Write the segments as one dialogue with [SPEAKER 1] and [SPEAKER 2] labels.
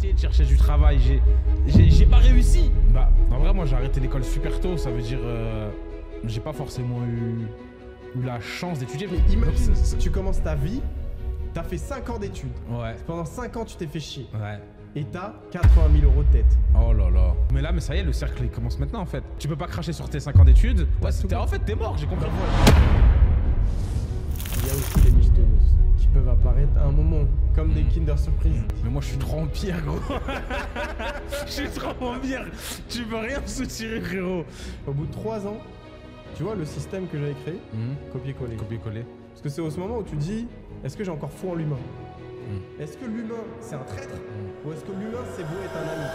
[SPEAKER 1] essayé de chercher du travail, j'ai pas réussi. Bah, en vrai, moi, j'ai arrêté l'école super tôt. Ça veut dire, j'ai pas forcément eu la chance d'étudier.
[SPEAKER 2] Mais imagine, tu commences ta vie, t'as fait 5 ans d'études.
[SPEAKER 1] Ouais.
[SPEAKER 2] Pendant 5 ans, tu t'es fait chier.
[SPEAKER 1] Ouais.
[SPEAKER 2] Et t'as 80 000 € de dette.
[SPEAKER 1] Oh là là. Mais là, mais ça y est, le cercle il commence maintenant en fait. Tu peux pas cracher sur tes 5 ans d'études. Ouais, en fait, t'es mort, j'ai compris.
[SPEAKER 2] Il y a aussi des michetonneuses qui peuvent apparaître à un moment, comme des Kinder Surprise.
[SPEAKER 1] Mais moi, je suis trop en pire, gros. Je suis trop en pire. Tu peux rien me soutirer, frérot.
[SPEAKER 2] Au bout de 3 ans, tu vois le système que j'avais créé, copier-coller.
[SPEAKER 1] Copier-coller.
[SPEAKER 2] Parce que c'est au ce moment où tu dis, est-ce que j'ai encore foi en l'humain? Est-ce que l'humain, c'est un traître? Ou est-ce que l'humain, c'est beau être un ami?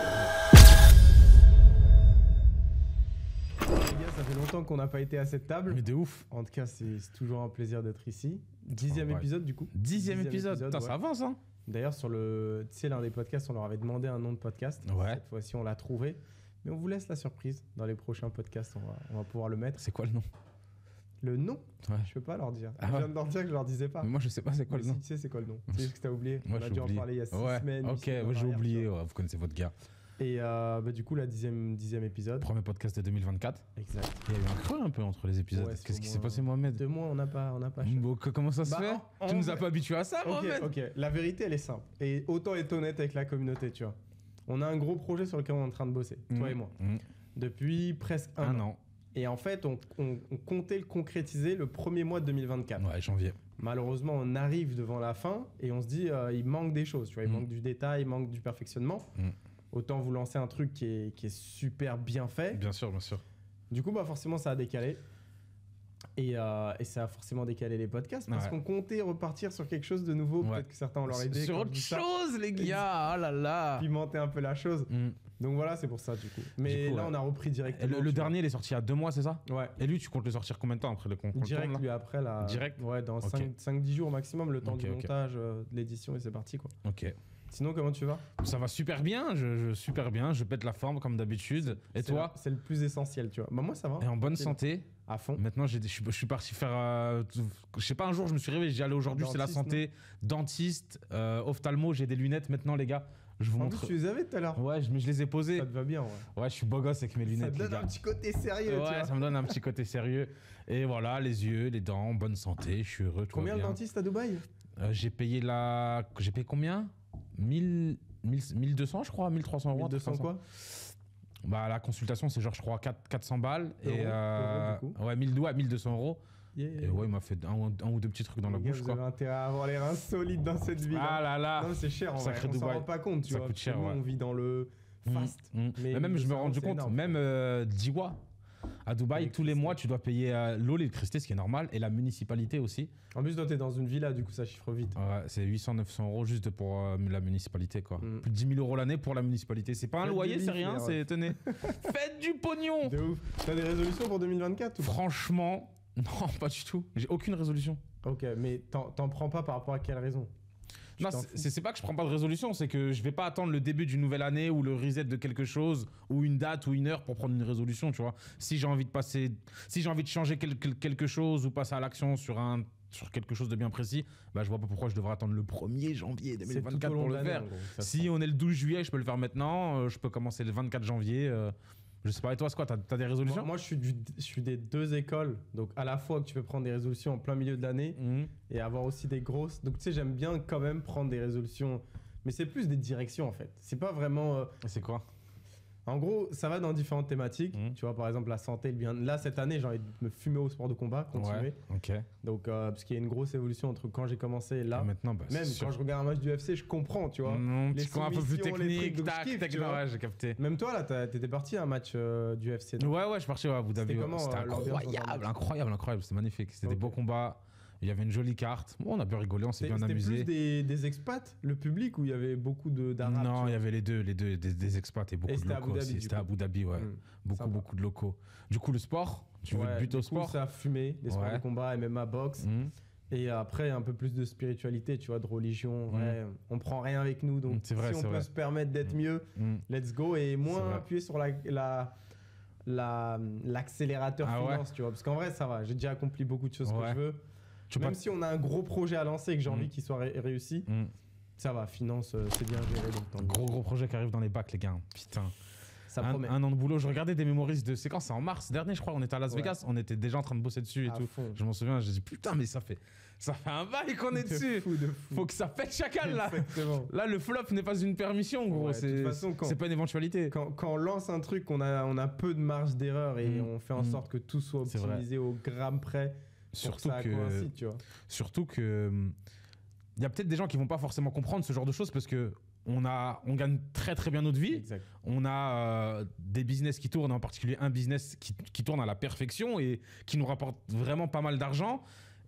[SPEAKER 2] Les gars, ça fait longtemps qu'on n'a pas été à cette table.
[SPEAKER 1] Mais de ouf.
[SPEAKER 2] En tout cas, c'est toujours un plaisir d'être ici. 10e épisode du coup.
[SPEAKER 1] 10e épisode. Putain,
[SPEAKER 2] ouais.
[SPEAKER 1] ça avance, hein.
[SPEAKER 2] D'ailleurs, sur le, tu sais, l'un des podcasts, on leur avait demandé un nom de podcast.
[SPEAKER 1] Ouais.
[SPEAKER 2] Cette fois-ci, on l'a trouvé. Mais on vous laisse la surprise. Dans les prochains podcasts, on va pouvoir le mettre.
[SPEAKER 1] C'est quoi le nom?
[SPEAKER 2] Le nom?
[SPEAKER 1] Ouais.
[SPEAKER 2] Je peux pas leur dire.
[SPEAKER 1] Ah
[SPEAKER 2] Je
[SPEAKER 1] ouais.
[SPEAKER 2] viens de leur dire que je leur disais pas.
[SPEAKER 1] Mais moi, je sais pas c'est quoi
[SPEAKER 2] Mais
[SPEAKER 1] le nom.
[SPEAKER 2] si tu sais c'est quoi le nom. C'est juste que t'as oublié.
[SPEAKER 1] Ouais,
[SPEAKER 2] On a dû en parler il y a 6 semaines.
[SPEAKER 1] Ok, ouais, j'ai oublié. Ouais, vous connaissez votre gars.
[SPEAKER 2] Et bah, du coup, la 10e épisode.
[SPEAKER 1] Premier podcast de 2024.
[SPEAKER 2] Exact.
[SPEAKER 1] Il y a eu un creux un peu entre les épisodes.
[SPEAKER 2] Ouais,
[SPEAKER 1] Qu'est-ce qui s'est
[SPEAKER 2] moins-
[SPEAKER 1] passé, Mohamed?
[SPEAKER 2] 2 mois, on n'a pas
[SPEAKER 1] Bon, comment ça se fait? Tu nous as pas habitués à ça,
[SPEAKER 2] Ok,
[SPEAKER 1] Mohamed?
[SPEAKER 2] ok. La vérité, elle est simple. Et autant être honnête avec la communauté, tu vois. On a un gros projet sur lequel on est en train de bosser, toi et moi. Depuis presque un an. Et en fait, on comptait le concrétiser le premier mois de 2024.
[SPEAKER 1] Ouais, janvier.
[SPEAKER 2] Malheureusement, on arrive devant la fin et on se dit, il manque des choses. Tu vois, il manque du détail, il manque du perfectionnement. Autant vous lancer un truc qui est super bien fait.
[SPEAKER 1] Bien sûr, bien sûr.
[SPEAKER 2] Du coup, bah forcément, ça a décalé. Et ça a forcément décalé les podcasts parce qu'on comptait repartir sur quelque chose de nouveau. Peut-être que certains ont leur idée.
[SPEAKER 1] Sur autre chose, les gars. Oh là là.
[SPEAKER 2] Pimenter un peu la chose. Donc voilà, c'est pour ça du coup. Mais du coup, là, on a repris directement.
[SPEAKER 1] Le dernier, il est sorti il y a 2 mois, c'est ça?
[SPEAKER 2] Ouais.
[SPEAKER 1] Et lui, tu comptes le sortir combien de temps après le concours?
[SPEAKER 2] Direct, lui, après là.
[SPEAKER 1] Direct?
[SPEAKER 2] Ouais, dans 5-10 jours maximum, le temps du montage, de l'édition, et c'est parti quoi.
[SPEAKER 1] Ok.
[SPEAKER 2] Sinon, comment tu vas? Ça
[SPEAKER 1] va super bien, super bien, je pète la forme comme d'habitude. Et toi?
[SPEAKER 2] C'est le plus essentiel, tu vois. Bah moi, ça va.
[SPEAKER 1] Et en bonne santé.
[SPEAKER 2] À fond.
[SPEAKER 1] Maintenant, je suis parti faire. Je sais pas, un jour, je me suis réveillé, j'y allais aujourd'hui, c'est la santé. Dentiste, ophtalmo, j'ai des lunettes maintenant, les gars. Je vous montre.
[SPEAKER 2] Tu les avais tout à l'heure.
[SPEAKER 1] Ouais, mais je les ai posées.
[SPEAKER 2] Ça te va bien, ouais.
[SPEAKER 1] Ouais, je suis beau gosse avec mes lunettes.
[SPEAKER 2] Ça te donne un petit côté sérieux, tu vois.
[SPEAKER 1] Ouais, ça me donne un petit côté sérieux. Et voilà, les yeux, les dents, bonne santé, je suis heureux.
[SPEAKER 2] Combien le dentiste à Dubaï?
[SPEAKER 1] J'ai payé combien? 1200, je crois, 1300 euros.
[SPEAKER 2] 1200 quoi?
[SPEAKER 1] Bah, la consultation, c'est genre, je crois, 400 balles.
[SPEAKER 2] Euros, du coup.
[SPEAKER 1] Ouais, 1200 euros.
[SPEAKER 2] Yeah.
[SPEAKER 1] Et ouais, il m'a fait un ou deux petits trucs dans la bouche.
[SPEAKER 2] Vous avez intérêt à avoir les reins solides dans cette vie.
[SPEAKER 1] Ah là là.
[SPEAKER 2] Non, c'est cher en vrai. On s'en rend pas compte, tu vois.
[SPEAKER 1] Ça coûte cher,
[SPEAKER 2] nous, on vit dans le fast.
[SPEAKER 1] Mais même, je me rends compte,
[SPEAKER 2] énorme.
[SPEAKER 1] même Diwa. À Dubaï, tous les mois, tu dois payer l'eau, l'électricité, ce qui est normal, et la municipalité aussi.
[SPEAKER 2] En plus, toi, t'es dans une villa, du coup, ça chiffre vite.
[SPEAKER 1] Ouais, c'est 800-900 euros juste pour la municipalité, quoi. Plus de 10 000 euros l'année pour la municipalité. C'est pas un loyer, c'est rien, c'est tenez. Faites du pognon.
[SPEAKER 2] De ouf. T'as des résolutions pour 2024 ou pas?
[SPEAKER 1] Franchement, non, pas du tout. J'ai aucune résolution.
[SPEAKER 2] Ok, mais t'en prends pas par rapport à quelle raison?
[SPEAKER 1] Non, c'est pas que je prends pas de résolution, c'est que je vais pas attendre le début d'une nouvelle année ou le reset de quelque chose ou une date ou une heure pour prendre une résolution, tu vois. Si j'ai envie de changer quelque chose ou passer à l'action sur quelque chose de bien précis, bah je vois pas pourquoi je devrais attendre le 1er janvier 2024 pour le faire. Si on est le 12 juillet, je peux le faire maintenant, je peux commencer le 24 janvier. Je sais pas, et toi, c'est quoi? T'as des résolutions?
[SPEAKER 2] Moi, je suis des deux écoles. Donc, à la fois que tu peux prendre des résolutions en plein milieu de l'année et avoir aussi des grosses. Donc, tu sais, j'aime bien quand même prendre des résolutions. Mais c'est plus des directions, en fait. C'est pas vraiment...
[SPEAKER 1] C'est quoi?
[SPEAKER 2] En gros, ça va dans différentes thématiques. Tu vois, par exemple, la santé, le bien. Là, cette année, j'ai envie de me fumer au sport de combat, continuer.
[SPEAKER 1] Ouais, ok.
[SPEAKER 2] Donc, parce qu'il y a une grosse évolution entre quand j'ai commencé et là.
[SPEAKER 1] Et maintenant, bah,
[SPEAKER 2] même quand je regarde un match du UFC, je comprends, tu vois.
[SPEAKER 1] Les coins un peu plus techniques, tac, ouais, j'ai capté.
[SPEAKER 2] Même toi, là, t'étais parti à un match du UFC.
[SPEAKER 1] Ouais, je suis parti à Abu Dhabi. C'était incroyable, c'était magnifique. C'était des beaux combats. Il y avait une jolie carte. Bon, on a bien rigolé, on s'est bien amusé.
[SPEAKER 2] C'était plus des expats, le public, où il y avait beaucoup d'arabes?
[SPEAKER 1] Non, il y avait les deux, des expats et beaucoup de locaux aussi. C'était à Abu Dhabi, ouais. Beaucoup de locaux. Du coup, le sport, tu veux but au sport?
[SPEAKER 2] Ça a fumé, les sports de combat, MMA, boxe. Et après, un peu plus de spiritualité, tu vois, de religion. Ouais, on prend rien avec nous, donc si on peut se permettre d'être mieux, let's go. Et moins appuyer sur l'accélérateur finance, tu vois. Parce qu'en vrai, ça va. J'ai déjà accompli beaucoup de choses que je veux. Même si on a un gros projet à lancer et que j'ai envie qu'il soit réussi, ça va, finance, c'est bien géré. Donc
[SPEAKER 1] gros projet projets qui arrivent dans les bacs, les gars. Putain.
[SPEAKER 2] Ça promet.
[SPEAKER 1] Un an de boulot. Je regardais des mémoristes de séquences, c'est en mars dernier, je crois. On était à Las Vegas, on était déjà en train de bosser dessus et tout.
[SPEAKER 2] Fond.
[SPEAKER 1] Je m'en souviens, j'ai dit putain, mais ça fait un bail qu'on est dessus.
[SPEAKER 2] De fou.
[SPEAKER 1] Faut que ça pète chacal là.
[SPEAKER 2] Exactement.
[SPEAKER 1] Là, le flop n'est pas une permission, gros.
[SPEAKER 2] Ouais,
[SPEAKER 1] c'est pas une éventualité.
[SPEAKER 2] Quand on lance un truc, on a peu de marge d'erreur et on fait en sorte que tout soit optimisé au gramme près.
[SPEAKER 1] Surtout
[SPEAKER 2] que ça coïncide, tu vois.
[SPEAKER 1] Surtout que il y a peut-être des gens qui vont pas forcément comprendre ce genre de choses parce que on gagne très très bien notre vie.
[SPEAKER 2] Exact.
[SPEAKER 1] On a des business qui tournent, en particulier un business qui tourne à la perfection et qui nous rapporte vraiment pas mal d'argent.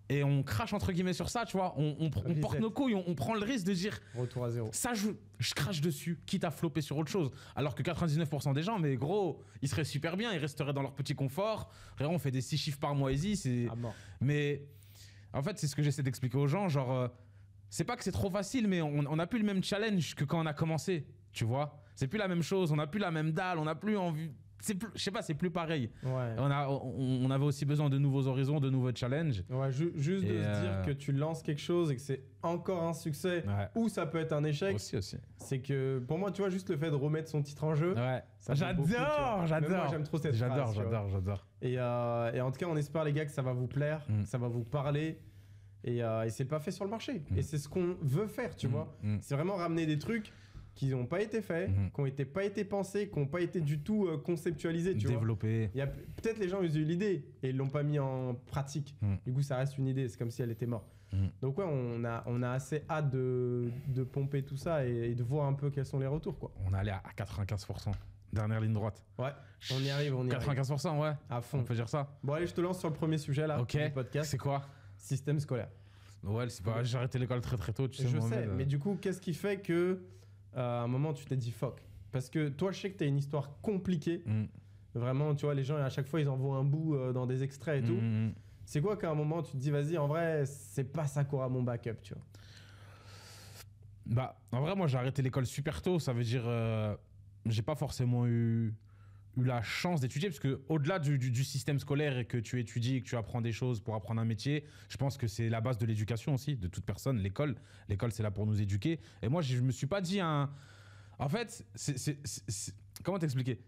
[SPEAKER 1] Et on crache entre guillemets sur ça, tu vois. On porte nos couilles, on prend le risque de dire
[SPEAKER 2] retour à zéro.
[SPEAKER 1] Ça, je crache dessus, quitte à flopper sur autre chose. Alors que 99% des gens, mais gros, ils seraient super bien, ils resteraient dans leur petit confort. Vraiment, on fait des 6 chiffres par mois easy. C'est... Mais en fait, c'est ce que j'essaie d'expliquer aux gens. Genre, c'est pas que c'est trop facile, mais on n'a plus le même challenge que quand on a commencé, tu vois. C'est plus la même chose, on n'a plus la même dalle, on n'a plus envie. Je sais pas, c'est plus pareil.
[SPEAKER 2] Ouais.
[SPEAKER 1] On avait aussi besoin de nouveaux horizons, de nouveaux challenges.
[SPEAKER 2] Ouais, juste de se dire que tu lances quelque chose et que c'est encore un succès ou ça peut être un échec.
[SPEAKER 1] Aussi.
[SPEAKER 2] C'est que pour moi, tu vois, juste le fait de remettre son titre en jeu.
[SPEAKER 1] Ouais.
[SPEAKER 2] J'adore. Moi, j'aime trop cette phrase.
[SPEAKER 1] J'adore.
[SPEAKER 2] Et en tout cas, on espère, les gars, que ça va vous plaire, que ça va vous parler. Et c'est pas fait sur le marché. Et c'est ce qu'on veut faire, tu vois. C'est vraiment ramener des trucs qui n'ont pas été faits, qui n'ont pas été pensés, qui n'ont pas été du tout conceptualisés, tu
[SPEAKER 1] développés.
[SPEAKER 2] vois. Peut-être les gens ils ont eu l'idée et ils l'ont pas mis en pratique. Du coup, ça reste une idée. C'est comme si elle était morte. Donc ouais, on a assez hâte de pomper tout ça et de voir un peu quels sont les retours, quoi.
[SPEAKER 1] On est allé à 95%. Dernière ligne droite.
[SPEAKER 2] Ouais, on y arrive,
[SPEAKER 1] 95%, ouais.
[SPEAKER 2] À fond.
[SPEAKER 1] On peut dire ça.
[SPEAKER 2] Bon, allez, je te lance sur le premier sujet là du podcast.
[SPEAKER 1] C'est quoi?
[SPEAKER 2] Système scolaire.
[SPEAKER 1] Ouais, c'est pas. J'ai arrêté l'école très très tôt, tu sais.
[SPEAKER 2] Je sais, mais du coup, qu'est-ce qui fait que à un moment tu t'es dit fuck? Parce que toi, je sais que t'as une histoire compliquée. Vraiment, tu vois, les gens à chaque fois ils envoient un bout dans des extraits et tout. C'est quoi qu'à un moment tu te dis vas-y, en vrai, c'est pas ça qu'aura mon backup, tu vois?
[SPEAKER 1] Bah, en vrai, moi j'ai arrêté l'école super tôt. Ça veut dire j'ai pas forcément eu la chance d'étudier, parce que au-delà du système scolaire et que tu étudies et que tu apprends des choses pour apprendre un métier, je pense que c'est la base de l'éducation aussi, de toute personne. L'école c'est là pour nous éduquer. Et moi, je me suis pas dit en fait, comment t'expliquer?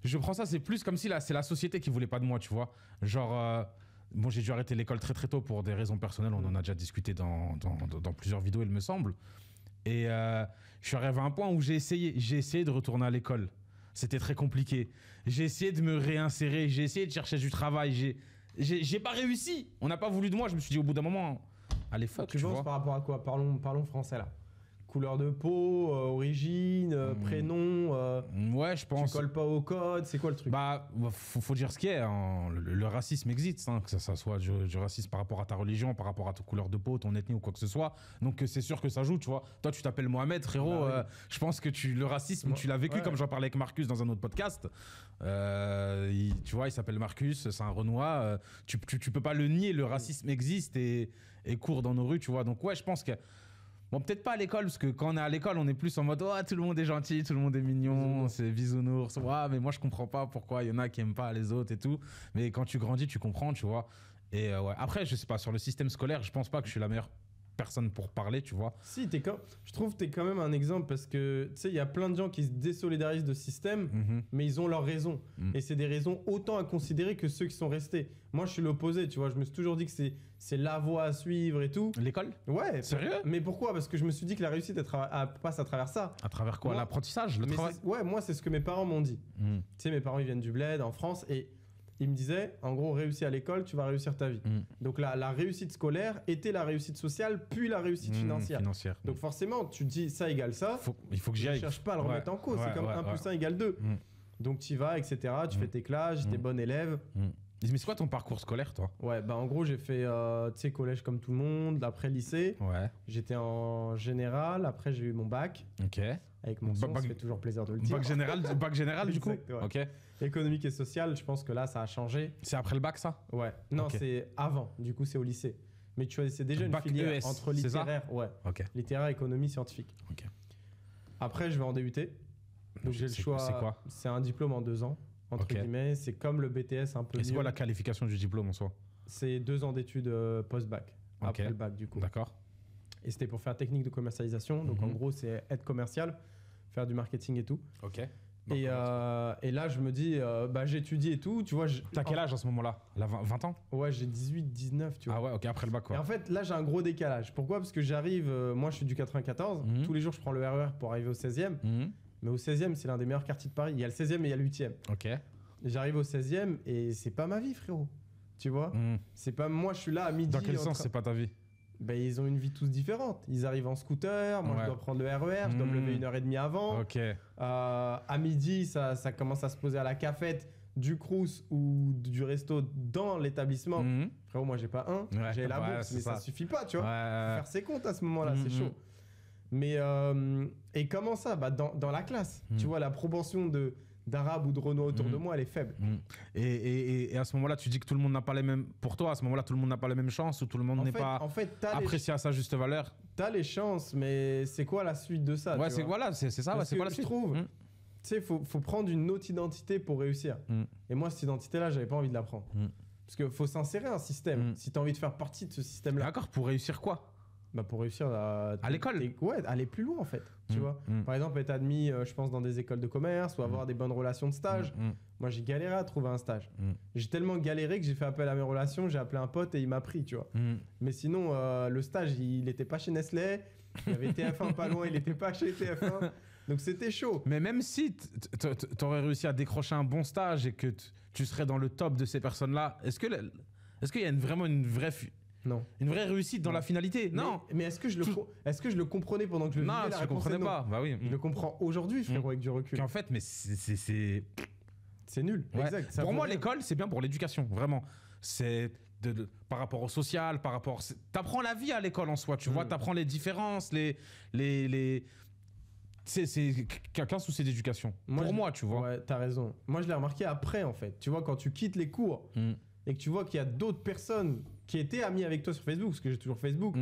[SPEAKER 1] Je prends ça, c'est plus comme si c'est la société qui voulait pas de moi, tu vois. Genre, bon, j'ai dû arrêter l'école très très tôt pour des raisons personnelles. On en a déjà discuté dans plusieurs vidéos, il me semble. Et je suis arrivé à un point où j'ai essayé de retourner à l'école. C'était très compliqué. J'ai essayé de me réinsérer, j'ai essayé de chercher du travail. J'ai pas réussi. On n'a pas voulu de moi. Je me suis dit au bout d'un moment, allez fuck.
[SPEAKER 2] Tu penses par rapport à quoi? Parlons français là. Couleur de peau, origine, prénom.
[SPEAKER 1] Ouais, je pense.
[SPEAKER 2] Tu colles pas au code. C'est quoi le truc?
[SPEAKER 1] Bah, faut dire ce qu'il y a. Hein. Le racisme existe, hein, que ça soit du racisme par rapport à ta religion, par rapport à ta couleur de peau, ton ethnie ou quoi que ce soit. Donc c'est sûr que ça joue, tu vois. Toi, tu t'appelles Mohamed, frérot.
[SPEAKER 2] Bah, oui.
[SPEAKER 1] Je pense que le racisme, tu l'as vécu, comme j'en parlais avec Marcus dans un autre podcast. Tu vois, il s'appelle Marcus, c'est un Renois. Tu peux pas le nier. Le racisme existe et court dans nos rues, tu vois. Donc ouais, je pense que. Bon, peut-être pas à l'école, parce que quand on est à l'école, on est plus en mode « Oh, tout le monde est gentil, tout le monde est mignon, c'est bisounours. Ouais, mais moi, je comprends pas pourquoi il y en a qui aiment pas les autres et tout. » Mais quand tu grandis, tu comprends, tu vois. Et ouais. Après, je sais pas, sur le système scolaire, je pense pas que je suis la meilleure personne pour parler, tu vois.
[SPEAKER 2] Si, je trouve que tu es quand même un exemple, parce que, tu sais, il y a plein de gens qui se désolidarisent de système, mais ils ont leurs raisons. Et c'est des raisons autant à considérer que ceux qui sont restés. Moi, je suis l'opposé, tu vois. Je me suis toujours dit que c'est la voie à suivre et tout.
[SPEAKER 1] L'école?
[SPEAKER 2] Ouais.
[SPEAKER 1] Sérieux?
[SPEAKER 2] Mais pourquoi? Parce que je me suis dit que la réussite passe à travers ça.
[SPEAKER 1] À travers quoi? L'apprentissage, le travail?
[SPEAKER 2] Ouais, moi, c'est ce que mes parents m'ont dit. Tu sais, mes parents, ils viennent du bled, en France, et ils me disaient, en gros, réussis à l'école, tu vas réussir ta vie. Donc la réussite scolaire était la réussite sociale, puis la réussite financière. Donc forcément, tu te dis, ça égale ça.
[SPEAKER 1] Il faut que j'y aille.
[SPEAKER 2] Je cherche pas à le remettre en cause. C'est comme 1 plus 1 égale 2. Donc tu y vas, etc. Tu fais tes classes, t'es bon élève.
[SPEAKER 1] Mais c'est quoi ton parcours scolaire, toi?
[SPEAKER 2] Ouais, bah en gros, j'ai fait collège comme tout le monde, après lycée.
[SPEAKER 1] Ouais.
[SPEAKER 2] J'étais en général, après j'ai eu mon bac.
[SPEAKER 1] Ok.
[SPEAKER 2] Avec mon son, ça fait toujours plaisir de le dire.
[SPEAKER 1] Bac général du coup?
[SPEAKER 2] Exact, ouais.
[SPEAKER 1] Ok.
[SPEAKER 2] Économique et social, je pense que là, ça a changé.
[SPEAKER 1] C'est après le bac, ça?
[SPEAKER 2] Ouais. Non, c'est avant. Du coup, c'est au lycée. Mais tu choisissais déjà une filière
[SPEAKER 1] ES,
[SPEAKER 2] entre littéraire, ouais.
[SPEAKER 1] Ok.
[SPEAKER 2] Littéraire, économie, scientifique.
[SPEAKER 1] Ok.
[SPEAKER 2] Après, je vais en DUT. Donc j'ai le choix.
[SPEAKER 1] C'est quoi?
[SPEAKER 2] C'est un diplôme en 2 ans, entre guillemets. C'est comme le BTS un peu.
[SPEAKER 1] Et c'est quoi la qualification du diplôme en soi?
[SPEAKER 2] C'est 2 ans d'études post-bac. Après le bac, du coup.
[SPEAKER 1] D'accord.
[SPEAKER 2] Et c'était pour faire technique de commercialisation. Donc en gros, c'est aide commerciale. faire du marketing et tout.
[SPEAKER 1] Ok.
[SPEAKER 2] Et là, je me dis, j'étudie et tout, tu vois.
[SPEAKER 1] T'as quel âge à ce moment-là? 20 ans?
[SPEAKER 2] Ouais, j'ai 18, 19, tu vois.
[SPEAKER 1] Ah ouais, ok, après le bac, quoi.
[SPEAKER 2] Et en fait, là, j'ai un gros décalage. Pourquoi? Parce que j'arrive, moi, je suis du 94. Tous les jours, je prends le RER pour arriver au 16e. Mais au 16e, c'est l'un des meilleurs quartiers de Paris. Il y a le 16e et il y a le 8e.
[SPEAKER 1] Ok.
[SPEAKER 2] Et j'arrive au 16e et c'est pas ma vie, frérot. Tu vois? C'est pas moi, je suis là à midi.
[SPEAKER 1] Dans quel sens c'est pas ta vie?
[SPEAKER 2] Ils ont une vie tous différente. Ils arrivent en scooter, moi je dois prendre le RER, je dois me lever 1h30 avant.
[SPEAKER 1] Ok.
[SPEAKER 2] À midi, ça commence à se poser à la cafette du Crous ou du resto dans l'établissement. Frérot, moi j'ai pas j'ai la bourse, mais ça suffit pas, tu vois. Faire ses comptes à ce moment-là, c'est chaud. Mais et comment ça? Dans la classe, tu vois, la proportion d'Arabes ou de Renois autour de moi, elle est faible.
[SPEAKER 1] Et à ce moment-là, tu dis que tout le monde n'a pas les mêmes... Pour toi, à ce moment-là, tout le monde n'a pas les mêmes chances ou tout le monde n'est pas apprécié à sa juste valeur?
[SPEAKER 2] T'as les chances, mais c'est quoi la suite de ça?
[SPEAKER 1] Ouais, c'est quoi la suite?
[SPEAKER 2] Je trouve, tu sais, faut prendre une autre identité pour réussir. Et moi, cette identité-là, j'avais pas envie de la prendre. Parce qu'il faut s'insérer un système. Si t'as envie de faire partie de ce système-là.
[SPEAKER 1] D'accord, pour réussir quoi?
[SPEAKER 2] Pour réussir
[SPEAKER 1] à l'école.
[SPEAKER 2] Ouais, aller plus loin en fait. Tu vois. Par exemple, être admis, je pense, dans des écoles de commerce ou avoir des bonnes relations de stage. Moi, j'ai galéré à trouver un stage. J'ai tellement galéré que j'ai fait appel à mes relations, j'ai appelé un pote et il m'a pris, tu vois. Mais sinon, le stage, il n'était pas chez Nestlé. Il y avait TF1 pas loin, il n'était pas chez TF1. Donc c'était chaud.
[SPEAKER 1] Mais même si tu aurais réussi à décrocher un bon stage et que tu serais dans le top de ces personnes-là, est-ce qu'il y a vraiment une vraie...
[SPEAKER 2] Non.
[SPEAKER 1] Une vraie réussite dans la finalité? Non.
[SPEAKER 2] Mais est-ce que je le comprenais pendant que je le vivais?
[SPEAKER 1] Non, tu ne comprenais pas. Bah oui.
[SPEAKER 2] Je le comprends aujourd'hui, frérot, avec du recul.
[SPEAKER 1] En fait, mais c'est
[SPEAKER 2] nul. Ouais. Exact.
[SPEAKER 1] Pour moi, l'école, c'est bien pour l'éducation, vraiment. C'est par rapport au social, par rapport... T'apprends la vie à l'école en soi, tu vois. T'apprends les différences, c'est quelqu'un souci d'éducation. Pour moi, tu vois.
[SPEAKER 2] Ouais, t'as raison. Moi, je l'ai remarqué après, en fait. Tu vois, quand tu quittes les cours et que tu vois qu'il y a d'autres personnes qui étaient amis avec toi sur Facebook, parce que j'ai toujours Facebook,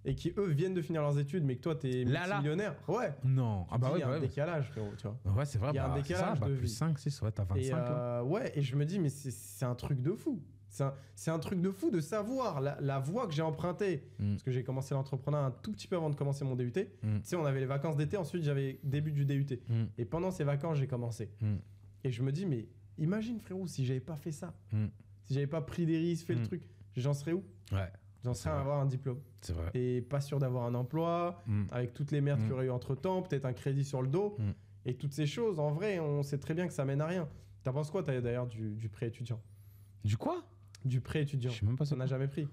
[SPEAKER 2] et qui, eux, viennent de finir leurs études, mais que toi, t'es multimillionnaire. Ouais.
[SPEAKER 1] Non.
[SPEAKER 2] Il y a un décalage, frérot, tu vois.
[SPEAKER 1] Ouais, c'est vrai.
[SPEAKER 2] Il y a un décalage de vie.
[SPEAKER 1] Plus 5, 6, ouais, t'as 25.
[SPEAKER 2] Ouais, et je me dis, mais c'est un truc de fou. C'est un truc de fou de savoir la voie que j'ai empruntée. Parce que j'ai commencé l'entrepreneuriat un tout petit peu avant de commencer mon DUT. Tu sais, on avait les vacances d'été, ensuite j'avais début du DUT. Et pendant ces vacances, j'ai commencé. Et je me dis, mais imagine, frérot, si j'avais pas fait ça, si j'avais pas pris des risques, fait le truc, j'en serais où?
[SPEAKER 1] Ouais.
[SPEAKER 2] J'en serais à avoir un diplôme.
[SPEAKER 1] C'est vrai.
[SPEAKER 2] Et pas sûr d'avoir un emploi, avec toutes les merdes qu'il y aurait eu entre temps, peut-être un crédit sur le dos. Et toutes ces choses, en vrai, on sait très bien que ça mène à rien. T'en penses quoi, d'ailleurs, du prêt étudiant?
[SPEAKER 1] Du quoi? Du
[SPEAKER 2] prêt étudiant.
[SPEAKER 1] Je sais même pas ça.
[SPEAKER 2] On n'a jamais pris.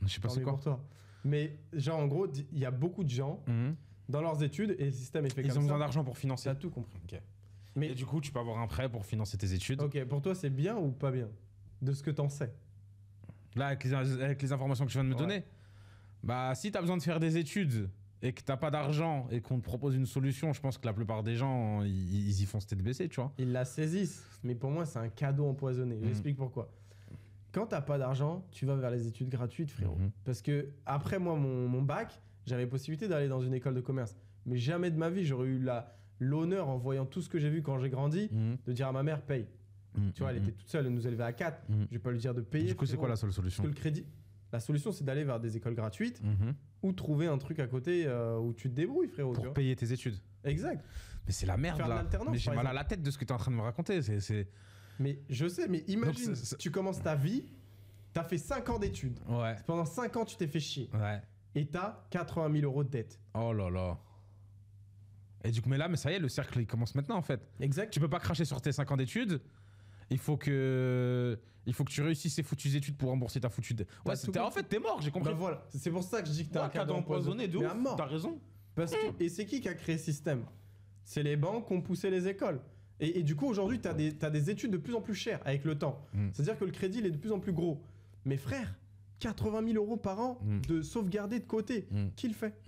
[SPEAKER 1] Je sais pas c'est quoi.
[SPEAKER 2] Pour toi. Mais genre, en gros, il y a beaucoup de gens dans leurs études et le système est fait comme ça.
[SPEAKER 1] Ils ont besoin d'argent pour financer.
[SPEAKER 2] T'as tout compris.
[SPEAKER 1] Ok. Mais et du coup, tu peux avoir un prêt pour financer tes études.
[SPEAKER 2] Ok, pour toi, c'est bien ou pas bien? De ce que t'en sais.
[SPEAKER 1] Là, avec les informations que je viens de me donner, bah, si tu as besoin de faire des études et que tu n'as pas d'argent et qu'on te propose une solution, je pense que la plupart des gens, ils y foncent tête baissée, tu vois.
[SPEAKER 2] Ils la saisissent, mais pour moi, c'est un cadeau empoisonné. J'explique pourquoi. Quand tu n'as pas d'argent, tu vas vers les études gratuites, frérot. Parce que après moi, mon bac, j'avais possibilité d'aller dans une école de commerce. Mais jamais de ma vie, j'aurais eu l'honneur, en voyant tout ce que j'ai vu quand j'ai grandi, de dire à ma mère, paye. Tu vois, elle était toute seule, elle nous élevait à 4. Je vais pas lui dire de payer.
[SPEAKER 1] Du coup, c'est quoi la seule solution?
[SPEAKER 2] Parce que le crédit, la solution, c'est d'aller vers des écoles gratuites ou trouver un truc à côté où tu te débrouilles, frérot.
[SPEAKER 1] Pour payer tes études.
[SPEAKER 2] Exact.
[SPEAKER 1] Mais c'est la merde, là. Mais j'ai mal à la tête de ce que tu es en train de me raconter.
[SPEAKER 2] Mais je sais, mais imagine, tu commences ta vie, tu as fait 5 ans d'études.
[SPEAKER 1] Ouais.
[SPEAKER 2] Pendant 5 ans, tu t'es fait chier.
[SPEAKER 1] Ouais.
[SPEAKER 2] Et tu as 80 000 euros de dette.
[SPEAKER 1] Oh là là. Et du coup, mais ça y est, le cercle, il commence maintenant, en fait.
[SPEAKER 2] Exact.
[SPEAKER 1] Tu peux pas cracher sur tes 5 ans d'études. Il faut que tu réussisses ces foutues études pour rembourser ta foutue dette. Ouais, en fait, t'es mort, j'ai compris.
[SPEAKER 2] Bah voilà, c'est pour ça que je dis que t'as un cadeau
[SPEAKER 1] empoisonné de ouf. T'as raison.
[SPEAKER 2] Et c'est qui a créé ce système? C'est les banques qui ont poussé les écoles. Et du coup, aujourd'hui, t'as des études de plus en plus chères avec le temps. C'est-à-dire que le crédit, il est de plus en plus gros. Mais frère, 80 000 euros par an de sauvegarder de côté, qui le fait?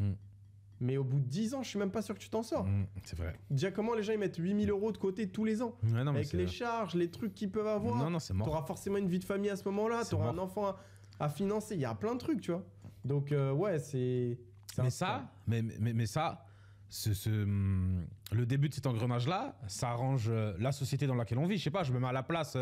[SPEAKER 2] Mais au bout de 10 ans, je suis même pas sûr que tu t'en sors.
[SPEAKER 1] C'est vrai.
[SPEAKER 2] Déjà, comment les gens ils mettent 8 000 euros de côté tous les ans?
[SPEAKER 1] Ouais, non,
[SPEAKER 2] avec les charges, les trucs qu'ils peuvent avoir.
[SPEAKER 1] Non, c'est mort.
[SPEAKER 2] T'auras forcément une vie de famille à ce moment-là, t'auras un enfant à financer. Il y a plein de trucs, tu vois. Donc, ouais, c'est.
[SPEAKER 1] Mais ça, le début de cet engrenage-là, ça arrange la société dans laquelle on vit. Je sais pas, je me mets à la place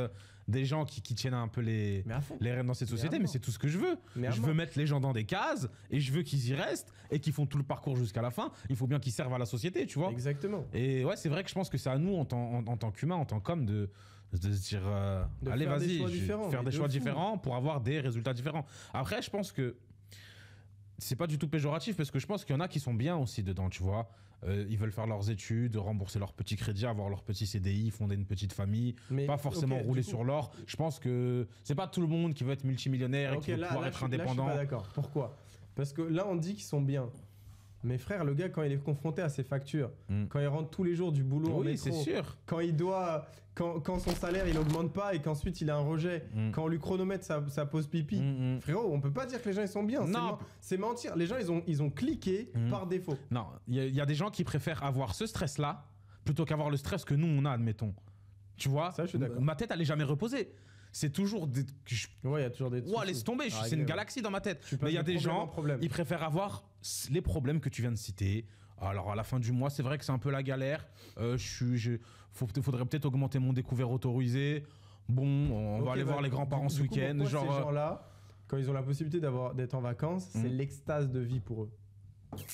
[SPEAKER 1] des gens qui tiennent un peu les rênes dans cette société, mais c'est tout ce que je veux. Je veux mettre les gens dans des cases et je veux qu'ils y restent et qu'ils font tout le parcours jusqu'à la fin. Il faut bien qu'ils servent à la société, tu vois.
[SPEAKER 2] Exactement.
[SPEAKER 1] Et ouais, c'est vrai que je pense que c'est à nous, en tant qu'humains, en tant qu'hommes, de se dire allez, vas-y, faire des choix différents pour avoir des résultats différents. Après, je pense que c'est pas du tout péjoratif parce que je pense qu'il y en a qui sont bien aussi dedans, tu vois. Ils veulent faire leurs études, rembourser leurs petits crédits, avoir leur petit CDI, fonder une petite famille, mais, pas forcément rouler sur l'or. Je pense que c'est pas tout le monde qui veut être multimillionnaire et qui veut pouvoir être indépendant.
[SPEAKER 2] Là, je suis pas d'accord. Pourquoi ? Parce que là, on dit qu'ils sont bien. Mais frère, le gars, quand il est confronté à ses factures, quand il rentre tous les jours du boulot en métro,
[SPEAKER 1] c'est sûr.
[SPEAKER 2] Quand il doit, quand son salaire il augmente pas et qu'ensuite il a un rejet, quand on lui chronomètre sa pause pipi, frérot, on peut pas dire que les gens ils sont bien.
[SPEAKER 1] Non,
[SPEAKER 2] c'est mentir. Les gens ils ont cliqué par défaut.
[SPEAKER 1] Non, il y a des gens qui préfèrent avoir ce stress-là plutôt qu'avoir le stress que nous on a, admettons. Tu vois,
[SPEAKER 2] ça, je suis d'accord.
[SPEAKER 1] Ma tête elle est jamais reposée. C'est toujours des.
[SPEAKER 2] Ouais, il y a toujours des.
[SPEAKER 1] Ouais, laisse tomber, c'est une galaxie dans ma tête. Mais il y a des gens, ils préfèrent avoir les problèmes que tu viens de citer. Alors à la fin du mois, c'est vrai que c'est un peu la galère. Faudrait peut-être augmenter mon découvert autorisé. Bon, on va aller voir les grands-parents ce week-end.
[SPEAKER 2] Ces gens-là, quand ils ont la possibilité d'être en vacances, c'est l'extase de vie pour eux.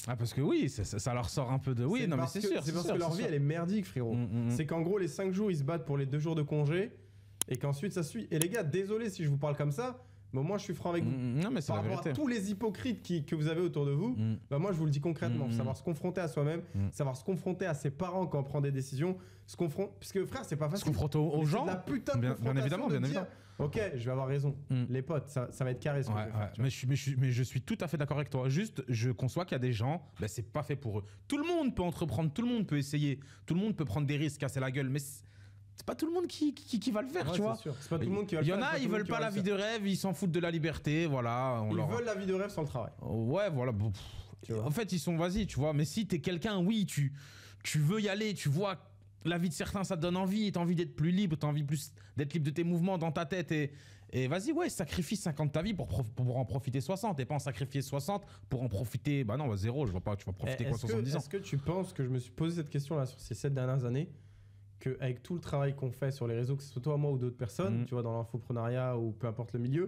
[SPEAKER 1] Ah, parce que oui, ça leur sort un peu de. Oui, non, mais c'est sûr.
[SPEAKER 2] C'est parce que leur vie, elle est merdique, frérot. C'est qu'en gros, les 5 jours, ils se battent pour les 2 jours de congé. Et qu'ensuite ça suit. Et les gars, désolé si je vous parle comme ça, mais moi je suis franc avec vous.
[SPEAKER 1] Non, mais c'est
[SPEAKER 2] par rapport à tous les hypocrites que vous avez autour de vous, bah moi je vous le dis concrètement, savoir se confronter à soi-même, savoir se confronter à ses parents quand on prend des décisions, parce que frère, c'est pas facile.
[SPEAKER 1] Se confronter aux gens.
[SPEAKER 2] C'est la putain de confrontation
[SPEAKER 1] bien évidemment,
[SPEAKER 2] de dire, ok, je vais avoir raison. Les potes, ça va être carré.
[SPEAKER 1] Mais je suis tout à fait d'accord avec toi. Juste, je conçois qu'il y a des gens, bah, c'est pas fait pour eux. Tout le monde peut entreprendre, tout le monde peut essayer, tout le monde peut prendre des risques, casser la gueule, mais c'est pas tout le monde qui va le faire, tu vois.
[SPEAKER 2] C'est pas tout le monde qui va le faire.
[SPEAKER 1] Il y en a, ils veulent pas la vie de rêve, ils s'en foutent de la liberté, voilà.
[SPEAKER 2] Ils veulent la vie de rêve sans le travail.
[SPEAKER 1] Ouais, voilà. En fait, ils sont vas-y, tu vois. Mais si t'es quelqu'un, oui, tu veux y aller, tu vois la vie de certains, ça te donne envie, t'as envie d'être plus libre, t'as envie d'être libre de tes mouvements dans ta tête et vas-y, ouais, sacrifie 50 de ta vie pour en profiter 60 et pas en sacrifier 60 pour en profiter. Bah non, 0, je vois pas, tu vas profiter quoi 70 ans.
[SPEAKER 2] Est-ce que tu penses que je me suis posé cette question là sur ces 7 dernières années? Qu'avec tout le travail qu'on fait sur les réseaux, que ce soit toi, moi ou d'autres personnes, tu vois, dans l'infoprenariat ou peu importe le milieu,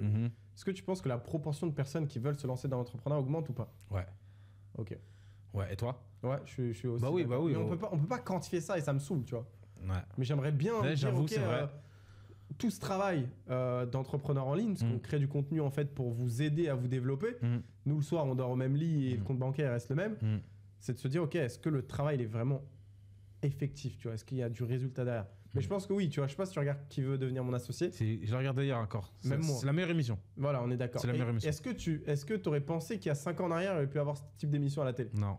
[SPEAKER 2] est-ce que tu penses que la proportion de personnes qui veulent se lancer dans l'entrepreneuriat augmente ou pas?
[SPEAKER 1] Ouais.
[SPEAKER 2] Ok.
[SPEAKER 1] Ouais, et toi?
[SPEAKER 2] Ouais, je suis aussi.
[SPEAKER 1] Bah oui.
[SPEAKER 2] Mais on peut pas quantifier ça et ça me saoule, tu vois.
[SPEAKER 1] Ouais.
[SPEAKER 2] Mais j'aimerais bien dire, ok,
[SPEAKER 1] c'est vrai.
[SPEAKER 2] tout ce travail d'entrepreneur en ligne, parce qu'on crée du contenu en fait pour vous aider à vous développer. Nous, le soir, on dort au même lit et le compte bancaire reste le même. C'est de se dire, ok, est-ce que le travail il est vraiment effectif, tu vois, est-ce qu'il y a du résultat derrière? Mais je pense que oui, tu vois, je sais pas si tu regardes Qui veut devenir mon associé.
[SPEAKER 1] Je l'ai regardé hier encore.
[SPEAKER 2] Même moi.
[SPEAKER 1] C'est la meilleure émission.
[SPEAKER 2] Voilà, on est d'accord.
[SPEAKER 1] C'est la meilleure émission.
[SPEAKER 2] Est-ce que tu aurais pensé qu'il y a 5 ans en arrière, il aurait pu avoir ce type d'émission à la télé?
[SPEAKER 1] Non.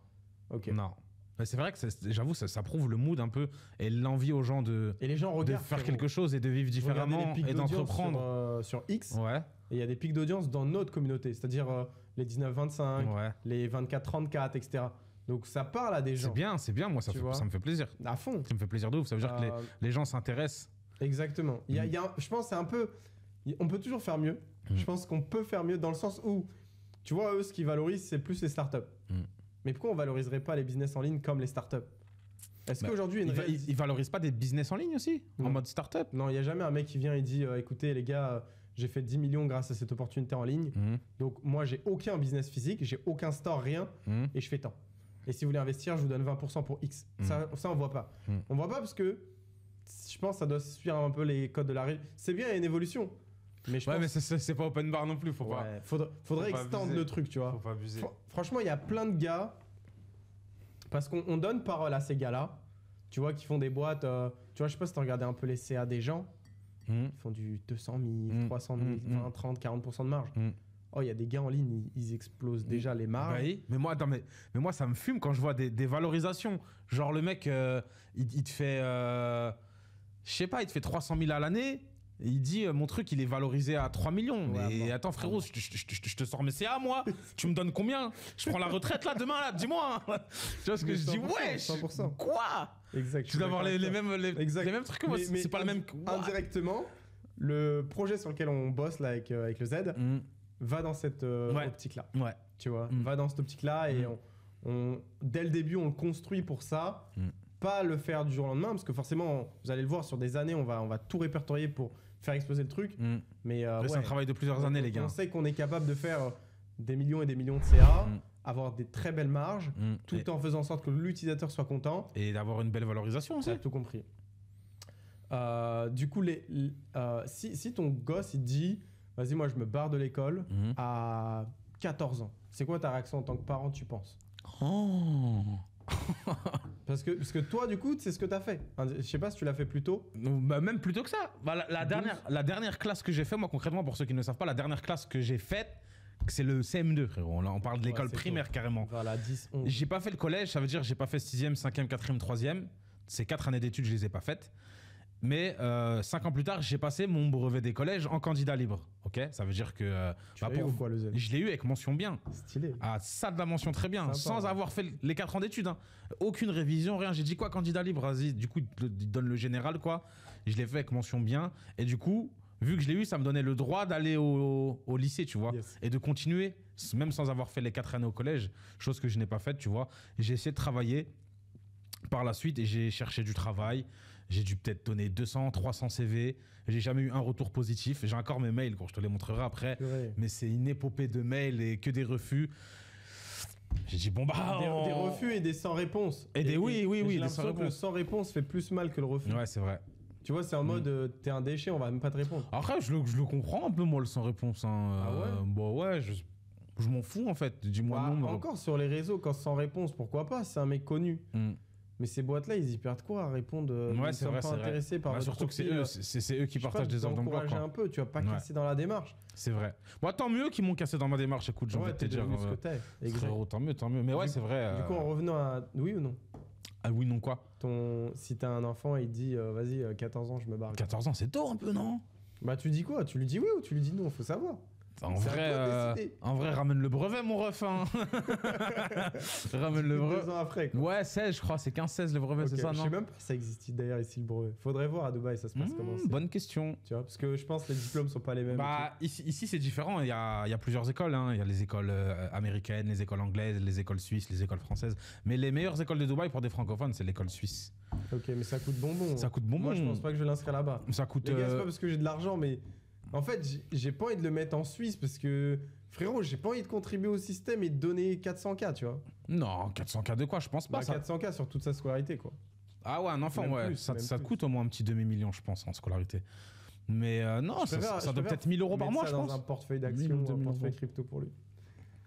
[SPEAKER 2] Ok.
[SPEAKER 1] Non. Mais c'est vrai que j'avoue, ça prouve le mood un peu et l'envie aux gens de faire quelque chose et de vivre différemment et d'entreprendre.
[SPEAKER 2] Sur X,
[SPEAKER 1] ouais.
[SPEAKER 2] Et il y a des pics d'audience dans notre communauté, c'est-à-dire les 19-25, les 24-34, etc. Donc ça parle à des gens.
[SPEAKER 1] C'est bien, moi ça me fait plaisir.
[SPEAKER 2] À fond.
[SPEAKER 1] Ça me fait plaisir de ouf, ça veut dire que les gens s'intéressent.
[SPEAKER 2] Exactement. Je pense que c'est un peu... On peut toujours faire mieux. Je pense qu'on peut faire mieux dans le sens où, tu vois, eux, ce qu'ils valorisent, c'est plus les startups. Mais pourquoi on valoriserait pas les business en ligne comme les startups? Est-ce qu'aujourd'hui...
[SPEAKER 1] Ils valorisent pas des business en ligne aussi? En mode startup?
[SPEAKER 2] Non, il n'y a jamais un mec qui vient et dit écoutez les gars, j'ai fait 10 millions grâce à cette opportunité en ligne. Donc moi, j'ai aucun business physique, j'ai aucun store, rien, et je fais tant. Et si vous voulez investir, je vous donne 20% pour X. Ça, on voit pas. On voit pas parce que je pense que ça doit suivre un peu les codes de la rue. C'est bien, il y a une évolution. Mais
[SPEAKER 1] mais c'est pas open bar non plus.
[SPEAKER 2] Faudrait extendre le truc, tu vois.
[SPEAKER 1] Faut pas abuser.
[SPEAKER 2] Franchement, il y a plein de gars. Parce qu'on donne parole à ces gars-là. Tu vois, qui font des boîtes. Tu vois, je sais pas si tu as regardé un peu les CA des gens. Ils font du 200 000, 300 000, 20, 30, 40% de marge. Oh, il y a des gars en ligne, ils explosent déjà les marges.
[SPEAKER 1] Oui, mais moi, ça me fume quand je vois des valorisations. Genre, le mec, il te fait, je sais pas, il te fait 300 000 à l'année. Et il dit, mon truc, il est valorisé à 3 millions. Mais attends, frérot, je te sors mes CA, moi. Tu me donnes combien? Je prends la retraite, là, demain, là, dis-moi. Tu vois ce que je dis? Ouais, 100%. Quoi?
[SPEAKER 2] Exact.
[SPEAKER 1] Tu dois avoir les mêmes trucs que moi. C'est pas le même.
[SPEAKER 2] Indirectement, le projet sur lequel on bosse, là, avec le Z, va dans cette optique-là.
[SPEAKER 1] Ouais.
[SPEAKER 2] Tu vois, va dans cette optique-là et dès le début, on le construit pour ça. Pas le faire du jour au lendemain, parce que forcément, vous allez le voir, sur des années, on va tout répertorier pour faire exploser le truc. Mais
[SPEAKER 1] c'est un travail de plusieurs années, les gars.
[SPEAKER 2] On sait qu'on est capable de faire des millions et des millions de CA, avoir des très belles marges, tout en faisant en sorte que l'utilisateur soit content.
[SPEAKER 1] Et d'avoir une belle valorisation aussi.
[SPEAKER 2] T'as tout compris. Du coup, si ton gosse, il te dit, vas-y, moi, je me barre de l'école à 14 ans, c'est quoi ta réaction en tant que parent, tu penses? Parce que toi, du coup, c'est ce que tu as fait. Je sais pas si tu l'as fait plus tôt.
[SPEAKER 1] Bah, même plus tôt que ça. Bah, la dernière classe que j'ai fait, moi concrètement, pour ceux qui ne savent pas, la dernière classe que j'ai faite, c'est le CM2, frérot. Là, on parle de l'école primaire carrément.
[SPEAKER 2] Voilà, 10, 11.
[SPEAKER 1] J'ai pas fait le collège, ça veut dire j'ai pas fait 6e, 5e, 4e, 3e. Ces 4 années d'études, je les ai pas faites. Mais 5 ans plus tard, j'ai passé mon brevet des collèges en candidat libre. Ok, ça veut dire que
[SPEAKER 2] tu l'as eu ou quoi, le Z?
[SPEAKER 1] Je l'ai eu avec mention bien.
[SPEAKER 2] Stylé.
[SPEAKER 1] Ah, ça de la mention très bien, sympa, sans avoir fait les 4 ans d'études. Hein. Aucune révision, rien. J'ai dit quoi, candidat libre? Vas-y, du coup, il donne le général, quoi. Je l'ai fait avec mention bien. Et du coup, vu que je l'ai eu, ça me donnait le droit d'aller au lycée, tu vois. Yes. Et de continuer, même sans avoir fait les 4 années au collège, chose que je n'ai pas faite, tu vois. J'ai essayé de travailler par la suite et j'ai cherché du travail. J'ai dû peut-être donner 200, 300 CV. J'ai jamais eu un retour positif. J'ai encore mes mails, je te les montrerai après. Ouais. Mais c'est une épopée de mails et que des refus. J'ai dit bon bah...
[SPEAKER 2] Des refus et des sans réponse.
[SPEAKER 1] Oui.
[SPEAKER 2] J'ai l'impression que le sans réponse fait plus mal que le refus.
[SPEAKER 1] Ouais, c'est vrai.
[SPEAKER 2] Tu vois, c'est en mode t'es un déchet, on va même pas te répondre.
[SPEAKER 1] Après, je le comprends un peu, moi, le sans réponse. Hein.
[SPEAKER 2] Ah ouais?
[SPEAKER 1] Bon, ouais, je m'en fous en fait. Dis-moi non.
[SPEAKER 2] Encore sur les réseaux, quand sans réponse, pourquoi pas? C'est un mec connu. Mais ces boîtes-là, ils y perdent quoi à répondre?
[SPEAKER 1] Ouais,
[SPEAKER 2] ils sont pas intéressés par votre
[SPEAKER 1] surtout
[SPEAKER 2] profil.
[SPEAKER 1] que c'est eux qui partagent des offres d'emploi.
[SPEAKER 2] Un peu, tu vas pas casser dans la démarche.
[SPEAKER 1] C'est vrai. Moi, tant mieux qu'ils m'ont cassé dans ma démarche. Écoute, j'ai envie de te dire. Frérot, tant mieux. Mais ouais, c'est vrai.
[SPEAKER 2] Du coup, en revenant à oui ou non?
[SPEAKER 1] Ah oui, non quoi?
[SPEAKER 2] Si t'as un enfant et il dit vas-y, 14 ans, je me barre.
[SPEAKER 1] 14 ans, c'est tôt un peu, non?
[SPEAKER 2] Bah, tu dis quoi? Tu lui dis oui ou tu lui dis non? Faut savoir.
[SPEAKER 1] En vrai, ramène le brevet, mon ref. Hein. Ramène le brevet.
[SPEAKER 2] 2 ans après, quoi.
[SPEAKER 1] Ouais, 16, je crois. C'est 15-16 le brevet, c'est ça, non?
[SPEAKER 2] Je sais même pas si ça existe d'ailleurs ici, le brevet. Faudrait voir à Dubaï, ça se passe comment.
[SPEAKER 1] Bonne question.
[SPEAKER 2] Tu vois, parce que je pense que les diplômes sont pas les mêmes.
[SPEAKER 1] Bah, ici c'est différent. Il y a plusieurs écoles. Hein. Il y a les écoles américaines, les écoles anglaises, les écoles suisses, les écoles françaises. Mais les meilleures écoles de Dubaï pour des francophones, c'est l'école suisse.
[SPEAKER 2] Ok, mais ça coûte bonbon.
[SPEAKER 1] Ça coûte bonbon.
[SPEAKER 2] Moi, je pense pas que je l'inscrirai là-bas.
[SPEAKER 1] Ça coûte.
[SPEAKER 2] Les gars, c'est pas parce que j'ai de l'argent, mais en fait, j'ai pas envie de le mettre en Suisse parce que, frérot, j'ai pas envie de contribuer au système et de donner 400K, tu vois.
[SPEAKER 1] Non, 400K de quoi? Je pense pas.
[SPEAKER 2] Bah, 400K sur toute sa scolarité, quoi.
[SPEAKER 1] Ah ouais, un enfant, ouais. Plus, ça coûte au moins un petit demi-million, je pense, en scolarité. Mais non, ça doit peut-être 1000 euros par mois, je pense.
[SPEAKER 2] Dans un portefeuille d'action ou un portefeuille crypto pour lui.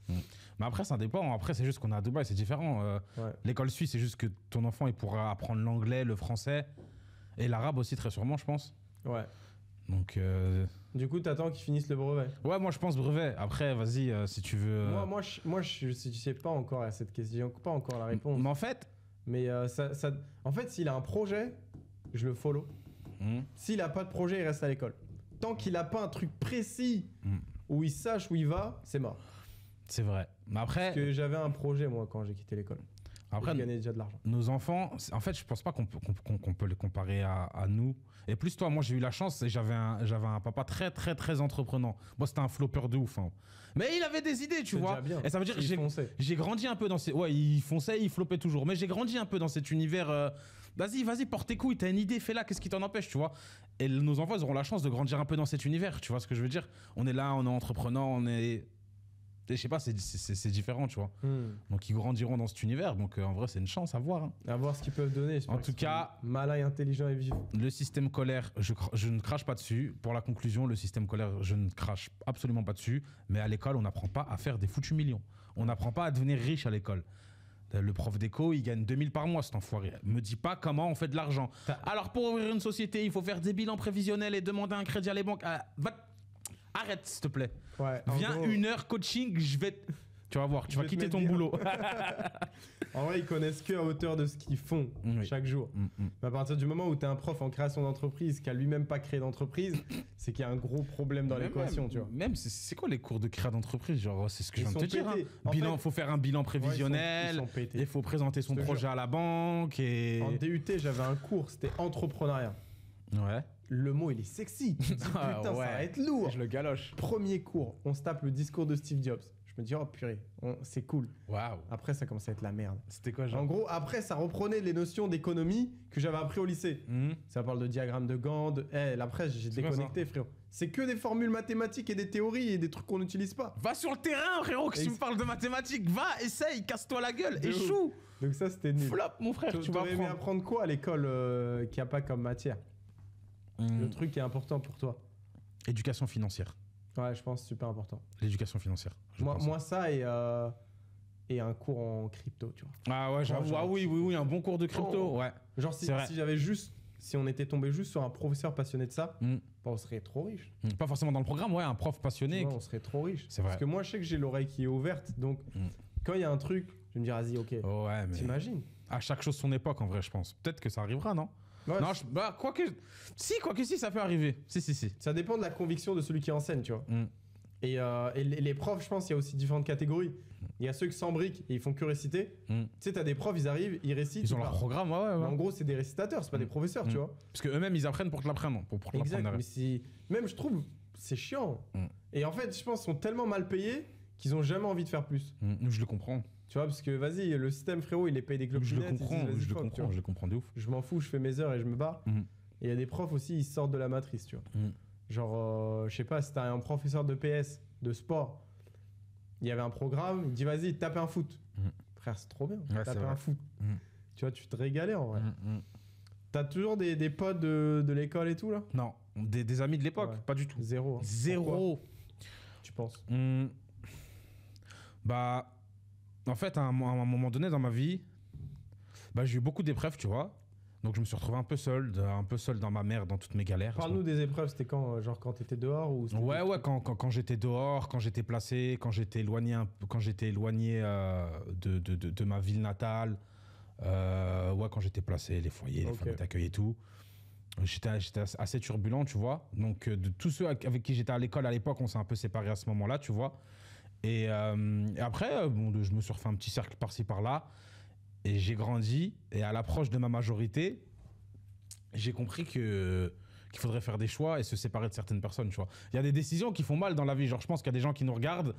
[SPEAKER 1] Mais après, ça dépend. Après, c'est juste qu'on est à Dubaï, c'est différent. L'école suisse, c'est juste que ton enfant, il pourra apprendre l'anglais, le français et l'arabe aussi, très sûrement, je pense.
[SPEAKER 2] Ouais.
[SPEAKER 1] Donc.
[SPEAKER 2] Du coup, t'attends qu'ils finissent le brevet.
[SPEAKER 1] Ouais, moi je pense brevet. Après, vas-y, si tu veux.
[SPEAKER 2] Moi, je sais pas encore à cette question, pas encore la réponse.
[SPEAKER 1] Mais en fait.
[SPEAKER 2] Mais en fait, s'il a un projet, je le follow. S'il a pas de projet, il reste à l'école. Tant qu'il a pas un truc précis où il sache où il va, c'est mort.
[SPEAKER 1] C'est vrai. Mais après.
[SPEAKER 2] Parce que j'avais un projet moi quand j'ai quitté l'école.
[SPEAKER 1] Après,
[SPEAKER 2] je gagnais déjà de l'argent.
[SPEAKER 1] Nos enfants, en fait, je pense pas qu'on peut les comparer à nous. Et plus toi, moi j'ai eu la chance, j'avais un papa très très très entreprenant. Moi c'était un flopper de ouf. Hein. Mais il avait des idées, tu vois.
[SPEAKER 2] Bien.
[SPEAKER 1] Et ça veut dire que j'ai grandi un peu dans ces... Ouais, il fonçait, il flopait toujours. Mais j'ai grandi un peu dans cet univers... Vas-y, porte tes couilles, t'as une idée, fais-la, qu'est-ce qui t'en empêche, tu vois. Et nos enfants, ils auront la chance de grandir un peu dans cet univers, tu vois ce que je veux dire. On est là, on est entreprenant, on est... Je sais pas, c'est différent, tu vois. Donc ils grandiront dans cet univers. Donc en vrai, c'est une chance à voir. Hein.
[SPEAKER 2] À voir ce qu'ils peuvent donner.
[SPEAKER 1] En tout cas,
[SPEAKER 2] malin, intelligent et vivant.
[SPEAKER 1] Le système scolaire, je ne crache pas dessus. Pour la conclusion, le système scolaire, je ne crache absolument pas dessus. Mais à l'école, on n'apprend pas à faire des foutus millions. On n'apprend pas à devenir riche à l'école. Le prof d'éco, il gagne 2000 par mois, cet enfoiré. Me dis pas comment on fait de l'argent. Alors pour ouvrir une société, il faut faire des bilans prévisionnels et demander un crédit à les banques. Arrête, s'il te plaît.
[SPEAKER 2] Ouais,
[SPEAKER 1] viens, 1 heure coaching, je vais... Tu vas voir, tu vas quitter ton boulot.
[SPEAKER 2] En vrai, ils connaissent que à hauteur de ce qu'ils font chaque jour. Mais à partir du moment où tu es un prof en création d'entreprise qui a lui-même pas créé d'entreprise, c'est qu'il y a un gros problème dans l'équation, tu vois.
[SPEAKER 1] Même, c'est quoi les cours de création d'entreprise? Genre, c'est ce que je viens de te dire. Hein. Faut faire un bilan prévisionnel, il faut présenter son projet à la banque. Et...
[SPEAKER 2] En DUT, j'avais un cours, c'était entrepreneuriat.
[SPEAKER 1] Ouais.
[SPEAKER 2] Le mot, il est sexy. Tu te dis, putain, ça va être lourd.
[SPEAKER 1] Je le galoche.
[SPEAKER 2] Premier cours, on se tape le discours de Steve Jobs. Je Je me dis, oh purée, c'est cool.
[SPEAKER 1] Waouh.
[SPEAKER 2] Après, ça commençait à être la merde.
[SPEAKER 1] C'était quoi, genre?
[SPEAKER 2] En gros, après, ça reprenait les notions d'économie que j'avais appris au lycée. Ça parle de diagramme de Gantt. Après, j'ai déconnecté, frérot. C'est que des formules mathématiques et des théories et des trucs qu'on n'utilise pas.
[SPEAKER 1] Va sur le terrain, frérot, que tu me parles de mathématiques. Va, essaye, casse-toi la gueule, échoue.
[SPEAKER 2] Donc ça, c'était nul.
[SPEAKER 1] Flop, mon frère, tu vas
[SPEAKER 2] apprendre. Apprendre quoi à l'école qu'il n'y a pas comme matière? Le truc qui est important pour toi?
[SPEAKER 1] Éducation financière.
[SPEAKER 2] Ouais, je pense que c'est super important.
[SPEAKER 1] L'éducation financière.
[SPEAKER 2] Moi, ça et un cours en crypto, tu vois.
[SPEAKER 1] Ah ouais, j'avoue. Ah oui, un bon cours de crypto, ouais.
[SPEAKER 2] Genre, si on était tombé juste sur un professeur passionné de ça, on serait trop riche.
[SPEAKER 1] Pas forcément dans le programme, ouais, un prof passionné.
[SPEAKER 2] On serait trop riche.
[SPEAKER 1] C'est vrai.
[SPEAKER 2] Parce que moi, je sais que j'ai l'oreille qui est ouverte, donc quand il y a un truc, je vais me dire, vas-y, ok.
[SPEAKER 1] Ouais, mais
[SPEAKER 2] t'imagines?
[SPEAKER 1] À chaque chose son époque, en vrai, je pense. Peut-être que ça arrivera, non?
[SPEAKER 2] Ouais,
[SPEAKER 1] non, quoique si, ça peut arriver. Si.
[SPEAKER 2] Ça dépend de la conviction de celui qui enseigne, tu vois. Et les profs, je pense, il y a aussi différentes catégories. Il y a ceux qui s'embriquent et ils font que réciter. Tu sais, t'as des profs, ils arrivent, ils récitent.
[SPEAKER 1] Ils ont leur programme, ouais.
[SPEAKER 2] En gros, c'est des récitateurs, c'est pas des professeurs, tu vois.
[SPEAKER 1] Parce qu'eux-mêmes, ils apprennent pour te l'apprendre.
[SPEAKER 2] Exact, mais même, je trouve, c'est chiant. Et en fait, je pense qu'ils sont tellement mal payés qu'ils ont jamais envie de faire plus.
[SPEAKER 1] Je le comprends.
[SPEAKER 2] Tu vois, parce que vas-y, le système, frérot, il les paye des clubs.
[SPEAKER 1] Je le comprends de ouf.
[SPEAKER 2] Je m'en fous, je fais mes heures et je me barre. Et il y a des profs aussi, ils sortent de la matrice, tu vois. Genre, je sais pas, si t'as un professeur de PS, de sport, il y avait un programme, il dit vas-y, tape un foot. Frère, c'est trop bien, tape un foot. Tu vois, tu te régalais en vrai. T'as toujours des potes de l'école et tout là?
[SPEAKER 1] Non, des amis de l'époque, pas du tout.
[SPEAKER 2] Zéro.
[SPEAKER 1] Zéro.
[SPEAKER 2] Tu penses?
[SPEAKER 1] Bah, en fait, à un moment donné dans ma vie, j'ai eu beaucoup d'épreuves, tu vois. Donc je me suis retrouvé un peu seul dans ma merde, dans toutes mes galères.
[SPEAKER 2] Parle-nous des épreuves, c'était quand? Genre quand t'étais dehors ou
[SPEAKER 1] Ouais, quand j'étais dehors, quand j'étais placé, quand j'étais éloigné, de ma ville natale. Quand j'étais placé, les foyers, les familles d'accueil et tout. J'étais assez turbulent, tu vois. Donc de tous ceux avec qui j'étais à l'école à l'époque, on s'est un peu séparés à ce moment-là, tu vois. Et après, je me suis refait un petit cercle par-ci par-là. Et j'ai grandi. Et à l'approche de ma majorité, j'ai compris qu'il faudrait faire des choix et se séparer de certaines personnes, tu vois. Il y a des décisions qui font mal dans la vie. Genre, je pense qu'il y a des gens qui nous regardent,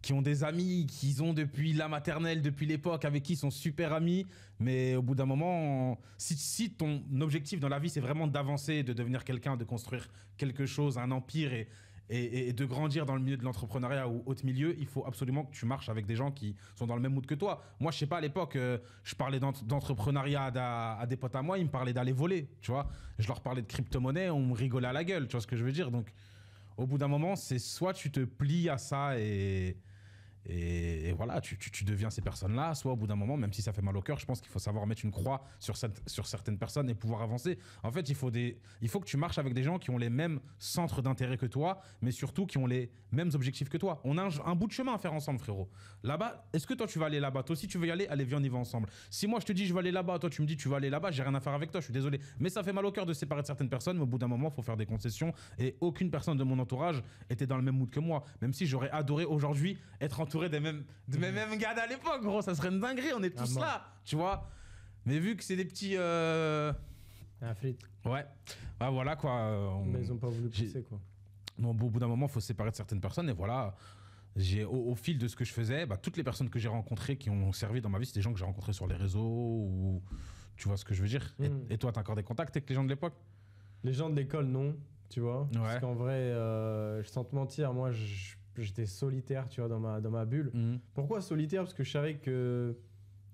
[SPEAKER 1] qui ont des amis qu'ils ont depuis la maternelle, depuis l'époque, avec qui ils sont super amis. Mais au bout d'un moment, si ton objectif dans la vie, c'est vraiment d'avancer, de devenir quelqu'un, de construire quelque chose, un empire et de grandir dans le milieu de l'entrepreneuriat ou autre milieu, il faut absolument que tu marches avec des gens qui sont dans le même mood que toi. Moi, je sais pas, à l'époque, je parlais d'entrepreneuriat à des potes à moi, ils me parlaient d'aller voler, tu vois. Je leur parlais de crypto-monnaie, on me rigolait à la gueule, tu vois ce que je veux dire. Donc, au bout d'un moment, c'est soit tu te plies à ça et voilà, tu deviens ces personnes-là, soit au bout d'un moment, même si ça fait mal au cœur, je pense qu'il faut savoir mettre une croix sur certaines personnes et pouvoir avancer. En fait, il faut que tu marches avec des gens qui ont les mêmes centres d'intérêt que toi, mais surtout qui ont les mêmes objectifs que toi. On a un bout de chemin à faire ensemble, frérot. Là-bas, est-ce que toi, tu vas aller là-bas? Toi aussi, tu veux y aller? Allez, viens, on y va ensemble. Si moi, je te dis, je vais aller là-bas, toi, tu me dis, tu vas aller là-bas, j'ai rien à faire avec toi, je suis désolé. Mais ça fait mal au cœur de se séparer de certaines personnes, mais au bout d'un moment, il faut faire des concessions. Et aucune personne de mon entourage était dans le même mood que moi. Même si j'aurais adoré aujourd'hui être entouré des mêmes gars à l'époque, gros, ça serait une dinguerie, on est tous là, tu vois. Mais vu que c'est des petits... Ouais, voilà quoi.
[SPEAKER 2] Mais ils ont pas voulu pousser quoi.
[SPEAKER 1] Au bout d'un moment, il faut se séparer de certaines personnes et voilà. Au fil de ce que je faisais, toutes les personnes que j'ai rencontrées qui ont servi dans ma vie, c'est des gens que j'ai rencontrés sur les réseaux ou... Tu vois ce que je veux dire. Et toi, t'as encore des contacts avec les gens de l'époque?
[SPEAKER 2] Les gens de l'école, non, tu vois. Parce qu'en vrai, sans te mentir, moi, j'étais solitaire, tu vois, dans ma bulle. Pourquoi solitaire? Parce que je savais que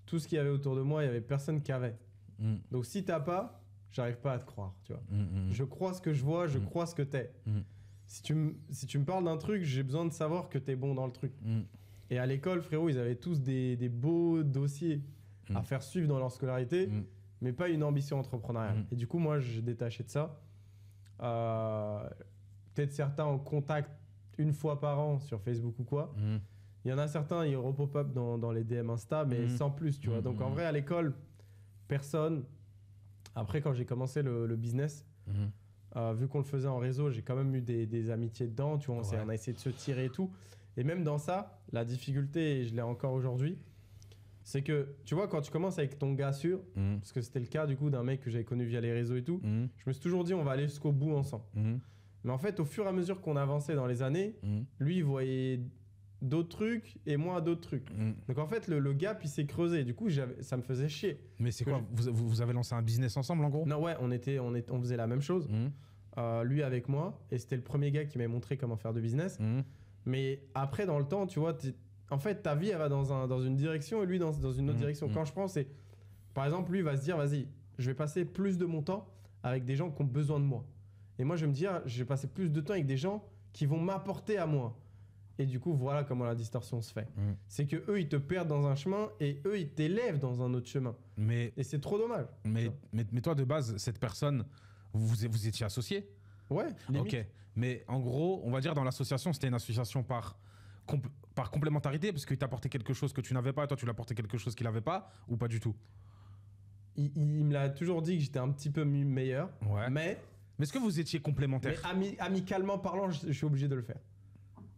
[SPEAKER 2] tout ce qu'il y avait autour de moi, il y avait personne qui avait. Donc si t'as pas, j'arrive pas à te croire, tu vois. Je crois ce que je vois, je crois ce que t'es. Si tu me parles d'un truc, j'ai besoin de savoir que t'es bon dans le truc. Et à l'école, frérot, ils avaient tous des beaux dossiers à faire suivre dans leur scolarité, mais pas une ambition entrepreneuriale. Et du coup, moi, j'ai détaché de ça. Peut-être certains en contact une fois par an sur Facebook ou quoi. Il y en a certains, ils repop-up dans les DM Insta, mais sans plus, tu vois. Donc en vrai, à l'école, personne. Après, quand j'ai commencé le business, vu qu'on le faisait en réseau, j'ai quand même eu des amitiés dedans, tu vois. On a essayé de se tirer et tout. Et même dans ça, la difficulté, et je l'ai encore aujourd'hui, c'est que, tu vois, quand tu commences avec ton gars sûr, parce que c'était le cas du coup d'un mec que j'avais connu via les réseaux et tout, je me suis toujours dit on va aller jusqu'au bout ensemble. Mais en fait, au fur et à mesure qu'on avançait dans les années, lui, il voyait d'autres trucs et moi d'autres trucs. Donc en fait, le gap, il s'est creusé. Du coup, ça me faisait chier.
[SPEAKER 1] Mais c'est quoi, vous avez lancé un business ensemble en gros?
[SPEAKER 2] Non, ouais, on faisait la même chose. Lui avec moi. Et c'était le premier gars qui m'a montré comment faire de business. Mais après, dans le temps, tu vois, en fait, ta vie, elle va dans une direction et lui dans une autre direction. Quand je pense, c'est... Par exemple, lui va se dire, vas-y, je vais passer plus de mon temps avec des gens qui ont besoin de moi. Et moi, je vais me dire, je vais passer plus de temps avec des gens qui vont m'apporter à moi. Et du coup, voilà comment la distorsion se fait. C'est que eux, ils te perdent dans un chemin et eux, ils t'élèvent dans un autre chemin. Et c'est trop dommage.
[SPEAKER 1] Mais toi, de base, cette personne, vous étiez associés?
[SPEAKER 2] Ouais, limite.
[SPEAKER 1] Ok. Mais en gros, on va dire dans l'association, c'était une association par complémentarité, parce qu'il t'apportait quelque chose que tu n'avais pas et toi, tu lui apportais quelque chose qu'il n'avait pas, ou pas du tout?
[SPEAKER 2] Il me l'a toujours dit que j'étais un petit peu meilleur.
[SPEAKER 1] Ouais. Mais est-ce que vous étiez complémentaires?
[SPEAKER 2] Mais amicalement parlant, je suis obligé de le faire.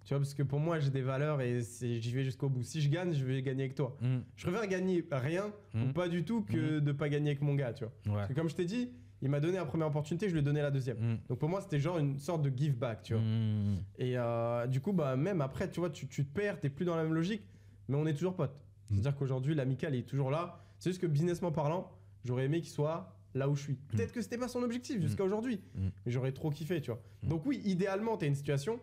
[SPEAKER 2] Tu vois, parce que pour moi, j'ai des valeurs et j'y vais jusqu'au bout. Si je gagne, je vais gagner avec toi. Je préfère gagner rien ou pas du tout que de pas gagner avec mon gars, tu vois. Parce que comme je t'ai dit, il m'a donné la première opportunité, je lui ai donné la deuxième. Donc pour moi, c'était genre une sorte de give back, tu vois. Et du coup, bah, même après, tu vois, tu te perds, t'es plus dans la même logique, mais on est toujours potes. C'est-à-dire qu'aujourd'hui, l'amical est toujours là. C'est juste que businessment parlant, j'aurais aimé qu'il soit là où je suis. Peut-être que c'était pas son objectif jusqu'à aujourd'hui, mais j'aurais trop kiffé, tu vois. Donc oui, idéalement, t'as une situation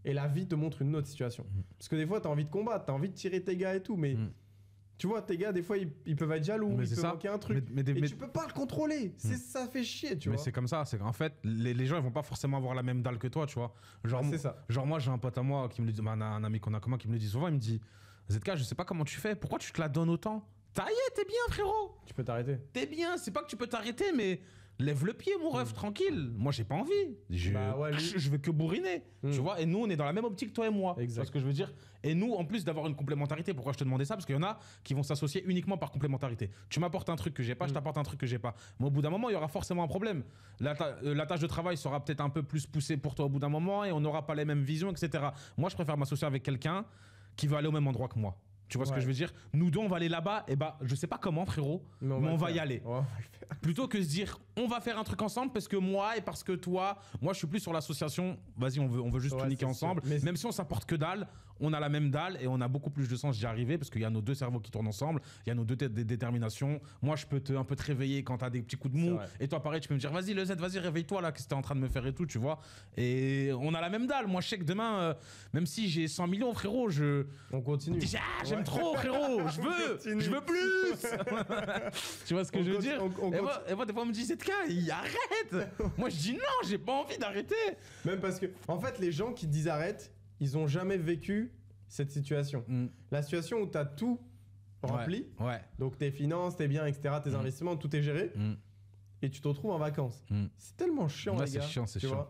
[SPEAKER 2] et la vie te montre une autre situation. Parce que des fois, t'as envie de combattre, t'as envie de tirer tes gars et tout, mais tu vois, tes gars, des fois, ils peuvent être jaloux, il peut manquer un truc. Mais tu peux pas le contrôler. Ça fait chier, tu vois.
[SPEAKER 1] Mais c'est comme ça. C'est qu'en fait, les gens, ils vont pas forcément avoir la même dalle que toi, tu vois.
[SPEAKER 2] C'est ça.
[SPEAKER 1] Genre moi, j'ai un pote à moi qui me le dit, un ami qu'on a commun qui me le dit souvent, il me dit, ZK, je sais pas comment tu fais, pourquoi tu te la donnes autant? Ça y est, t'es bien, frérot.
[SPEAKER 2] Tu peux t'arrêter.
[SPEAKER 1] T'es bien, c'est pas que tu peux t'arrêter, mais lève le pied, mon ref, tranquille. Moi, j'ai pas envie. Je veux que bourriner. Tu vois, et nous, on est dans la même optique, toi et moi.
[SPEAKER 2] Exact.
[SPEAKER 1] Tu vois ce que je veux dire? Et nous, en plus d'avoir une complémentarité, pourquoi je te demandais ça? Parce qu'il y en a qui vont s'associer uniquement par complémentarité. Tu m'apportes un truc que j'ai pas, je t'apporte un truc que j'ai pas. Mais au bout d'un moment, il y aura forcément un problème. La tâche de travail sera peut-être un peu plus poussée pour toi au bout d'un moment et on n'aura pas les mêmes visions, etc. Moi, je préfère m'associer avec quelqu'un qui va aller au même endroit que moi. Tu vois ce que je veux dire? Nous deux, on va aller là-bas, et bah, je sais pas comment, frérot, mais on va y aller. Plutôt que se dire, on va faire un truc ensemble parce que moi et parce que toi, moi, je suis plus sur l'association. Vas-y, on veut juste tout niquer ensemble. Même si on s'apporte que dalle, on a la même dalle et on a beaucoup plus de sens d'y arriver parce qu'il y a nos deux cerveaux qui tournent ensemble, il y a nos deux têtes de détermination. Moi, je peux un peu te réveiller quand t'as des petits coups de mou. Et toi, pareil, tu peux me dire, vas-y, le Z, vas-y, réveille-toi là, qu'est-ce que t'es en train de me faire et tout, tu vois. Et on a la même dalle. Moi, je sais que demain, même si j'ai 100 millions, frérot,
[SPEAKER 2] on continue.
[SPEAKER 1] J'aime trop, frérot, je veux plus. Tu vois ce que je veux dire? Et moi, des fois, on me dit, ZK, arrête. Moi, je dis non, j'ai pas envie d'arrêter.
[SPEAKER 2] Même parce que, en fait, les gens qui disent arrête, ils ont jamais vécu cette situation. La situation où tu as tout rempli, donc tes finances, tes biens, etc., tes investissements, tout est géré, et tu te retrouves en vacances. C'est tellement chiant, les gars.
[SPEAKER 1] C'est chiant.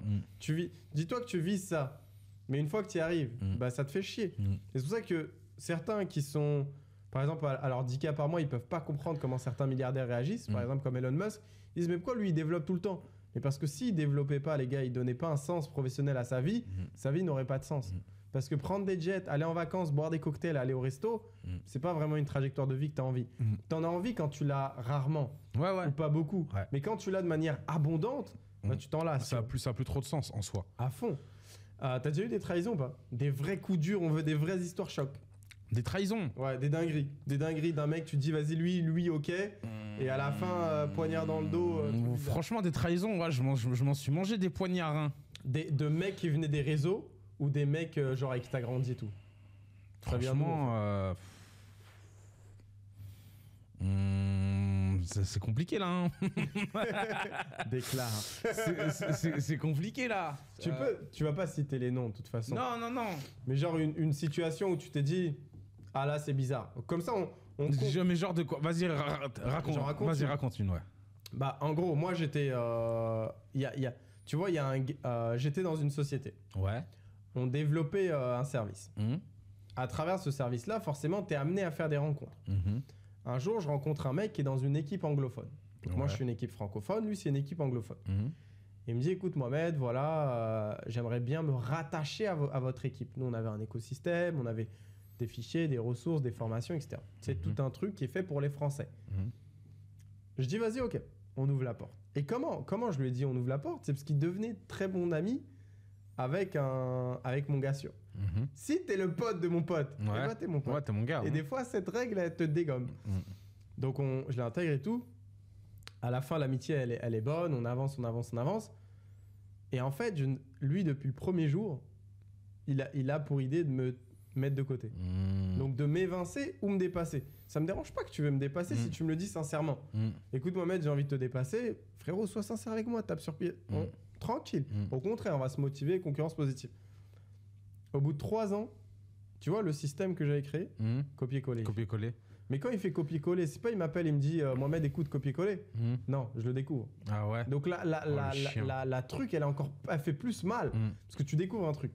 [SPEAKER 2] Dis-toi que tu vis ça, mais une fois que tu y arrives, bah, ça te fait chier. Et c'est pour ça que certains qui sont, par exemple, à leur 10K par mois, ils peuvent pas comprendre comment certains milliardaires réagissent, par exemple comme Elon Musk. Ils disent, mais pourquoi lui, il développe tout le temps? Mais parce que s'il développait pas, les gars, il donnait pas un sens professionnel à sa vie n'aurait pas de sens. Parce que prendre des jets, aller en vacances, boire des cocktails, aller au resto, c'est pas vraiment une trajectoire de vie que tu as envie. Tu en as envie quand tu l'as rarement, ou pas beaucoup. Mais quand tu l'as de manière abondante, bah, tu t'en lasses.
[SPEAKER 1] Ça a plus trop de sens en soi.
[SPEAKER 2] À fond. T'as déjà eu des trahisons ou pas? Des vrais coups durs, on veut des vraies histoires chocs.
[SPEAKER 1] Des trahisons?
[SPEAKER 2] Ouais, des dingueries. Des dingueries d'un mec, tu te dis vas-y, lui, ok. Et à la fin, poignard dans le dos.
[SPEAKER 1] Franchement, des trahisons, ouais, je m'en suis mangé des poignards. Hein.
[SPEAKER 2] De mecs qui venaient des réseaux ou des mecs genre avec qui t'as grandi et tout?
[SPEAKER 1] Franchement, c'est compliqué là. Hein.
[SPEAKER 2] Déclare.
[SPEAKER 1] C'est compliqué là.
[SPEAKER 2] Tu vas pas citer les noms de toute façon.
[SPEAKER 1] Non.
[SPEAKER 2] Mais genre une situation où tu t'es dit ah là c'est bizarre. Comme ça
[SPEAKER 1] mais genre de quoi? Vas-y raconte. Vas-y raconte une, ouais.
[SPEAKER 2] Bah en gros moi j'étais tu vois j'étais dans une société.
[SPEAKER 1] Ouais.
[SPEAKER 2] On développait un service. À travers ce service là forcément t'es amené à faire des rencontres. Un jour je rencontre un mec qui est dans une équipe anglophone. Donc moi je suis une équipe francophone, lui c'est une équipe anglophone. Il me dit écoute Mohamed, voilà, j'aimerais bien me rattacher à votre équipe. Nous on avait un écosystème, on avait des fichiers, des ressources, des formations, etc. C'est tout un truc qui est fait pour les Français. Je dis vas-y ok, on ouvre la porte. Et comment je lui ai dit on ouvre la porte? C'est parce qu'il devenait très bon ami avec mon gars sûr. Si t'es le pote de mon pote, eh ben, t'es mon pote.
[SPEAKER 1] Ouais, t'es mon gars.
[SPEAKER 2] Et des fois, cette règle, elle te dégomme. Donc, je l'intègre et tout. À la fin, l'amitié, elle est bonne. On avance. Et en fait, lui, depuis le premier jour, il a pour idée de me mettre de côté. Donc, de m'évincer ou me dépasser. Ça me dérange pas que tu veux me dépasser si tu me le dis sincèrement. Écoute, Mohamed, j'ai envie de te dépasser. Frérot, sois sincère avec moi, tape sur pied. Tranquille. Au contraire, on va se motiver, concurrence positive. Au bout de 3 ans, tu vois le système que j'avais créé, copier-coller.
[SPEAKER 1] Copier-coller.
[SPEAKER 2] Mais quand il fait copier-coller, c'est pas il m'appelle, il me dit Mohamed, écoute, copier-coller. Non, je le découvre.
[SPEAKER 1] Ah ouais.
[SPEAKER 2] Donc la truc, elle fait plus mal parce que tu découvres un truc.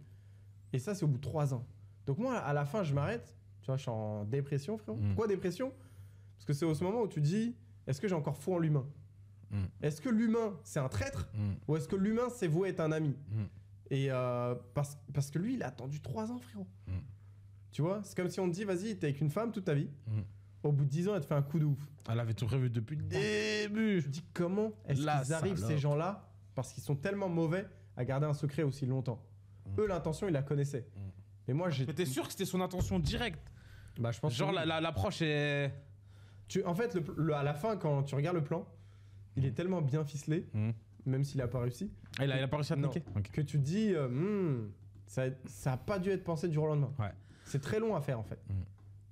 [SPEAKER 2] Et ça, c'est au bout de 3 ans. Donc moi, à la fin, je m'arrête. Tu vois, je suis en dépression, frérot. Pourquoi dépression? Parce que c'est au ce moment où tu dis, est-ce que j'ai encore foi en l'humain? Est-ce que l'humain, c'est un traître? Ou est-ce que l'humain, c'est voué être un ami? Et parce que lui, il a attendu 3 ans, frérot. Tu vois, c'est comme si on te dit, vas-y, t'es avec une femme toute ta vie. Au bout de 10 ans, elle te fait un coup de ouf.
[SPEAKER 1] Elle avait tout prévu depuis le début.
[SPEAKER 2] Je dis, comment est-ce qu'ils arrivent, ces gens-là, parce qu'ils sont tellement mauvais, à garder un secret aussi longtemps? Eux, l'intention, ils la connaissaient. Mais moi,
[SPEAKER 1] Mais t'es sûr que c'était son intention directe?
[SPEAKER 2] Bah, je pense.
[SPEAKER 1] Genre, l'approche est.
[SPEAKER 2] En fait, à la fin, quand tu regardes le plan, il est tellement bien ficelé, même s'il a pas réussi.
[SPEAKER 1] Ah, il a pas réussi à te niquer?
[SPEAKER 2] Que tu te dis, ça a pas dû être pensé du jour au lendemain.
[SPEAKER 1] Ouais.
[SPEAKER 2] C'est très long à faire, en fait.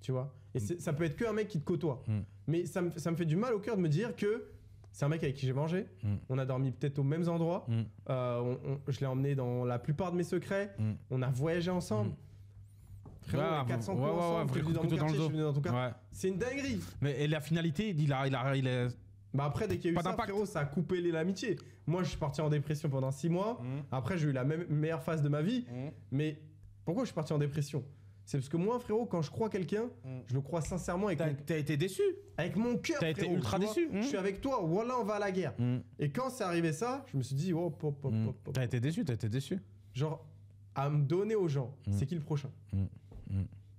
[SPEAKER 2] Tu vois? Et ça peut être qu'un mec qui te côtoie. Mais ça me fait du mal au cœur de me dire que c'est un mec avec qui j'ai mangé. On a dormi peut-être aux mêmes endroits. Je l'ai emmené dans la plupart de mes secrets. On a voyagé ensemble. Frérot, on a 400 coups ensemble. Je suis venu dans ton quartier, je suis venu dans ton quartier. C'est une dinguerie.
[SPEAKER 1] Mais et la finalité, il est...
[SPEAKER 2] Bah après, dès qu'il y a eu ça, frérot, ça a coupé l'amitié. Moi, je suis parti en dépression pendant 6 mois. Après, j'ai eu la meilleure phase de ma vie. Mais pourquoi je suis parti en dépression? C'est parce que moi, frérot, quand je crois quelqu'un, je le crois sincèrement.
[SPEAKER 1] T'as été déçu?
[SPEAKER 2] Avec mon cœur,
[SPEAKER 1] t'as été ultra déçu.
[SPEAKER 2] Je suis avec toi, voilà, on va à la guerre. Et quand c'est arrivé ça, je me suis dit, oh,
[SPEAKER 1] T'as été déçu?
[SPEAKER 2] Genre, à me donner aux gens, c'est qui le prochain?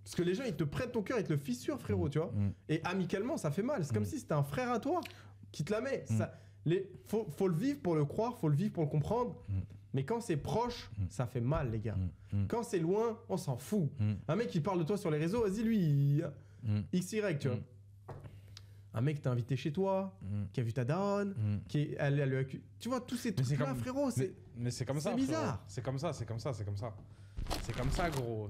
[SPEAKER 2] Parce que les gens, ils te prennent ton cœur, ils te le fissurent, frérot, tu vois. Et amicalement, ça fait mal. C'est comme si c'était un frère à toi qui te la met. Faut le vivre pour le croire, faut le vivre pour le comprendre. Mais quand c'est proche, ça fait mal, les gars. Quand c'est loin, on s'en fout. Un mec qui parle de toi sur les réseaux, vas-y, lui, XY, tu vois. Un mec t'a invité chez toi, qui a vu ta daronne, tu vois, tous ces trucs-là, frérot,
[SPEAKER 1] mais c'est comme ça.
[SPEAKER 2] C'est bizarre.
[SPEAKER 1] C'est comme ça. C'est comme ça, gros.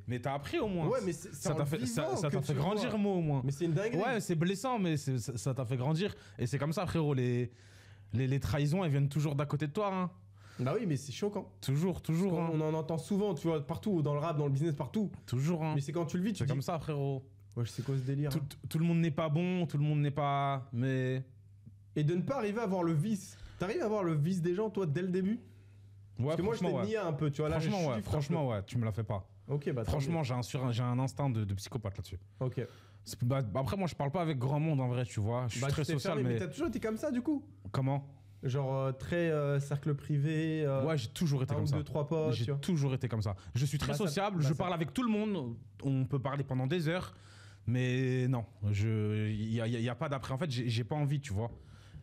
[SPEAKER 1] Mais t'as appris au moins.
[SPEAKER 2] Ouais, mais
[SPEAKER 1] ça t'a fait grandir, moi, au moins.
[SPEAKER 2] Mais c'est une dinguerie.
[SPEAKER 1] Ouais, c'est blessant, mais ça t'a fait grandir. Et c'est comme ça, frérot. Les trahisons, elles viennent toujours d'à côté de toi, hein.
[SPEAKER 2] Bah oui, mais c'est choquant.
[SPEAKER 1] Toujours. Hein.
[SPEAKER 2] On en entend souvent, tu vois, partout, dans le rap, dans le business, partout.
[SPEAKER 1] Toujours, hein.
[SPEAKER 2] Mais c'est quand tu le vis, tu
[SPEAKER 1] dis... C'est comme ça, frérot.
[SPEAKER 2] Ouais, je sais quoi ce délire.
[SPEAKER 1] Tout le monde n'est pas bon, tout le monde n'est pas... Mais...
[SPEAKER 2] Et de ne pas arriver à voir le vice. T'arrives à voir le vice des gens, toi, dès le début?
[SPEAKER 1] Ouais,
[SPEAKER 2] parce que moi, je t'ai nié un peu, tu vois. Là,
[SPEAKER 1] franchement, ouais, tu me la fais pas.
[SPEAKER 2] Ok, bah
[SPEAKER 1] franchement, j'ai un instinct de psychopathe là-dessus.
[SPEAKER 2] Ok.
[SPEAKER 1] Après, moi, je parle pas avec grand monde, en vrai, tu vois. Je suis très social, mais...
[SPEAKER 2] Mais t'as toujours été comme ça, du coup?
[SPEAKER 1] Comment?
[SPEAKER 2] Genre très cercle privé.
[SPEAKER 1] Ouais, j'ai toujours été comme ça.
[SPEAKER 2] 2, 3 potes.
[SPEAKER 1] J'ai toujours été comme ça. Je suis très sociable, je parle avec tout le monde. On peut parler pendant des heures. Mais non, il y a pas d'après. En fait, j'ai pas envie, tu vois.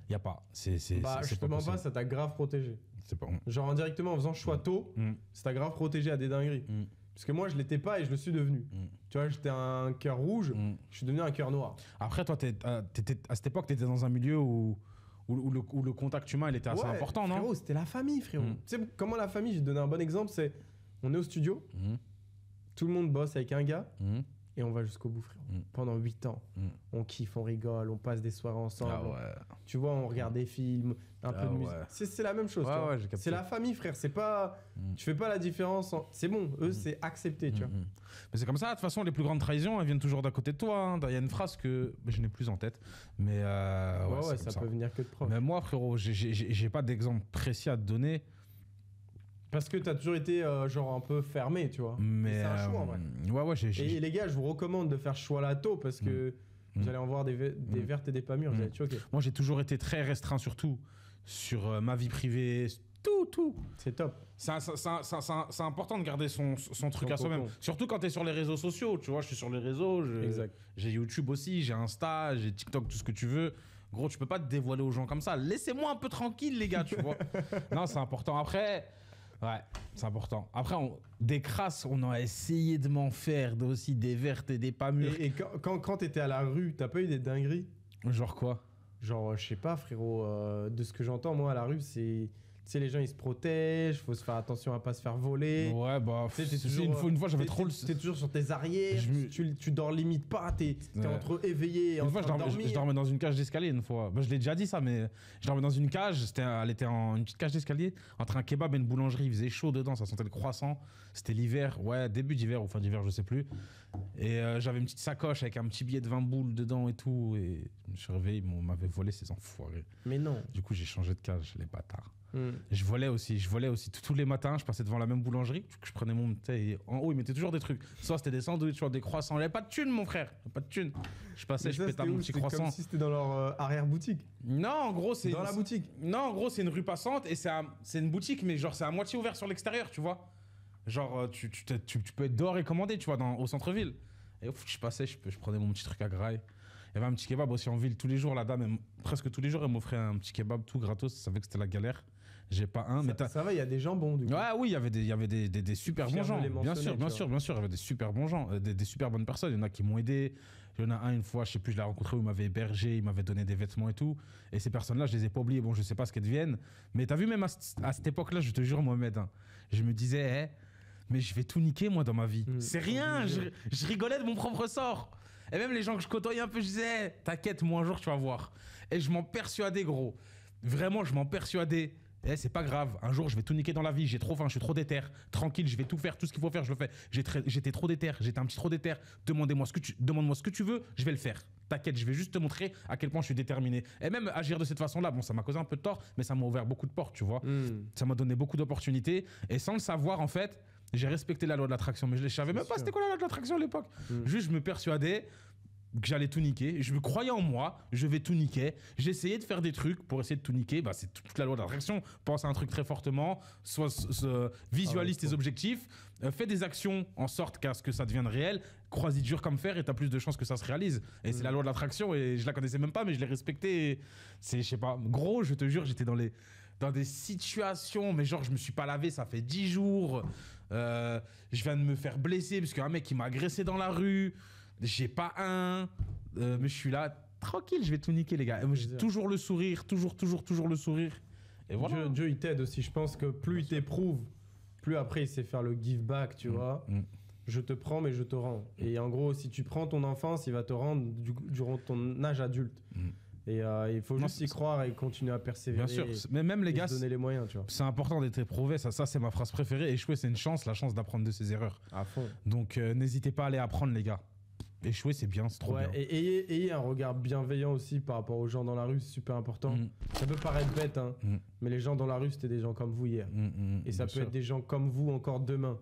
[SPEAKER 1] Il y a pas.
[SPEAKER 2] Je te mens pas, ça t'a grave protégé.
[SPEAKER 1] C'est pas bon.
[SPEAKER 2] Genre indirectement en faisant choix tôt, ça t'a grave protégé à des dingueries. Parce que moi, je l'étais pas et je le suis devenu. Tu vois, j'étais un cœur rouge, je suis devenu un cœur noir.
[SPEAKER 1] Après, toi, à cette époque, t'étais dans un milieu où le contact humain, il était assez important, non?
[SPEAKER 2] Frérot, c'était la famille, frérot. Tu sais comment la famille, je vais te donner un bon exemple, c'est on est au studio, tout le monde bosse avec un gars. Et on va jusqu'au bout, frère. Pendant 8 ans. On kiffe, on rigole, on passe des soirées ensemble.
[SPEAKER 1] Ah ouais.
[SPEAKER 2] Tu vois, on regarde des films, un peu de musique. C'est la même chose.
[SPEAKER 1] Ouais,
[SPEAKER 2] c'est la famille, frère. C'est pas... Tu fais pas la différence. C'est bon, eux, c'est accepté, tu vois.
[SPEAKER 1] Mais c'est comme ça, de toute façon, les plus grandes trahisons, elles viennent toujours d'à côté de toi. Hein. Il y a une phrase que je n'ai plus en tête. Mais
[SPEAKER 2] ça peut venir que de proche.
[SPEAKER 1] Mais moi, frérot, j'ai pas d'exemple précis à te donner.
[SPEAKER 2] Parce que t'as toujours été genre un peu fermé, tu vois.
[SPEAKER 1] Mais
[SPEAKER 2] c'est un choix en vrai.
[SPEAKER 1] Ouais,
[SPEAKER 2] Et les gars, je vous recommande de faire ce choix-là tôt parce que vous allez en voir des vertes et des pas mûres, vous allez choquer.
[SPEAKER 1] Moi, j'ai toujours été très restreint sur tout. Sur ma vie privée, tout.
[SPEAKER 2] C'est top.
[SPEAKER 1] C'est important de garder son truc à soi-même. Surtout quand t'es sur les réseaux sociaux, tu vois. Je suis sur les réseaux, j'ai YouTube aussi, j'ai Insta, j'ai TikTok, tout ce que tu veux. Gros, tu peux pas te dévoiler aux gens comme ça. Laissez-moi un peu tranquille, les gars, tu vois. Non, c'est important. Après... Ouais, c'est important. Après, des crasses, on a essayé de m'en faire, aussi des vertes et des pas mûres.
[SPEAKER 2] Et quand t'étais à la rue, t'as pas eu des dingueries?
[SPEAKER 1] Genre quoi?
[SPEAKER 2] Genre, je sais pas, frérot, de ce que j'entends, moi, à la rue, c'est... Tu sais, les gens, ils se protègent, faut se faire attention à pas se faire voler.
[SPEAKER 1] Ouais, bah,
[SPEAKER 2] tu sais, toujours,
[SPEAKER 1] une fois j'avais trop le...
[SPEAKER 2] T'es toujours sur tes arrières, tu dors limite pas, t'es entre éveillé et en train de dormir.
[SPEAKER 1] Je dormais dans une cage d'escalier une fois. Bah, je l'ai déjà dit ça, mais je dormais dans une cage, elle était en une petite cage d'escalier, entre un kebab et une boulangerie, il faisait chaud dedans, ça sentait le croissant. C'était l'hiver, ouais, début d'hiver ou fin d'hiver, je sais plus. Et j'avais une petite sacoche avec un petit billet de 20 boules dedans et tout, et je me suis réveillé, ils m'avaient volé ces enfoirés.
[SPEAKER 2] Mais non.
[SPEAKER 1] Du coup, j'ai changé de cage, les bâtards. Je volais aussi tous les matins, je passais devant la même boulangerie, je prenais mon thé, en haut ils mettaient toujours des trucs, soit c'était des sandwichs, soit des croissants, il n'y avait pas de thunes mon frère, pas de thunes. Je passais, je pétais mon petit croissant.
[SPEAKER 2] Comme si c'était dans leur arrière-boutique.
[SPEAKER 1] Non, en gros c'est...
[SPEAKER 2] Dans la boutique.
[SPEAKER 1] Non, en gros c'est une rue passante et c'est une boutique, mais genre c'est à moitié ouvert sur l'extérieur, tu vois. Genre tu peux être dehors et commander, tu vois, au centre-ville. Et je passais, je prenais mon petit truc à graille. Il y avait un petit kebab aussi en ville tous les jours, la dame, presque tous les jours, elle m'offrait un petit kebab tout gratos, ça savait que c'était la galère. J'ai pas un, mais
[SPEAKER 2] ça va, il y a des jambons du coup.
[SPEAKER 1] Ouais, oui, il y avait des super bons gens. Bien sûr, il y avait des super bons gens, des super bonnes personnes. Il y en a qui m'ont aidé. Il y en a un, une fois, je sais plus, je l'ai rencontré où il m'avait hébergé, il m'avait donné des vêtements et tout. Et ces personnes-là, je les ai pas oubliées. Bon, je sais pas ce qu'elles deviennent. Mais t'as vu, même à cette époque-là, je te jure, Mohamed, hein, je me disais, mais je vais tout niquer, moi, dans ma vie. C'est rien, je rigolais de mon propre sort. Et même les gens que je côtoyais un peu, je disais, t'inquiète, moi, un jour, tu vas voir. Et je m'en persuadais, gros. Vraiment, je m'en persuadais. C'est pas grave, un jour je vais tout niquer dans la vie, j'ai trop faim, je suis trop déter, tranquille, je vais tout faire, tout ce qu'il faut faire, je le fais. J'étais trop déter, j'étais un petit trop déter. Demande-moi ce que tu veux, je vais le faire. T'inquiète, je vais juste te montrer à quel point je suis déterminé. Et même agir de cette façon-là, bon, ça m'a causé un peu de tort, mais ça m'a ouvert beaucoup de portes, tu vois. Ça m'a donné beaucoup d'opportunités. Et sans le savoir, en fait, j'ai respecté la loi de l'attraction, mais je ne savais même pas c'était quoi la loi de l'attraction à l'époque. Juste, je me persuadais que j'allais tout niquer, je me croyais en moi, je vais tout niquer, j'essayais de faire des trucs pour essayer de tout niquer, bah, c'est toute la loi d'attraction, pense à un truc très fortement, visualise tes objectifs, fais des actions en sorte qu'à ce que ça devienne réel, crois-y dur comme fer et t'as plus de chances que ça se réalise. Et c'est la loi de l'attraction et je la connaissais même pas mais je l'ai respectée, je sais pas, gros je te jure j'étais dans des situations, mais genre je me suis pas lavé, ça fait 10 jours, je viens de me faire blesser parce qu'un mec il m'a agressé dans la rue. J'ai pas mais je suis là, tranquille, je vais tout niquer, les gars. Et moi, j'ai toujours le sourire, toujours le sourire. Et voilà.
[SPEAKER 2] Dieu, il t'aide aussi. Je pense que plus il t'éprouve, plus après, il sait faire le give back, tu vois. Je te prends, mais je te rends. Et en gros, si tu prends ton enfance, il va te rendre durant ton âge adulte. Et il faut juste y croire et continuer à persévérer.
[SPEAKER 1] Bien sûr, mais même les gars,
[SPEAKER 2] se donner les moyens, tu vois.
[SPEAKER 1] C'est important d'être éprouvé. Ça c'est ma phrase préférée. Échouer, c'est une chance, la chance d'apprendre de ses erreurs.
[SPEAKER 2] À fond.
[SPEAKER 1] Donc, n'hésitez pas à aller apprendre, les gars. Échouer, c'est bien, c'est trop bien.
[SPEAKER 2] Et ayez un regard bienveillant aussi par rapport aux gens dans la rue, c'est super important. Ça peut paraître bête, hein, mais les gens dans la rue, c'était des gens comme vous hier. Et ça peut être des gens comme vous encore demain.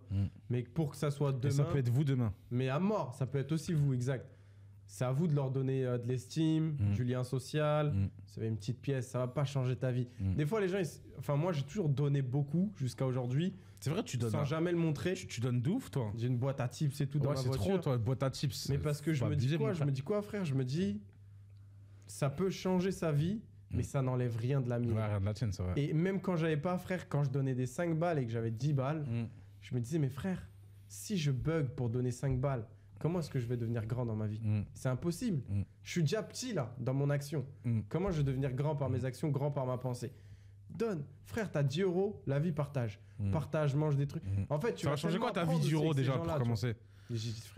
[SPEAKER 2] Mais pour que ça soit demain... Et
[SPEAKER 1] ça peut être vous demain.
[SPEAKER 2] Mais à mort, ça peut être aussi vous, exact. C'est à vous de leur donner de l'estime, du lien social. Ça va une petite pièce, ça va pas changer ta vie. Des fois, les gens... Enfin, moi, j'ai toujours donné beaucoup jusqu'à aujourd'hui.
[SPEAKER 1] C'est vrai, tu donnes.
[SPEAKER 2] Sans jamais le montrer.
[SPEAKER 1] Tu donnes d'ouf, toi.
[SPEAKER 2] J'ai une boîte à tips et tout dans ma voiture.
[SPEAKER 1] C'est trop, toi, boîte à tips.
[SPEAKER 2] Mais parce que je me dis quoi, frère? Je me dis, ça peut changer sa vie, mais ça n'enlève rien de la mienne.
[SPEAKER 1] Ouais, rien de la tienne, c'est vrai.
[SPEAKER 2] Et même quand j'avais pas, frère, quand je donnais des 5 balles et que j'avais 10 balles, je me disais, mais frère, si je bug pour donner 5 balles, comment est-ce que je vais devenir grand dans ma vie? C'est impossible. Je suis déjà petit, là, dans mon action. Comment je vais devenir grand par mes actions, grand par ma pensée? Donne. Frère, t'as 10 euros, la vie partage. Partage, mange des trucs. En fait,
[SPEAKER 1] ça va changer quoi ta vie 10 euros déjà pour commencer?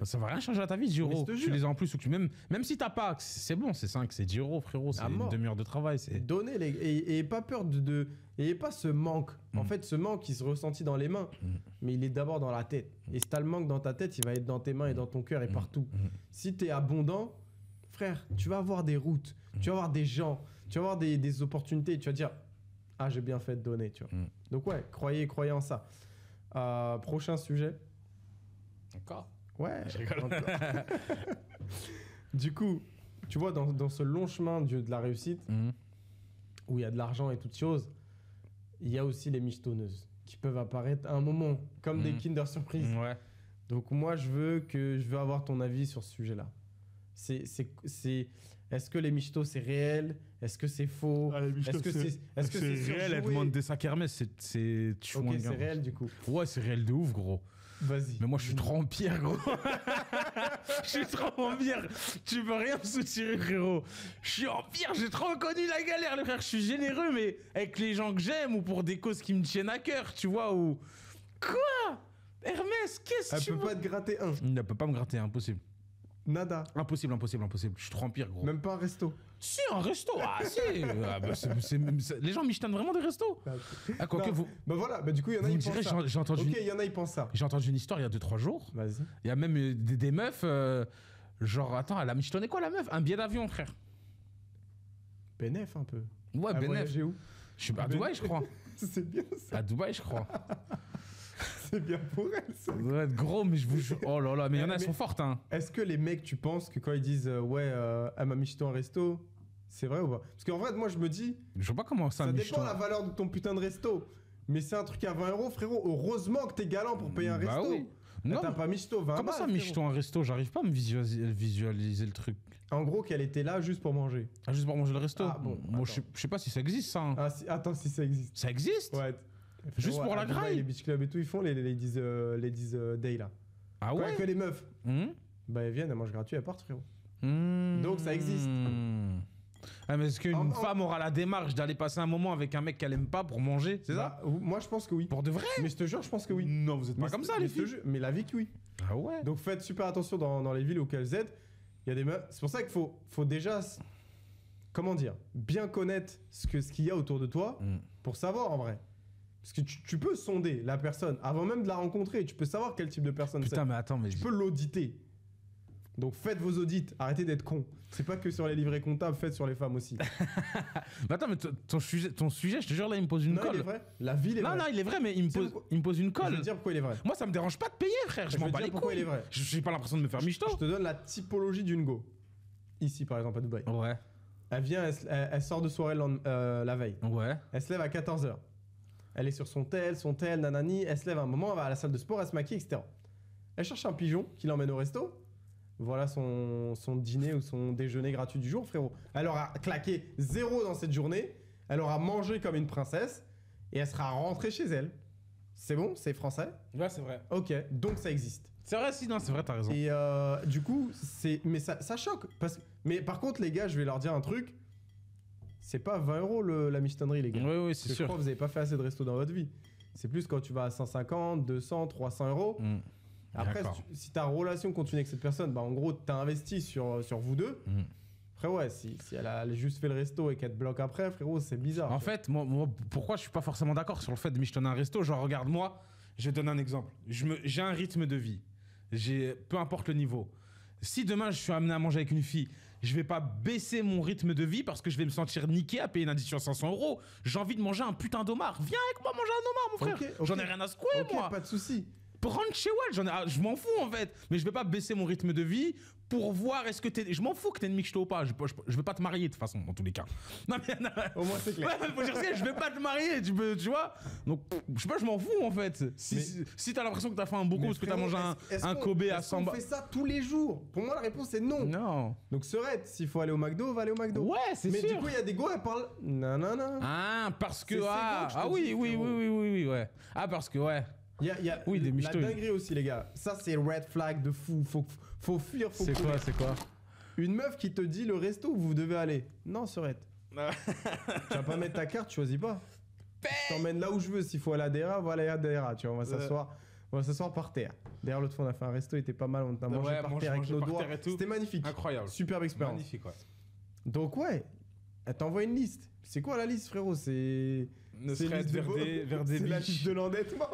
[SPEAKER 1] Ça va rien changer à ta vie 10 euros. Tu les as en plus ou que même si t'as pas, c'est bon, c'est 5, c'est 10 euros, frérot. C'est une demi-heure de travail.
[SPEAKER 2] Donnez et pas peur et pas ce manque. En fait, ce manque, il se ressentit dans les mains, mais il est d'abord dans la tête. Et si t'as le manque dans ta tête, il va être dans tes mains et dans ton cœur et partout. Si t'es abondant, frère, tu vas avoir des routes, tu vas avoir des gens, tu vas avoir des opportunités. Tu vas dire, ah, j'ai bien fait de donner, tu vois. Donc ouais, croyez en ça. Prochain sujet.
[SPEAKER 1] Encore?
[SPEAKER 2] Ouais. Je rigole. Du coup, tu vois, dans ce long chemin de la réussite, où il y a de l'argent et toutes choses, il y a aussi les michetonneuses qui peuvent apparaître à un moment, comme des Kinder Surprise.
[SPEAKER 1] Ouais.
[SPEAKER 2] Donc moi, je veux avoir ton avis sur ce sujet-là. Est-ce que les michtos, c'est réel? Est-ce que c'est faux?
[SPEAKER 1] Est-ce que c'est réel? Elle demande des sacs Hermès, c'est
[SPEAKER 2] ok, c'est réel du coup.
[SPEAKER 1] Ouais, c'est réel de ouf, gros.
[SPEAKER 2] Vas-y.
[SPEAKER 1] Mais moi, je suis trop en pire, gros. Je suis trop en pire. Tu peux rien me soutirer, frérot. Je suis en pire. J'ai trop connu la galère, les frères. Je suis généreux, mais avec les gens que j'aime ou pour des causes qui me tiennent à cœur, tu vois. Ou quoi? Hermès, qu'est-ce que tu veux?
[SPEAKER 2] Elle peut pas te gratter un.
[SPEAKER 1] Elle peut pas me gratter, impossible.
[SPEAKER 2] Nada.
[SPEAKER 1] Impossible. Je suis trop en pire, gros.
[SPEAKER 2] Même pas un resto.
[SPEAKER 1] Si, un resto. Ah, si. Ah, bah, les gens m'ichetonnent vraiment des restos. Ah, quoi que vous.
[SPEAKER 2] Bah voilà, bah du coup, il y en a qui pensent ça.
[SPEAKER 1] J'ai entendu.
[SPEAKER 2] Ok, il y en a qui pensent ça.
[SPEAKER 1] J'ai entendu une histoire il y a 2-3 jours.
[SPEAKER 2] Vas-y.
[SPEAKER 1] Il y a même des meufs. Genre, attends, elle a michetonné quoi, la meuf? Un billet d'avion, frère.
[SPEAKER 2] Bénef un peu.
[SPEAKER 1] Ouais, bénef.
[SPEAKER 2] J'ai où?
[SPEAKER 1] Je suis à Dubaï, je crois.
[SPEAKER 2] C'est bien ça.
[SPEAKER 1] À Dubaï, je crois.
[SPEAKER 2] C'est bien pour elle, ça.
[SPEAKER 1] Ça doit être gros, mais je vous jure. Oh là là, mais il y en a, elles sont fortes, hein.
[SPEAKER 2] Est-ce que les mecs, tu penses que quand ils disent elle m'a micheté un resto, c'est vrai ou pas? Parce qu'en fait, moi, je me dis.
[SPEAKER 1] Je vois pas comment ça
[SPEAKER 2] dépend de la valeur de ton putain de resto. Mais c'est un truc à 20 €, frérot. Heureusement que t'es galant pour payer un resto.
[SPEAKER 1] Oui. Non,
[SPEAKER 2] t'as pas michto 20
[SPEAKER 1] comment
[SPEAKER 2] balles,
[SPEAKER 1] ça, micheton un resto? J'arrive pas à me visualiser le truc.
[SPEAKER 2] En gros, qu'elle était là juste pour manger.
[SPEAKER 1] Ah, juste pour manger le resto?
[SPEAKER 2] Ah bon.
[SPEAKER 1] Moi, je sais pas si ça existe, ça. Hein.
[SPEAKER 2] Ah, attends, si ça existe.
[SPEAKER 1] Ça existe?
[SPEAKER 2] Ouais.
[SPEAKER 1] Juste pour la graille?
[SPEAKER 2] Les beach clubs et tout, ils font les ladies day là.
[SPEAKER 1] Ah ouais?
[SPEAKER 2] Quand que les meufs. Bah, elles viennent, elles mangent gratuit, elles partent, frérot. Donc ça existe.
[SPEAKER 1] Ah, mais est-ce qu'une femme aura la démarche d'aller passer un moment avec un mec qu'elle aime pas pour manger? C'est ça?
[SPEAKER 2] Moi, je pense que oui.
[SPEAKER 1] Pour de vrai?
[SPEAKER 2] Mais je te jure, je pense que oui.
[SPEAKER 1] Non, vous êtes pas comme ça, les filles.
[SPEAKER 2] Mais la vie que oui.
[SPEAKER 1] Ah ouais?
[SPEAKER 2] Donc faites super attention dans les villes auxquelles vous êtes. Il y a des meufs. C'est pour ça qu'il faut déjà, comment dire, bien connaître ce qu'il y a autour de toi pour savoir en vrai. Parce que tu peux sonder la personne avant même de la rencontrer. Tu peux savoir quel type de personne c'est.
[SPEAKER 1] Putain, mais attends, mais
[SPEAKER 2] tu peux l'auditer. Donc faites vos audits, arrêtez d'être cons. C'est pas que sur les livrets comptables, faites sur les femmes aussi.
[SPEAKER 1] Mais attends, mais ton sujet, je te jure, là, il me pose une colle.
[SPEAKER 2] Non, il est vrai. La ville est vraie.
[SPEAKER 1] Non, il est vrai, mais il me pose une colle.
[SPEAKER 2] Je vais te dire pourquoi il est vrai.
[SPEAKER 1] Moi, ça me dérange pas de payer, frère. Je m'en bats les couilles.
[SPEAKER 2] Pourquoi il est vrai.
[SPEAKER 1] J'ai pas l'impression de me faire michto.
[SPEAKER 2] Je te donne la typologie d'une go. Ici, par exemple, à Dubaï.
[SPEAKER 1] Ouais.
[SPEAKER 2] Elle vient, elle sort de soirée la veille.
[SPEAKER 1] Ouais.
[SPEAKER 2] Elle se lève à 14h. Elle est sur son tel, nanani. Elle se lève à un moment, elle va à la salle de sport, elle se maquille, etc. Elle cherche un pigeon qui l'emmène au resto. Voilà son dîner ou son déjeuner gratuit du jour, frérot. Elle aura claqué 0 dans cette journée. Elle aura mangé comme une princesse. Et elle sera rentrée chez elle. C'est bon? C'est français?
[SPEAKER 1] Ouais, c'est vrai.
[SPEAKER 2] Ok, donc ça existe.
[SPEAKER 1] C'est vrai, si, non, c'est vrai, t'as raison.
[SPEAKER 2] Et du coup, mais ça choque. Mais par contre, les gars, je vais leur dire un truc. C'est pas 20 € la michetonnerie, les gars.
[SPEAKER 1] Oui, c'est sûr.
[SPEAKER 2] Je crois que vous avez pas fait assez de resto dans votre vie. C'est plus quand tu vas à 150, 200, 300 €. Après, si ta relation continue avec cette personne, bah en gros, t'as investi sur vous deux. Frérot, ouais, si elle a juste fait le resto et qu'elle te bloque après, frérot, c'est bizarre.
[SPEAKER 1] En fait, moi, pourquoi je suis pas forcément d'accord sur le fait de michetonner un resto? Genre, regarde, moi, je vais te donner un exemple. J'ai un rythme de vie. Peu importe le niveau. Si demain, je suis amené à manger avec une fille, je vais pas baisser mon rythme de vie parce que je vais me sentir niqué à payer une addition à 500 €. J'ai envie de manger un putain d'homard. Viens avec moi manger un homard, mon frère.
[SPEAKER 2] Okay.
[SPEAKER 1] J'en ai rien à secouer, moi.
[SPEAKER 2] Pas de soucis.
[SPEAKER 1] Rentre chez Wall, je m'en fous en fait. Mais je vais pas baisser mon rythme de vie pour voir est-ce que t'es. Je m'en fous que t'es une michto ou pas. Je vais pas te marier de toute façon, dans tous les cas. Non, mais.
[SPEAKER 2] Au moins, c'est clair.
[SPEAKER 1] Ouais, faut dire je vais pas te marier, tu vois. Donc, je sais pas, je m'en fous en fait. Si t'as l'impression que t'as fait un beaucoup parce que t'as mangé un Kobe à 100 balles.
[SPEAKER 2] On fait ça tous les jours. Pour moi, la réponse est non.
[SPEAKER 1] Non.
[SPEAKER 2] Donc, Serette, s'il faut aller au McDo, va aller au McDo.
[SPEAKER 1] Ouais, c'est sûr.
[SPEAKER 2] Mais du coup, il y a des gars, elles parlent. Non.
[SPEAKER 1] Ah, parce que. Oui, ouais. Ah, parce que, ouais.
[SPEAKER 2] Il y a
[SPEAKER 1] oui, des michtos.
[SPEAKER 2] La dinguerie aussi, les gars. Ça, c'est red flag de fou. Faut fuir, faut courir.
[SPEAKER 1] C'est quoi?
[SPEAKER 2] Une meuf qui te dit le resto où vous devez aller. Non, Serette. Tu vas pas mettre ta carte, tu choisis pas. Je t'emmène là où je veux. S'il faut aller à DERA, va aller à DERA. Tu vois, on va s'asseoir par terre. D'ailleurs, l'autre fois, on a fait un resto, il était pas mal. On a mangé par terre avec nos doigts. C'était magnifique.
[SPEAKER 1] Incroyable.
[SPEAKER 2] Superbe expérience.
[SPEAKER 1] Magnifique, ouais.
[SPEAKER 2] Donc, ouais, elle t'envoie une liste. C'est quoi la liste, frérot? C'est la liste de l'endettement.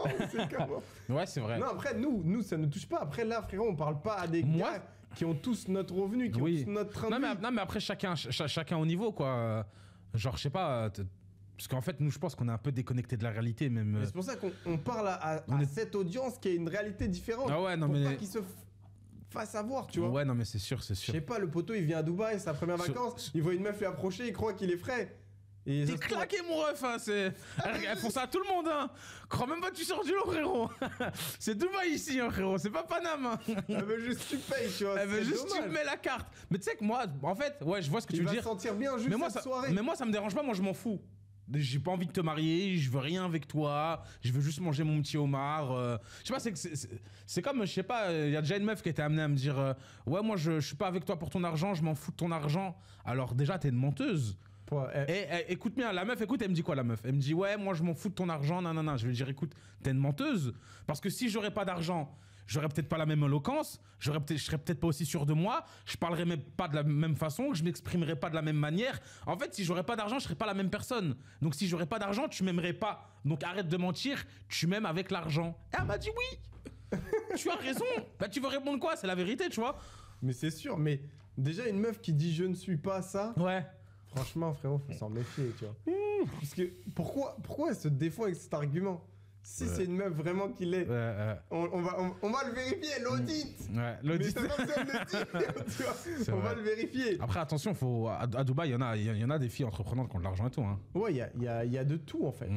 [SPEAKER 1] Ouais, c'est vrai.
[SPEAKER 2] Non, après, nous, ça ne touche pas. Après, là, frérot, on parle pas à des gars qui ont tous notre revenu, qui ont tous notre train de vie.
[SPEAKER 1] Non, mais après, chacun au niveau, quoi. Genre, je sais pas. Parce qu'en fait, nous, je pense qu'on est un peu déconnecté de la réalité, même.
[SPEAKER 2] Mais c'est pour ça qu'on parle à cette audience qui a une réalité différente.
[SPEAKER 1] Ah ouais, non,
[SPEAKER 2] pour
[SPEAKER 1] mais.
[SPEAKER 2] pas qu'ils se fassent avoir, tu vois.
[SPEAKER 1] Ouais, non, mais c'est sûr.
[SPEAKER 2] Je sais pas, le poteau, il vient à Dubaï, c'est sa première vacances. Il voit une meuf lui approcher, il croit qu'il est frais. Et
[SPEAKER 1] t'es claqué, mon ref, hein, elles font ça à tout le monde, hein. Crois même pas que tu sors du lot, frérot. C'est Dubaï ici, hein, frérot, c'est pas Paname. Hein.
[SPEAKER 2] Elle veut juste que tu payes, tu vois.
[SPEAKER 1] Elle veut juste que tu mets la carte. Mais tu sais que moi, en fait, ouais, je vois ce que tu veux dire.
[SPEAKER 2] Tu vas sentir bien juste cette soirée.
[SPEAKER 1] Mais moi, ça me dérange pas, moi, je m'en fous. J'ai pas envie de te marier, je veux rien avec toi, je veux juste manger mon petit homard. Je sais pas, c'est comme, je sais pas, il y a déjà une meuf qui était amenée à me dire ouais, moi je suis pas avec toi pour ton argent, je m'en fous de ton argent. Alors déjà, t'es une menteuse. Écoute bien, la meuf, écoute, elle me dit quoi la meuf? Elle me dit ouais, moi je m'en fous de ton argent, non. Je vais lui dire écoute, t'es une menteuse. Parce que si j'aurais pas d'argent, j'aurais peut-être pas la même éloquence, je serais peut-être pas aussi sûr de moi, je parlerais même pas de la même façon, je m'exprimerais pas de la même manière. En fait, si j'aurais pas d'argent, je serais pas la même personne. Donc si j'aurais pas d'argent, tu m'aimerais pas. Donc arrête de mentir, tu m'aimes avec l'argent. Et elle m'a dit oui. Tu as raison. Bah tu veux répondre quoi? C'est la vérité, tu vois.
[SPEAKER 2] Mais c'est sûr, mais déjà une meuf qui dit je ne suis pas ça.
[SPEAKER 1] Ouais.
[SPEAKER 2] Franchement, frérot, faut s'en méfier, tu vois. Parce que pourquoi elle se défend avec cet argument? Si c'est une meuf vraiment qui l'est, on va le vérifier, l'audit.
[SPEAKER 1] Ouais, l'audit.
[SPEAKER 2] Mais t'as pas besoin de le dire, tu vois. On va le vérifier.
[SPEAKER 1] Après, attention, à Dubaï, il y en a des filles entreprenantes qui ont de l'argent et tout. Hein.
[SPEAKER 2] Ouais, il y a de tout en fait.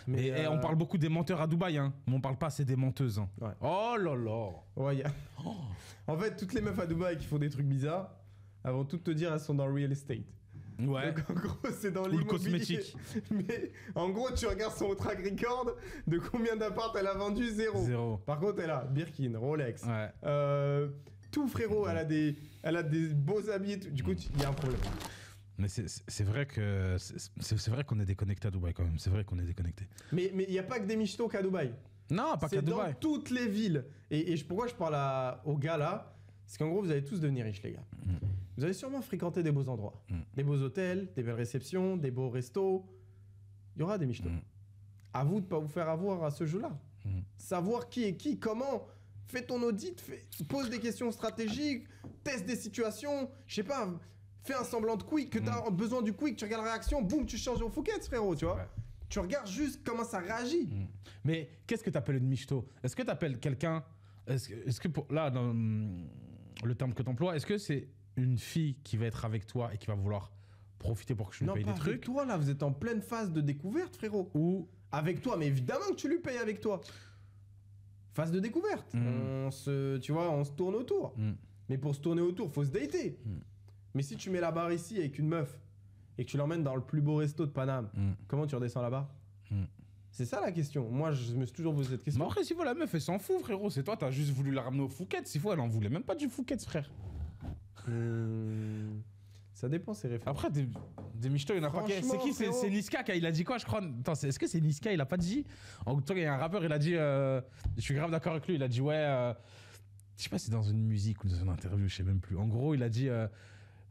[SPEAKER 1] Mais et on parle beaucoup des menteurs à Dubaï, hein. Mais on parle pas assez des menteuses. Hein.
[SPEAKER 2] Ouais.
[SPEAKER 1] Oh là là.
[SPEAKER 2] Ouais, En fait, toutes les meufs à Dubaï qui font des trucs bizarres, elles vont toutes te dire elles sont dans le real estate.
[SPEAKER 1] Ouais.
[SPEAKER 2] Donc en gros, c'est dans
[SPEAKER 1] l'immobilier.
[SPEAKER 2] l'immobilier.
[SPEAKER 1] Ou le cosmétique.
[SPEAKER 2] Mais en gros, tu regardes son track record de combien d'appart elle a vendu, zéro. Par contre, elle a Birkin, Rolex.
[SPEAKER 1] Ouais.
[SPEAKER 2] Tout, frérot, elle a des beaux habits et tout. Du coup, il y a un problème.
[SPEAKER 1] Mais c'est vrai que c'est vrai qu'on est déconnecté à Dubaï quand même. C'est vrai qu'on est déconnecté.
[SPEAKER 2] Mais il n'y a pas que des michtos qu'à Dubaï.
[SPEAKER 1] Non, pas qu'à Dubaï.
[SPEAKER 2] C'est dans toutes les villes. Et pourquoi je parle aux gars là? Parce qu'en gros, vous allez tous devenir riches, les gars. Vous allez sûrement fréquenter des beaux endroits. Des beaux hôtels, des belles réceptions, des beaux restos. Il y aura des michtos. À vous de ne pas vous faire avoir à ce jeu-là. Savoir qui est qui, comment. Fais ton audit, pose des questions stratégiques, teste des situations. Je sais pas, fais un semblant de quick, que tu as besoin du quick, tu regardes la réaction, boum, tu changes au Phuket, frérot, tu vois. Ouais. Tu regardes juste comment ça réagit.
[SPEAKER 1] Mais qu'est-ce que tu appelles une michto? Est-ce que tu appelles quelqu'un... Est-ce que là, dans le terme que tu emploies, est-ce que c'est une fille qui va être avec toi et qui va vouloir profiter pour que tu lui payes des trucs?
[SPEAKER 2] Non, pas avec toi, là, vous êtes en pleine phase de découverte, frérot.
[SPEAKER 1] Ou
[SPEAKER 2] avec toi, mais évidemment que tu lui payes avec toi. Phase de découverte. On se tourne autour. Mais pour se tourner autour, faut se dater. Mais si tu mets la barre ici avec une meuf et que tu l'emmènes dans le plus beau resto de Paname, comment tu redescends la barre? C'est ça la question. Moi, je me suis toujours posé cette question.
[SPEAKER 1] Mais après, s'il faut la meuf, elle s'en fout, frérot. C'est toi, t'as juste voulu la ramener au Phuket. S'il faut, elle en voulait même pas du Phuket, frère.
[SPEAKER 2] Ça dépend, c'est référents.
[SPEAKER 1] Après, des michtos, il y en a pas. C'est qui? C'est Niska qui il a dit quoi, je crois? Attends, est-ce que c'est Niska? Il a pas dit. En tout cas, il y a un rappeur, il a dit. Je suis grave d'accord avec lui. Il a dit ouais. Je sais pas si c'est dans une musique ou dans une interview, je sais même plus. En gros, il a dit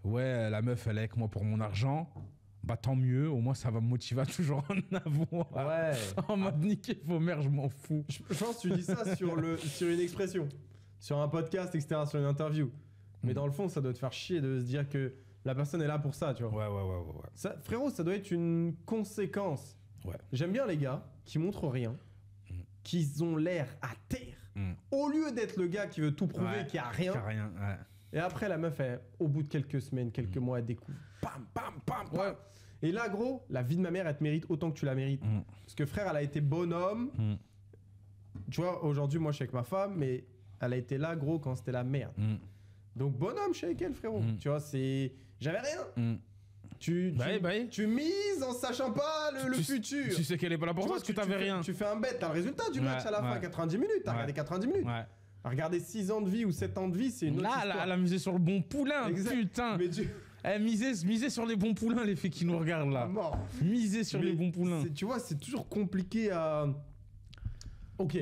[SPEAKER 1] ouais, la meuf, elle est avec moi pour mon argent. Bah tant mieux, au moins ça va me motiver à toujours en avoir.
[SPEAKER 2] Ouais.
[SPEAKER 1] En mode niquer vos mères, je m'en fous.
[SPEAKER 2] Je pense que tu dis ça sur une expression, sur un podcast, etc., sur une interview. Mais dans le fond, ça doit te faire chier de se dire que la personne est là pour ça, tu vois.
[SPEAKER 1] Ouais.
[SPEAKER 2] Ça, frérot, ça doit être une conséquence.
[SPEAKER 1] Ouais.
[SPEAKER 2] J'aime bien les gars qui montrent rien, qui ont l'air à terre. Au lieu d'être le gars qui veut tout prouver, qui a rien.
[SPEAKER 1] Ouais.
[SPEAKER 2] Et après, la meuf, au bout de quelques semaines, quelques mois, elle découvre. Pam.
[SPEAKER 1] Ouais.
[SPEAKER 2] Et là, gros, la vie de ma mère, elle te mérite autant que tu la mérites. Parce que frère, elle a été bonhomme. Tu vois, aujourd'hui, moi, je suis avec ma femme, mais elle a été là, gros, quand c'était la merde. Donc, bonhomme, je suis avec elle, frérot. Tu vois, j'avais rien. Tu mises en sachant pas le futur.
[SPEAKER 1] Tu sais qu'elle est pas là pour toi parce que t'avais rien.
[SPEAKER 2] Tu fais un bet, t'as le résultat du match à la fin, 90 minutes. T'as regardé 90 minutes. Regarder 6 ans de vie ou 7 ans de vie, c'est une autre histoire.
[SPEAKER 1] Là, elle a misé sur le bon poulain, putain. Elle misait sur les bons poulains, les filles qui nous regardent là. Miser sur les bons poulains.
[SPEAKER 2] Tu vois, c'est toujours compliqué à... Ok,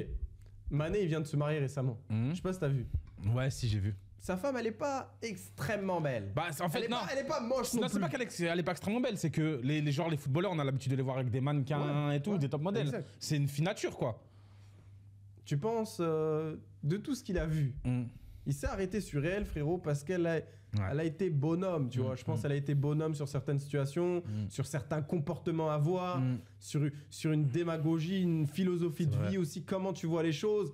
[SPEAKER 2] Mané, il vient de se marier récemment. Je sais pas si t'as vu.
[SPEAKER 1] Ouais, si, j'ai vu.
[SPEAKER 2] Sa femme, elle est pas extrêmement belle.
[SPEAKER 1] Bah, en fait,
[SPEAKER 2] elle est pas moche non plus.
[SPEAKER 1] C'est pas qu'elle est pas extrêmement belle, c'est que les footballeurs, on a l'habitude de les voir avec des mannequins et tout, des top modèles. C'est une fille nature, quoi.
[SPEAKER 2] Tu penses de tout ce qu'il a vu, il s'est arrêté sur elle, frérot, parce qu'elle a été bonhomme, tu vois. Je pense qu'elle a été bonhomme sur certaines situations, sur certains comportements à avoir, sur une démagogie, une philosophie de vie aussi, comment tu vois les choses.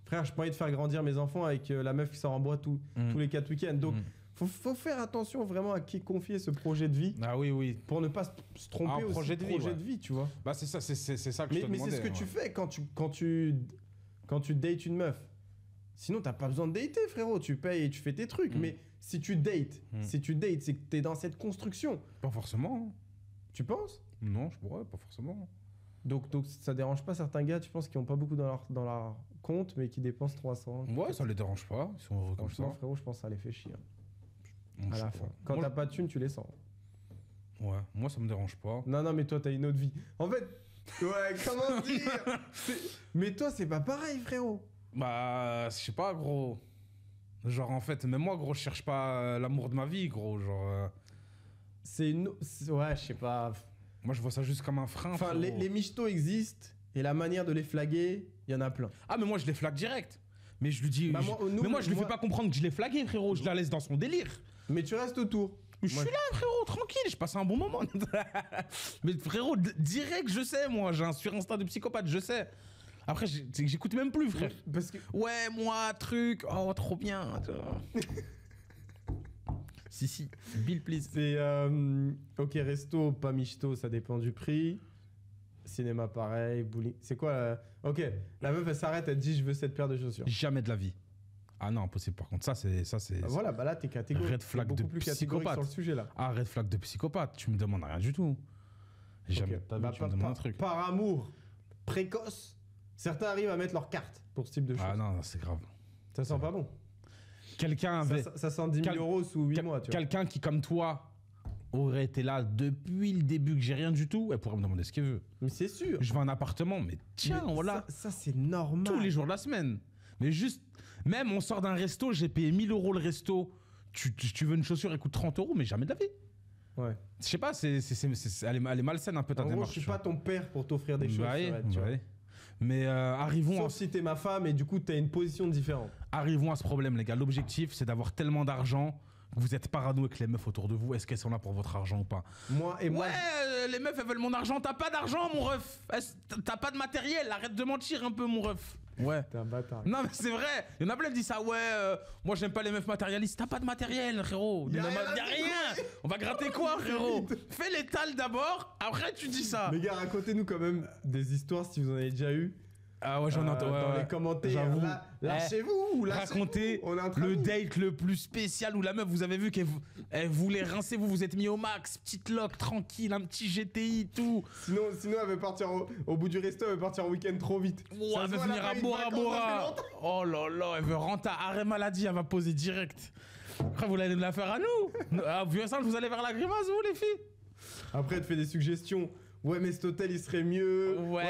[SPEAKER 2] Frère, je pas envie de faire grandir mes enfants avec la meuf qui sort en boîte tous les 4 week-ends. Donc, Faut faire attention vraiment à qui confier ce projet de vie.
[SPEAKER 1] Ah oui.
[SPEAKER 2] Pour ne pas se tromper aussi
[SPEAKER 1] projet de vie,
[SPEAKER 2] tu vois.
[SPEAKER 1] Bah c'est ça que je te demandais.
[SPEAKER 2] Mais c'est ce que tu fais quand tu dates une meuf. Sinon, t'as pas besoin de dater, frérot. Tu payes et tu fais tes trucs. Mais si tu dates, c'est que t'es dans cette construction.
[SPEAKER 1] Pas forcément.
[SPEAKER 2] Tu penses?
[SPEAKER 1] Non, je pourrais, pas forcément.
[SPEAKER 2] Donc ça dérange pas certains gars, tu penses, qui ont pas beaucoup dans leur compte, mais qui dépensent 300?
[SPEAKER 1] Ouais, ça les dérange pas. Ils sont heureux comme ça.
[SPEAKER 2] Franchement, frérot, je pense que ça les fait chier.
[SPEAKER 1] À
[SPEAKER 2] la fin. Quand t'as pas de thunes, tu les sens.
[SPEAKER 1] Ouais, moi ça me dérange pas.
[SPEAKER 2] Non, mais toi t'as une autre vie. En fait, ouais, comment dire? Mais toi, c'est pas pareil, frérot.
[SPEAKER 1] Bah, je sais pas, gros. Genre, en fait, même moi, gros, je cherche pas l'amour de ma vie, gros. Genre.
[SPEAKER 2] Ouais, je sais pas.
[SPEAKER 1] Moi, je vois ça juste comme un frein.
[SPEAKER 2] Enfin, les michtos existent et la manière de les flaguer, il y en a plein.
[SPEAKER 1] Ah, mais moi, je les flague direct. Mais je lui dis.
[SPEAKER 2] Bah,
[SPEAKER 1] moi, je lui fais pas comprendre que je l'ai flagué, frérot. Je la laisse dans son délire.
[SPEAKER 2] Mais tu restes autour.
[SPEAKER 1] Je suis là, frérot, tranquille, je passe un bon moment. Mais frérot, direct, je sais, moi, j'ai un sur-instinct de psychopathe, je sais. Après, j'écoute même plus, frère.
[SPEAKER 2] Parce que...
[SPEAKER 1] Ouais, moi, truc, oh, trop bien. si, Bill, please.
[SPEAKER 2] C'est, ok, resto, pas michto, ça dépend du prix. Cinéma, pareil, bowling. C'est quoi Ok, la meuf, elle s'arrête, elle dit, je veux cette paire de chaussures.
[SPEAKER 1] Jamais de la vie. Ah non, impossible par contre. Ça, c'est.
[SPEAKER 2] Voilà, bah là, t'es catégorique.
[SPEAKER 1] Red flag de psychopathe.
[SPEAKER 2] Sur le sujet, là.
[SPEAKER 1] Ah, red flag de psychopathe. Tu me demandes rien du tout. Jamais.
[SPEAKER 2] Okay.
[SPEAKER 1] Tu me demandes un truc.
[SPEAKER 2] Par amour précoce, certains arrivent à mettre leur carte pour ce type de choses.
[SPEAKER 1] Ah non, c'est grave.
[SPEAKER 2] Ça sent pas bon.
[SPEAKER 1] Quelqu'un avait.
[SPEAKER 2] Ça sent 10 000 € sous 8 mois, tu vois.
[SPEAKER 1] Quelqu'un qui, comme toi, aurait été là depuis le début, que j'ai rien du tout, elle pourrait me demander ce qu'elle veut.
[SPEAKER 2] Mais c'est sûr.
[SPEAKER 1] Je veux un appartement, mais tiens,
[SPEAKER 2] mais
[SPEAKER 1] voilà.
[SPEAKER 2] Ça, c'est normal.
[SPEAKER 1] Tous les jours de la semaine. Mais juste. Même on sort d'un resto, j'ai payé 1 000 € le resto. Tu veux une chaussure, elle coûte 30 €, mais jamais de la vie.
[SPEAKER 2] Ouais.
[SPEAKER 1] Je sais pas, elle est malsaine un peu ta démarche.
[SPEAKER 2] Je suis pas ton père pour t'offrir des choses.
[SPEAKER 1] Ouais. Mais arrivons.
[SPEAKER 2] Sauf si t'es ma femme et du coup t'as une position différente.
[SPEAKER 1] Arrivons à ce problème, les gars. L'objectif, c'est d'avoir tellement d'argent que vous êtes parano avec les meufs autour de vous. Est-ce qu'elles sont là pour votre argent ou pas?
[SPEAKER 2] Moi,
[SPEAKER 1] les meufs, elles veulent mon argent. T'as pas d'argent, mon ref. T'as pas de matériel. Arrête de mentir un peu, mon ref. Ouais.
[SPEAKER 2] T'es un bâtard.
[SPEAKER 1] Non, mais c'est vrai. Il y en a plein qui disent ça. Ouais, moi, j'aime pas les meufs matérialistes. T'as pas de matériel, frérot. Y a rien. On va gratter quoi, frérot? Fais l'étal d'abord. Après, tu dis ça.
[SPEAKER 2] Les gars, racontez-nous quand même des histoires si vous en avez déjà eu.
[SPEAKER 1] Ah ouais, j'en entends.
[SPEAKER 2] Dans les commentaires, lâchez-vous.
[SPEAKER 1] Racontez le date le plus spécial où la meuf, vous avez vu qu'elle voulait rincer, vous êtes mis au max, petite loque, tranquille, un petit GTI, tout.
[SPEAKER 2] Sinon, elle veut partir au bout du resto, elle veut partir en week-end trop vite.
[SPEAKER 1] Ouais, elle veut venir à Bora Bora. Oh là là, elle veut rentrer à arrêt maladie, elle va poser direct. Après, vous allez nous la faire à nous. Vu ça, vous allez vers la grimace, vous, les filles.
[SPEAKER 2] Après, elle te fait des suggestions. Ouais, mais cet hôtel, il serait mieux.
[SPEAKER 1] Ouais.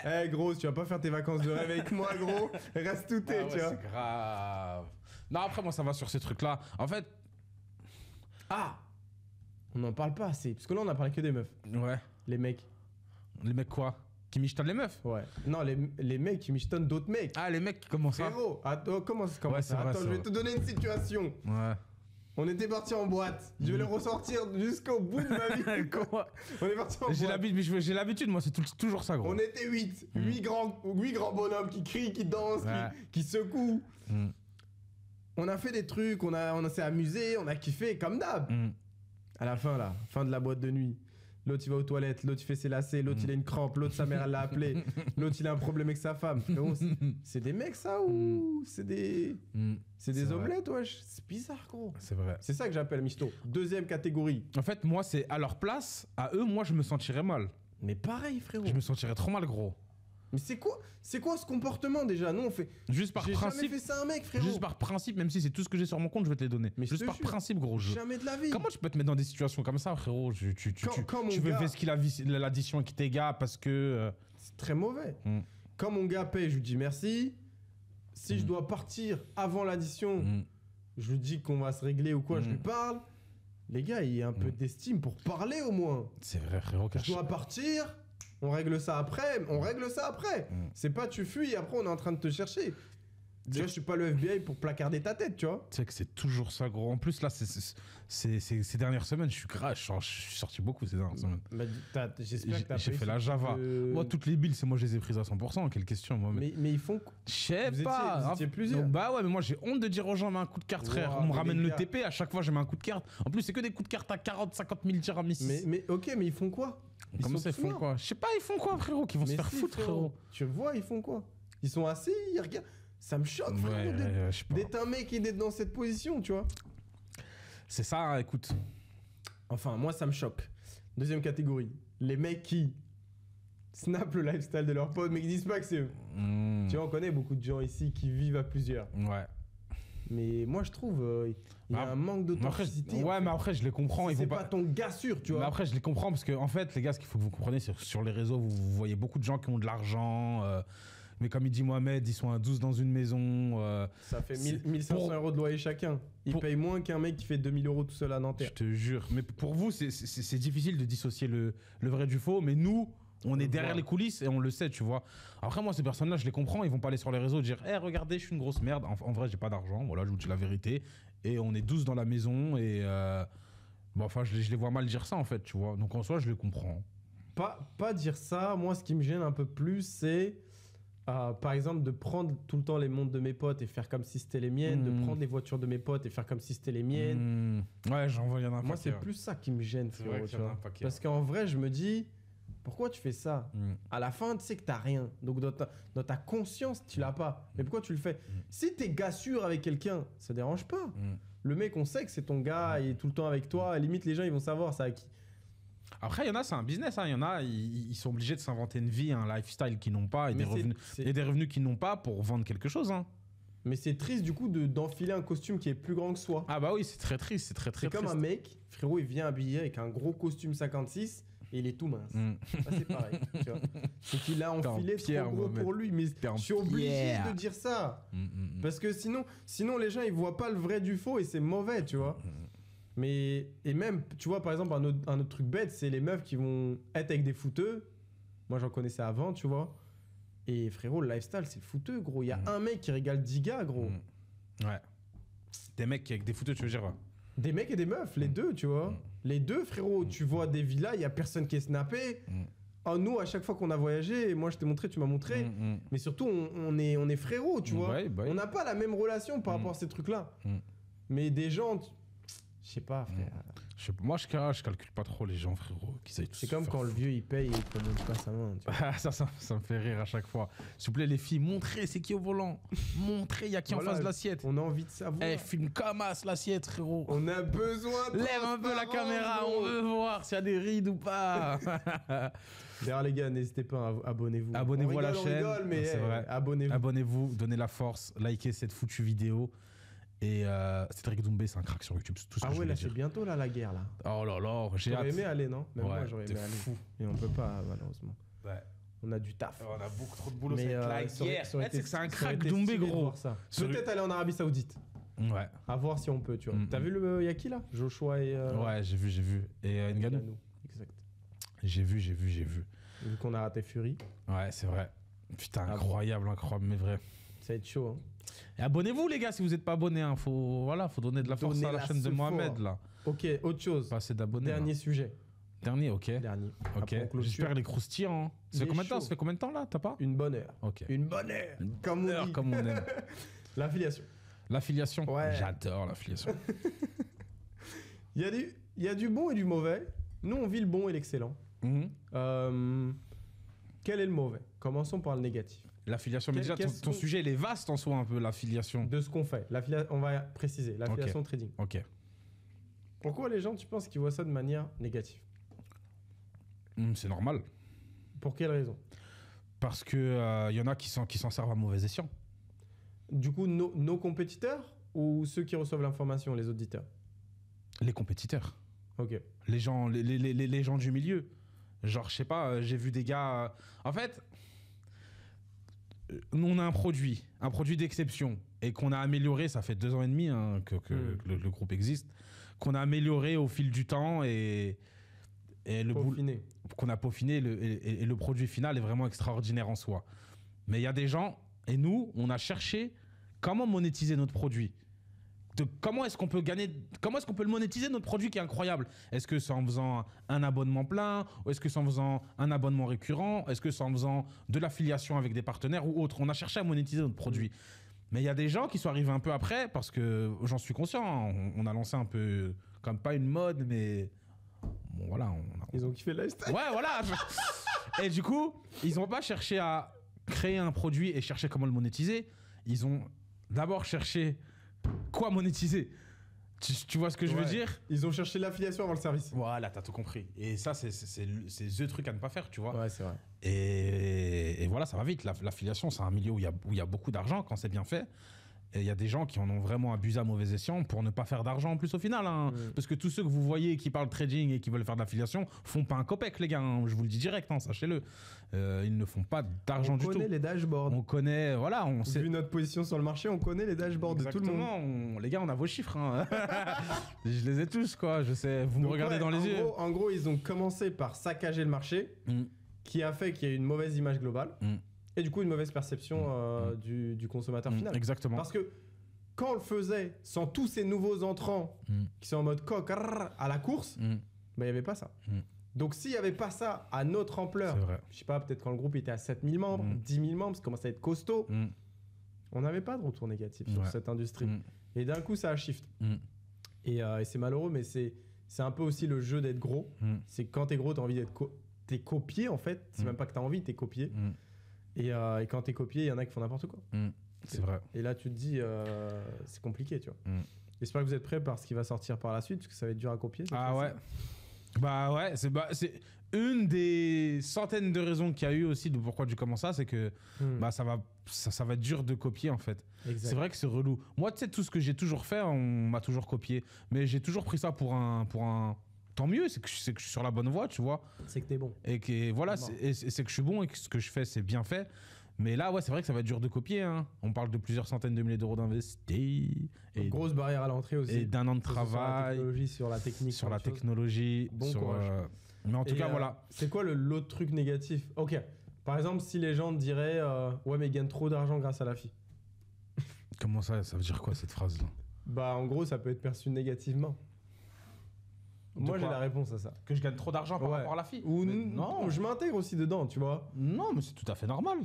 [SPEAKER 2] Mais... Eh, gros, tu vas pas faire tes vacances de rêve avec moi, gros. Reste tout tu vois.
[SPEAKER 1] C'est grave. Non, après, moi, ça va sur ces trucs-là. En fait...
[SPEAKER 2] Ah, on n'en parle pas assez. Parce que là, on a parlé que des meufs.
[SPEAKER 1] Ouais.
[SPEAKER 2] Les mecs.
[SPEAKER 1] Les mecs quoi? Qui michetonnent les meufs?
[SPEAKER 2] Ouais. Non, les mecs qui michetonnent d'autres mecs.
[SPEAKER 1] Ah, les mecs qui commencent ça?
[SPEAKER 2] Frérot, comment ça?
[SPEAKER 1] Ouais,
[SPEAKER 2] Attends, je vais te donner une situation.
[SPEAKER 1] Ouais.
[SPEAKER 2] On était parti en boîte. Je vais le ressortir jusqu'au bout de ma vie.
[SPEAKER 1] Comment?
[SPEAKER 2] On est parti en boîte.
[SPEAKER 1] J'ai l'habitude, moi, c'est toujours ça, gros.
[SPEAKER 2] On était 8. 8 grands bonhommes qui crient, qui dansent, qui secouent. On a fait des trucs, on s'est amusé, on a kiffé, comme d'hab. À la fin de la boîte de nuit. L'autre, il va aux toilettes, l'autre, il fait ses lacets, l'autre, il a une crampe, l'autre, sa mère, elle l'a appelé, l'autre, il a un problème avec sa femme. C'est des mecs, ça, ou c'est des omelettes, wesh. C'est bizarre, gros.
[SPEAKER 1] C'est vrai.
[SPEAKER 2] C'est ça que j'appelle michto. Deuxième catégorie.
[SPEAKER 1] En fait, moi, c'est à leur place, à eux, moi, je me sentirais mal.
[SPEAKER 2] Mais pareil, frérot.
[SPEAKER 1] Je me sentirais trop mal, gros.
[SPEAKER 2] Mais c'est quoi ce comportement déjà? Nous on fait.
[SPEAKER 1] Juste par principe.
[SPEAKER 2] J'ai jamais fait ça à un mec, frérot.
[SPEAKER 1] Juste par principe, même si c'est tout ce que j'ai sur mon compte, je vais te les donner. Mais juste par principe, gros.
[SPEAKER 2] Jamais de la vie.
[SPEAKER 1] Comment tu peux te mettre dans des situations comme ça, frérot? Tu veux esquiver l'addition avec tes gars parce que.
[SPEAKER 2] C'est très mauvais. Quand mon gars paye, je lui dis merci. Si je dois partir avant l'addition, je lui dis qu'on va se régler ou quoi, je lui parle. Les gars, il y a un peu d'estime pour parler au moins.
[SPEAKER 1] C'est vrai, frérot.
[SPEAKER 2] Je dois partir. On règle ça après, C'est pas tu fuis et après on est en train de te chercher. Tu vois, je suis pas le FBI pour placarder ta tête, tu vois.
[SPEAKER 1] Tu sais que c'est toujours ça, gros. En plus, là, ces dernières semaines, je suis sorti beaucoup ces dernières semaines.
[SPEAKER 2] Bah, j'espère que t'as
[SPEAKER 1] J'ai fait la Java. Moi, toutes les billes, c'est moi, je les ai prises à 100%. Quelle question, moi.
[SPEAKER 2] Mais ils font.
[SPEAKER 1] Je sais pas.
[SPEAKER 2] Vous étiez plusieurs.
[SPEAKER 1] Bah ouais, mais moi, j'ai honte de dire aux gens, mets un coup de carte, frère. On me ramène le TP, à chaque fois, je mets un coup de carte. En plus, c'est que des coups de carte à 40, 50 000 dirhams ici.
[SPEAKER 2] Mais ok, mais ils font quoi?
[SPEAKER 1] Comment ça, ils font quoi? Je sais pas, ils font quoi, frérot? Qu'ils vont se faire foutre, frérot.
[SPEAKER 2] Tu vois, ils font quoi? Ils sont assis, ils regardent. Ça me choque, frérot, d'être un mec et d'être dans cette position, tu vois.
[SPEAKER 1] C'est ça, hein, écoute.
[SPEAKER 2] Enfin, moi, ça me choque. Deuxième catégorie. Les mecs qui snapent le lifestyle de leurs potes, mais qui disent pas que c'est eux. Tu vois, on connaît beaucoup de gens ici qui vivent à plusieurs.
[SPEAKER 1] Ouais.
[SPEAKER 2] Mais moi, je trouve il y a un manque d'authenticité.
[SPEAKER 1] Ouais, mais après, je les comprends.
[SPEAKER 2] C'est pas ton gars sûr, tu vois.
[SPEAKER 1] Mais après, je les comprends parce que, en fait, les gars, ce qu'il faut que vous compreniez, c'est que sur les réseaux, vous voyez beaucoup de gens qui ont de l'argent. Mais comme il dit Mohamed, ils sont à 12 dans une maison.
[SPEAKER 2] Ça fait 1500 euros de loyer chacun. Ils payent moins qu'un mec qui fait 2000 euros tout seul à Nanterre.
[SPEAKER 1] Je te jure. Mais pour vous, c'est difficile de dissocier le vrai du faux. Mais nous, on est derrière les coulisses et on le sait, tu vois. Après, moi, ces personnes-là, je les comprends. Ils vont pas aller sur les réseaux et dire hey, regardez, je suis une grosse merde. En vrai, j'ai pas d'argent. Voilà, je vous dis la vérité. Et on est 12 dans la maison. Et bon, enfin, je les vois mal dire ça, en fait, tu vois. Donc en soi, je les comprends.
[SPEAKER 2] Pas dire ça. Moi, ce qui me gêne un peu plus, c'est. Par exemple, de prendre tout le temps les montres de mes potes et faire comme si c'était les miennes, de prendre les voitures de mes potes et faire comme si c'était les miennes.
[SPEAKER 1] Ouais, j'en vois, il y en a un paquet.
[SPEAKER 2] Moi, c'est plus ça qui me gêne, frérot, tu vois. Parce qu'en vrai, je me dis, pourquoi tu fais ça À la fin, tu sais que t'as rien. Donc, dans ta conscience, tu l'as pas. Mais pourquoi tu le fais Si t'es gars sûr avec quelqu'un, ça dérange pas. Le mec, on sait que c'est ton gars, il est tout le temps avec toi. À la limite, les gens, ils vont savoir ça à qui.
[SPEAKER 1] Après, il y en a, c'est un business. Il y en a, ils sont obligés de s'inventer une vie, un lifestyle qu'ils n'ont pas et des revenus qu'ils n'ont pas pour vendre quelque chose. Hein.
[SPEAKER 2] Mais c'est triste du coup d'enfiler un costume qui est plus grand que soi.
[SPEAKER 1] Ah bah oui, c'est très triste, c'est très triste.
[SPEAKER 2] C'est comme un mec, frérot, il vient habillé avec un gros costume 56 et il est tout mince. Ça, c'est pareil. Tu vois. C'est qu'il a enfilé trop gros pour lui. Mais je suis obligé de dire ça. Parce que sinon, les gens, ils voient pas le vrai du faux et c'est mauvais, tu vois. Mais, et même, tu vois, par exemple, un autre truc bête, c'est les meufs qui vont être avec des fouteux. Moi, j'en connaissais avant, tu vois. Et frérot, le lifestyle, c'est le fouteux, gros. Il y a un mec qui régale 10 gars, gros.
[SPEAKER 1] Ouais. Des mecs qui avec des fouteux, tu veux dire
[SPEAKER 2] Des mecs et des meufs, les deux, tu vois. Les deux, frérot. Tu vois des villas, il y a personne qui est snappé. Nous, à chaque fois qu'on a voyagé, moi, je t'ai montré, tu m'as montré. Mais surtout, on est frérots, tu vois. On n'a pas la même relation par rapport à ces trucs-là. Mais des gens... Je sais pas, frère.
[SPEAKER 1] Moi, je calcule pas trop les gens, frérot.
[SPEAKER 2] C'est comme quand le vieux, il paye et il te donne pas sa main. Tu vois.
[SPEAKER 1] ça me fait rire à chaque fois. S'il vous plaît, les filles, montrez c'est qui au volant. Montrez, il y a qui en face de l'assiette.
[SPEAKER 2] On a envie de savoir.
[SPEAKER 1] Filme comme as l'assiette, frérot.
[SPEAKER 2] On a besoin de...
[SPEAKER 1] Lève un peu la caméra, on veut voir s'il y a des rides ou pas.
[SPEAKER 2] D'ailleurs, les gars, n'hésitez pas à abonnez-vous.
[SPEAKER 1] Abonnez-vous à la chaîne.
[SPEAKER 2] On rigole, mais
[SPEAKER 1] c'est vrai.
[SPEAKER 2] Abonnez-vous.
[SPEAKER 1] Abonnez-vous, donnez la force, likez cette foutue vidéo. Et Cédric Doumbé, c'est un crack sur YouTube. Tout ce que je
[SPEAKER 2] là, c'est bientôt là, la guerre, là.
[SPEAKER 1] Oh là là, j'ai hâte.
[SPEAKER 2] J'aurais aimé aller, non? Même moi, j'aurais aimé aller.
[SPEAKER 1] Fou.
[SPEAKER 2] Mais on peut pas, malheureusement.
[SPEAKER 1] Ouais.
[SPEAKER 2] On a du taf.
[SPEAKER 1] On a beaucoup trop de boulot, c'est la guerre. C'est que c'est un crack Doumbé, gros.
[SPEAKER 2] Peut-être aller en Arabie Saoudite.
[SPEAKER 1] Ouais.
[SPEAKER 2] À voir si on peut, tu vois. T'as vu le Yaki, là? Joshua et...
[SPEAKER 1] Ouais, j'ai vu. Et Ngannou.
[SPEAKER 2] Exact.
[SPEAKER 1] J'ai vu.
[SPEAKER 2] Vu qu'on a raté Fury.
[SPEAKER 1] Ouais, c'est vrai. Putain, incroyable, mais vrai.
[SPEAKER 2] Ça va être chaud, hein.
[SPEAKER 1] Et abonnez-vous les gars si vous n'êtes pas abonnés. Hein. Faut donner de la force à la chaîne de Mohamed là.
[SPEAKER 2] Ok, autre chose.
[SPEAKER 1] Pas assez d'abonnés.
[SPEAKER 2] Dernier sujet.
[SPEAKER 1] Dernier, ok. Ok. J'espère les croustillants. Hein. Ça fait combien de temps là? T'as pas?
[SPEAKER 2] Une bonne heure.
[SPEAKER 1] Ok.
[SPEAKER 2] Une bonne heure. Comme on aime. L'affiliation.
[SPEAKER 1] L'affiliation.
[SPEAKER 2] Ouais.
[SPEAKER 1] J'adore l'affiliation.
[SPEAKER 2] Il y a du bon et du mauvais. Nous on vit le bon et l'excellent. Quel est le mauvais? Commençons par le négatif.
[SPEAKER 1] L'affiliation, mais déjà, ton sujet, il est vaste en soi, un peu, l'affiliation.
[SPEAKER 2] De ce qu'on fait. On va préciser. L'affiliation trading.
[SPEAKER 1] Ok.
[SPEAKER 2] Pourquoi les gens, tu penses qu'ils voient ça de manière négative?
[SPEAKER 1] C'est normal.
[SPEAKER 2] Pour quelle raison?
[SPEAKER 1] Parce que y en a qui s'en servent à mauvais escient.
[SPEAKER 2] Du coup, nos compétiteurs ou ceux qui reçoivent l'information, les auditeurs?
[SPEAKER 1] Les compétiteurs.
[SPEAKER 2] Ok.
[SPEAKER 1] Les gens du milieu. Genre, je sais pas, j'ai vu des gars... En fait... Nous, on a un produit d'exception et qu'on a amélioré, ça fait 2 ans et demi hein, que le groupe existe, qu'on a amélioré au fil du temps et qu'on a peaufiné et le produit final est vraiment extraordinaire en soi. Mais il y a des gens, et nous, on a cherché comment monétiser notre produit. Comment est-ce qu'on peut le monétiser, notre produit qui est incroyable? Est-ce que c'est en faisant un abonnement plein? Ou est-ce que c'est en faisant un abonnement récurrent? Est-ce que c'est en faisant de l'affiliation avec des partenaires ou autre? On a cherché à monétiser notre produit. Mais il y a des gens qui sont arrivés un peu après, parce que j'en suis conscient, hein, on a lancé un peu, comme pas une mode, mais bon, voilà.
[SPEAKER 2] Ils ont kiffé le lifestyle.
[SPEAKER 1] Ouais, voilà. Et du coup, ils n'ont pas cherché à créer un produit et chercher comment le monétiser. Ils ont d'abord cherché quoi monétiser. Tu vois ce que je veux dire?
[SPEAKER 2] Ils ont cherché l'affiliation avant le service.
[SPEAKER 1] Voilà, t'as tout compris. Et ça, c'est the truc à ne pas faire, tu vois.
[SPEAKER 2] Ouais, c'est vrai.
[SPEAKER 1] Et voilà, ça va vite. L'affiliation, c'est un milieu où il y a beaucoup d'argent quand c'est bien fait. Et il y a des gens qui en ont vraiment abusé à mauvais escient pour ne pas faire d'argent en plus au final. Hein. Parce que tous ceux que vous voyez qui parlent trading et qui veulent faire de l'affiliation font pas un copec, les gars. Hein. Je vous le dis direct, hein, sachez-le. Ils ne font pas d'argent du tout.
[SPEAKER 2] On connaît les dashboards.
[SPEAKER 1] On connaît, voilà. On sait.
[SPEAKER 2] Vu notre position sur le marché, on connaît les dashboards de tout le monde.
[SPEAKER 1] Les gars, on a vos chiffres. Hein. Je les ai tous, quoi. Je sais, vous me regardez dans les yeux.
[SPEAKER 2] En gros, ils ont commencé par saccager le marché, qui a fait qu'il y a une mauvaise image globale. Et du coup, une mauvaise perception du consommateur final.
[SPEAKER 1] Exactement.
[SPEAKER 2] Parce que quand on le faisait sans tous ces nouveaux entrants qui sont en mode coq à la course, bah, il n'y avait pas ça. Donc, s'il n'y avait pas ça à notre ampleur, je sais pas, peut-être quand le groupe était à 7000 membres, 10 000 membres, ça commençait à être costaud, on n'avait pas de retour négatif sur cette industrie. Et d'un coup, ça a shift. Et c'est malheureux, mais c'est un peu aussi le jeu d'être gros. C'est que quand t'es gros, t'as envie d'être t'es copié, en fait. C'est même pas que t'as envie, t'es copié. Et quand t'es copié, il y en a qui font n'importe quoi.
[SPEAKER 1] C'est vrai.
[SPEAKER 2] Et là, tu te dis, c'est compliqué, tu vois. J'espère que vous êtes prêts par ce qui va sortir par la suite, parce que ça va être dur à copier.
[SPEAKER 1] Ah ouais. Bah ouais, c'est une des centaines de raisons qu'il y a eu aussi de pourquoi tu commences ça, c'est que ça va être dur de copier en fait. C'est vrai que c'est relou. Moi, tu sais, tout ce que j'ai toujours fait, on m'a toujours copié. Mais j'ai toujours pris ça pour un... Tant mieux, c'est que je suis sur la bonne voie, tu vois.
[SPEAKER 2] C'est que t'es bon.
[SPEAKER 1] Et que voilà, c'est que je suis bon et que ce que je fais, c'est bien fait. Mais là, ouais, c'est vrai que ça va être dur de copier. Hein. On parle de plusieurs centaines de milliers d'euros d'investis.
[SPEAKER 2] Une grosse barrière à l'entrée aussi.
[SPEAKER 1] Et d'un an de travail.
[SPEAKER 2] Sur la technologie,
[SPEAKER 1] sur la technologie.
[SPEAKER 2] Bon courage.
[SPEAKER 1] Mais en tout cas, voilà.
[SPEAKER 2] C'est quoi l'autre truc négatif? Ok. Par exemple, si les gens diraient ouais, mais ils gagnent trop d'argent grâce à la FI.
[SPEAKER 1] Comment ça? Ça veut dire quoi cette phrase-là?
[SPEAKER 2] Bah, en gros, ça peut être perçu négativement. Moi, j'ai la réponse à ça.
[SPEAKER 1] Que je gagne trop d'argent par rapport à la FI?
[SPEAKER 2] Ou non, je m'intègre aussi dedans, tu vois.
[SPEAKER 1] Non, mais c'est tout à fait normal.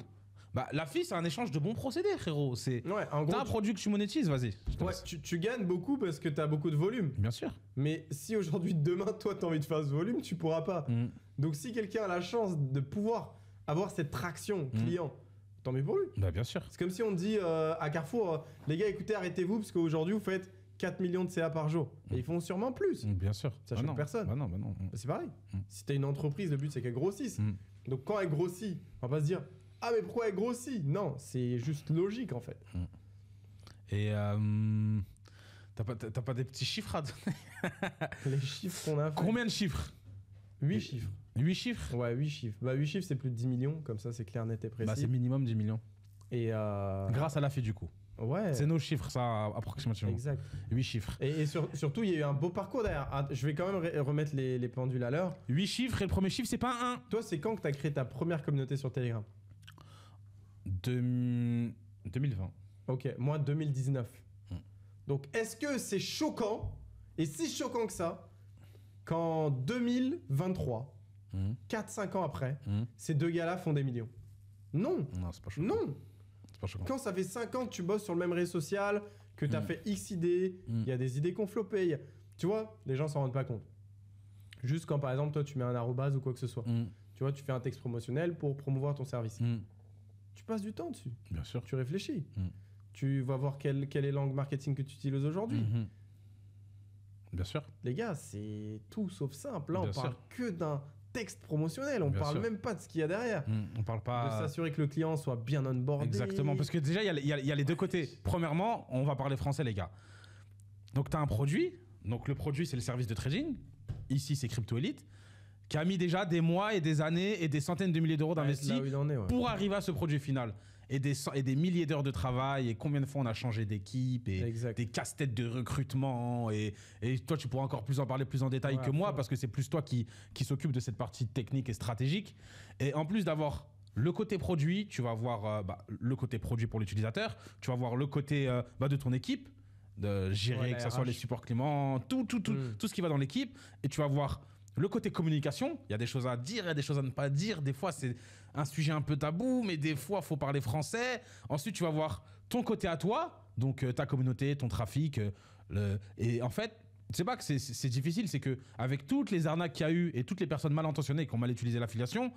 [SPEAKER 1] Bah, la FI, c'est un échange de bons procédés, frérot.
[SPEAKER 2] Ouais, en gros,
[SPEAKER 1] t'as un produit que tu monétises, vas-y.
[SPEAKER 2] Ouais, tu gagnes beaucoup parce que t'as beaucoup de volume.
[SPEAKER 1] Bien sûr.
[SPEAKER 2] Mais si aujourd'hui, demain, toi, t'as envie de faire ce volume, tu pourras pas. Donc, si quelqu'un a la chance de pouvoir avoir cette traction client, tant mieux pour lui.
[SPEAKER 1] Bah, bien sûr.
[SPEAKER 2] C'est comme si on dit à Carrefour, les gars, écoutez, arrêtez-vous parce qu'aujourd'hui, vous faites 4 millions de CA par jour. Et ils font sûrement plus.
[SPEAKER 1] Bien sûr.
[SPEAKER 2] Ça choque personne.
[SPEAKER 1] Bah non.
[SPEAKER 2] C'est pareil. Si t'as une entreprise, le but, c'est qu'elle grossisse. Donc, quand elle grossit, on va pas se dire... Ah, mais pourquoi elle grossit? Non, c'est juste logique en fait.
[SPEAKER 1] Et t'as pas des petits chiffres à donner?
[SPEAKER 2] Les chiffres qu'on a fait.
[SPEAKER 1] Combien de chiffres?
[SPEAKER 2] 8 chiffres.
[SPEAKER 1] 8 chiffres?
[SPEAKER 2] Ouais, 8 chiffres. Bah, 8 chiffres, c'est plus de 10 millions, comme ça c'est clair, net et précis.
[SPEAKER 1] Bah, c'est minimum 10 millions.
[SPEAKER 2] Et
[SPEAKER 1] grâce à la FI du coup.
[SPEAKER 2] Ouais.
[SPEAKER 1] C'est nos chiffres, ça, approximativement.
[SPEAKER 2] Exact.
[SPEAKER 1] 8 chiffres.
[SPEAKER 2] Et surtout, il y a eu un beau parcours derrière. Ah, je vais quand même remettre les pendules à l'heure.
[SPEAKER 1] 8 chiffres et le premier chiffre, c'est pas un 1.
[SPEAKER 2] Toi, c'est quand que t'as créé ta première communauté sur Telegram?
[SPEAKER 1] 2020.
[SPEAKER 2] Ok, moi 2019. Donc est-ce que c'est choquant, et si choquant que ça, qu'en 2023, 4-5 ans après, ces deux gars-là font des millions? Non.
[SPEAKER 1] Non, c'est pas choquant.
[SPEAKER 2] Non.
[SPEAKER 1] C'est pas choquant.
[SPEAKER 2] Quand ça fait 5 ans que tu bosses sur le même réseau social, que tu as fait X idées, il y a des idées qu'on flopé, tu vois, les gens s'en rendent pas compte. Juste quand par exemple toi tu mets un arrobase ou quoi que ce soit. Tu vois, tu fais un texte promotionnel pour promouvoir ton service. Tu passes du temps dessus.
[SPEAKER 1] Bien sûr.
[SPEAKER 2] Tu réfléchis. Tu vas voir quelle est l'angle marketing que tu utilises aujourd'hui.
[SPEAKER 1] Bien sûr.
[SPEAKER 2] Les gars, c'est tout sauf simple. Là, on parle que d'un texte promotionnel. On parle même pas de ce qu'il y a derrière.
[SPEAKER 1] On parle pas...
[SPEAKER 2] De s'assurer que le client soit bien onboardé.
[SPEAKER 1] Exactement. Parce que déjà, il y a les deux côtés. Premièrement, on va parler français, les gars. Donc, tu as un produit. Donc, le produit, c'est le service de trading. Ici, c'est Crypto Elite, qui a mis déjà des mois et des années et des centaines de milliers d'euros d'investis pour arriver à ce produit final. Et des milliers d'heures de travail, et combien de fois on a changé d'équipe, et des casse-têtes de recrutement, et toi tu pourras encore plus en parler plus en détail que moi, parce que c'est plus toi qui s'occupe de cette partie technique et stratégique. Et en plus d'avoir le côté produit, tu vas voir le côté produit pour l'utilisateur, tu vas voir le côté de ton équipe, de gérer que ce soit les supports clients, tout ce qui va dans l'équipe, et tu vas voir le côté communication. Il y a des choses à dire, il y a des choses à ne pas dire. Des fois, c'est un sujet un peu tabou, mais des fois, il faut parler français. Ensuite, tu vas voir ton côté à toi, donc ta communauté, ton trafic. Et en fait, c'est pas que c'est difficile, c'est qu'avec toutes les arnaques qu'il y a eu et toutes les personnes mal intentionnées qui ont mal utilisé l'affiliation,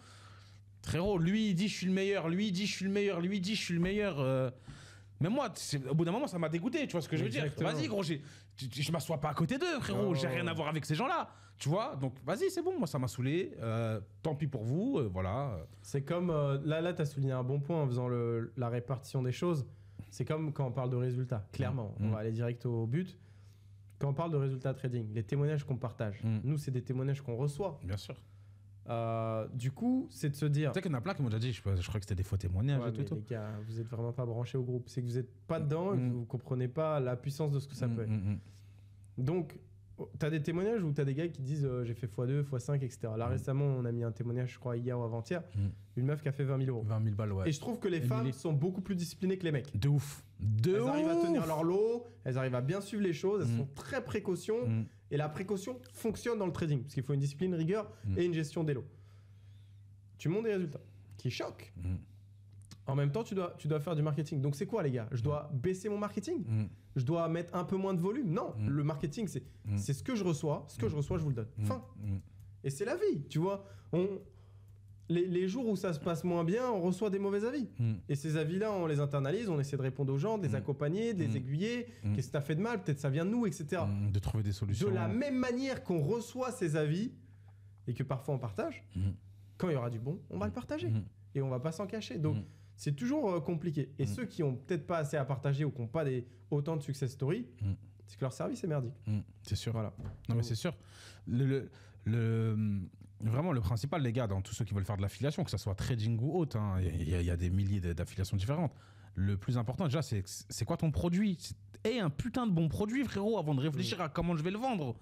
[SPEAKER 1] frérot, lui, il dit je suis le meilleur, lui, il dit je suis le meilleur, lui, il dit je suis le meilleur. Mais moi, au bout d'un moment, ça m'a dégoûté, tu vois ce que je veux dire. Vas-y, gros, je m'assois pas à côté d'eux, frérot, j'ai rien à voir avec ces gens-là, tu vois. Donc, vas-y, c'est bon, moi, ça m'a saoulé. Tant pis pour vous, voilà.
[SPEAKER 2] C'est comme, là tu as souligné un bon point en faisant la répartition des choses. C'est comme quand on parle de résultats, clairement. On va aller direct au but. Quand on parle de résultats trading, les témoignages qu'on partage, nous, c'est des témoignages qu'on reçoit.
[SPEAKER 1] Bien sûr.
[SPEAKER 2] Du coup, c'est de se dire.
[SPEAKER 1] Tu sais qu'il y en a plein qui m'ont déjà dit, je crois que c'était des faux témoignages et tout.
[SPEAKER 2] Les gars, vous êtes vraiment pas branchés au groupe. C'est que vous êtes pas dedans et que vous comprenez pas la puissance de ce que ça peut être. Donc, tu as des témoignages où tu as des gars qui disent j'ai fait x2, x5, etc. Là, récemment, on a mis un témoignage, je crois, hier ou avant-hier, une meuf qui a fait 20 000 euros.
[SPEAKER 1] 20 000 balles, ouais.
[SPEAKER 2] Et je trouve que les femmes sont beaucoup plus disciplinées que les mecs.
[SPEAKER 1] De ouf.
[SPEAKER 2] Elles arrivent à tenir leur lot, elles arrivent à bien suivre les choses, elles sont très précautions. Et la précaution fonctionne dans le trading, parce qu'il faut une discipline, rigueur et une gestion des lots. Tu montes des résultats qui choquent. En même temps, tu dois faire du marketing. Donc, c'est quoi, les gars? Je dois baisser mon marketing? Je dois mettre un peu moins de volume? Non, le marketing, c'est ce que je reçois. Ce que je reçois, je vous le donne. Fin. Et c'est la vie, tu vois. Les jours où ça se passe moins bien, on reçoit des mauvais avis. Et ces avis-là, on les internalise, on essaie de répondre aux gens, de les accompagner, de les aiguiller. Qu'est-ce que tu as fait de mal? Peut-être ça vient de nous, etc.
[SPEAKER 1] De trouver des solutions.
[SPEAKER 2] De la même manière qu'on reçoit ces avis et que parfois on partage, quand il y aura du bon, on va le partager. Et on va pas s'en cacher. Donc, c'est toujours compliqué. Et ceux qui ont peut-être pas assez à partager ou qui n'ont pas autant de success story, c'est que leur service est merdique.
[SPEAKER 1] C'est sûr. Voilà. Non, mais c'est sûr. Vraiment, le principal, les gars, dans tous ceux qui veulent faire de l'affiliation, que ce soit trading ou autre, il y a des milliers d'affiliations différentes. Le plus important, déjà, c'est quoi ton produit? Et un putain de bon produit, frérot, avant de réfléchir à comment je vais le vendre.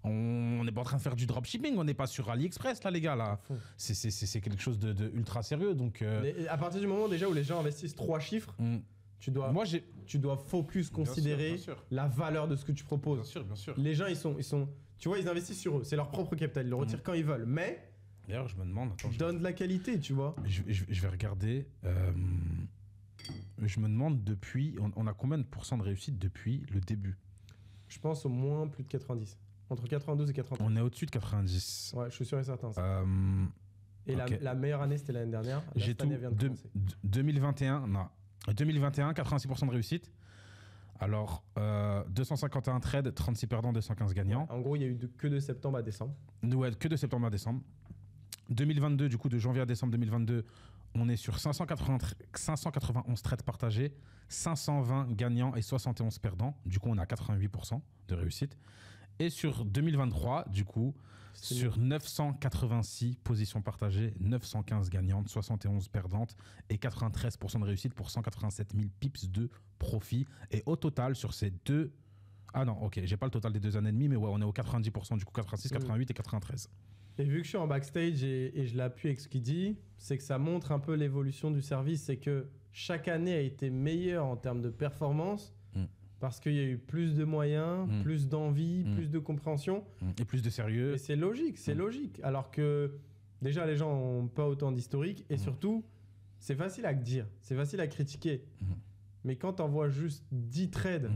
[SPEAKER 1] On n'est pas en train de faire du dropshipping, on n'est pas sur AliExpress, là, les gars. Là. C'est quelque chose de ultra sérieux. Donc,
[SPEAKER 2] à partir du moment déjà où les gens investissent 3 chiffres, tu dois focus, considérer la valeur de ce que tu proposes.
[SPEAKER 1] Bien sûr, bien sûr.
[SPEAKER 2] Les gens, ils sont, tu vois, ils investissent sur eux. C'est leur propre capital. Ils le retirent quand ils veulent. Mais
[SPEAKER 1] d'ailleurs, je me demande.
[SPEAKER 2] Donne de la qualité, tu vois.
[SPEAKER 1] Je vais regarder. Je me demande depuis. On a combien de pourcents de réussite depuis le début?
[SPEAKER 2] Je pense au moins plus de 90. Entre 92 et 93.
[SPEAKER 1] On est au-dessus de 90.
[SPEAKER 2] Ouais, je suis sûr et certain. Et okay. la meilleure année, c'était l'année dernière.
[SPEAKER 1] J'ai tout. 2021, non. 2021, 86% de réussite. Alors, 251 trades, 36 perdants, 215 gagnants.
[SPEAKER 2] Ouais, en gros, il y a eu que de septembre à décembre.
[SPEAKER 1] Ouais, que de septembre à décembre. 2022, du coup, de janvier à décembre 2022, on est sur 591 trades partagés, 520 gagnants et 71 perdants. Du coup, on a 88% de réussite. Et sur 2023, du coup, sur 986 positions partagées, 915 gagnantes, 71 perdantes et 93% de réussite pour 187 000 pips de profit. Et au total, sur ces deux... Ah non, ok, j'ai pas le total des 2 années et demie, mais ouais, on est au 90%, du coup 86, 88 et 93.
[SPEAKER 2] Et vu que je suis en backstage et je l'appuie avec ce qu'il dit, c'est que ça montre un peu l'évolution du service, c'est que chaque année a été meilleure en termes de performance, parce qu'il y a eu plus de moyens, plus d'envie, plus de compréhension.
[SPEAKER 1] Et plus de sérieux.
[SPEAKER 2] Et c'est logique, c'est logique. Alors que déjà, les gens n'ont pas autant d'historique. Et surtout, c'est facile à dire, c'est facile à critiquer. Mais quand tu envoies juste 10 trades,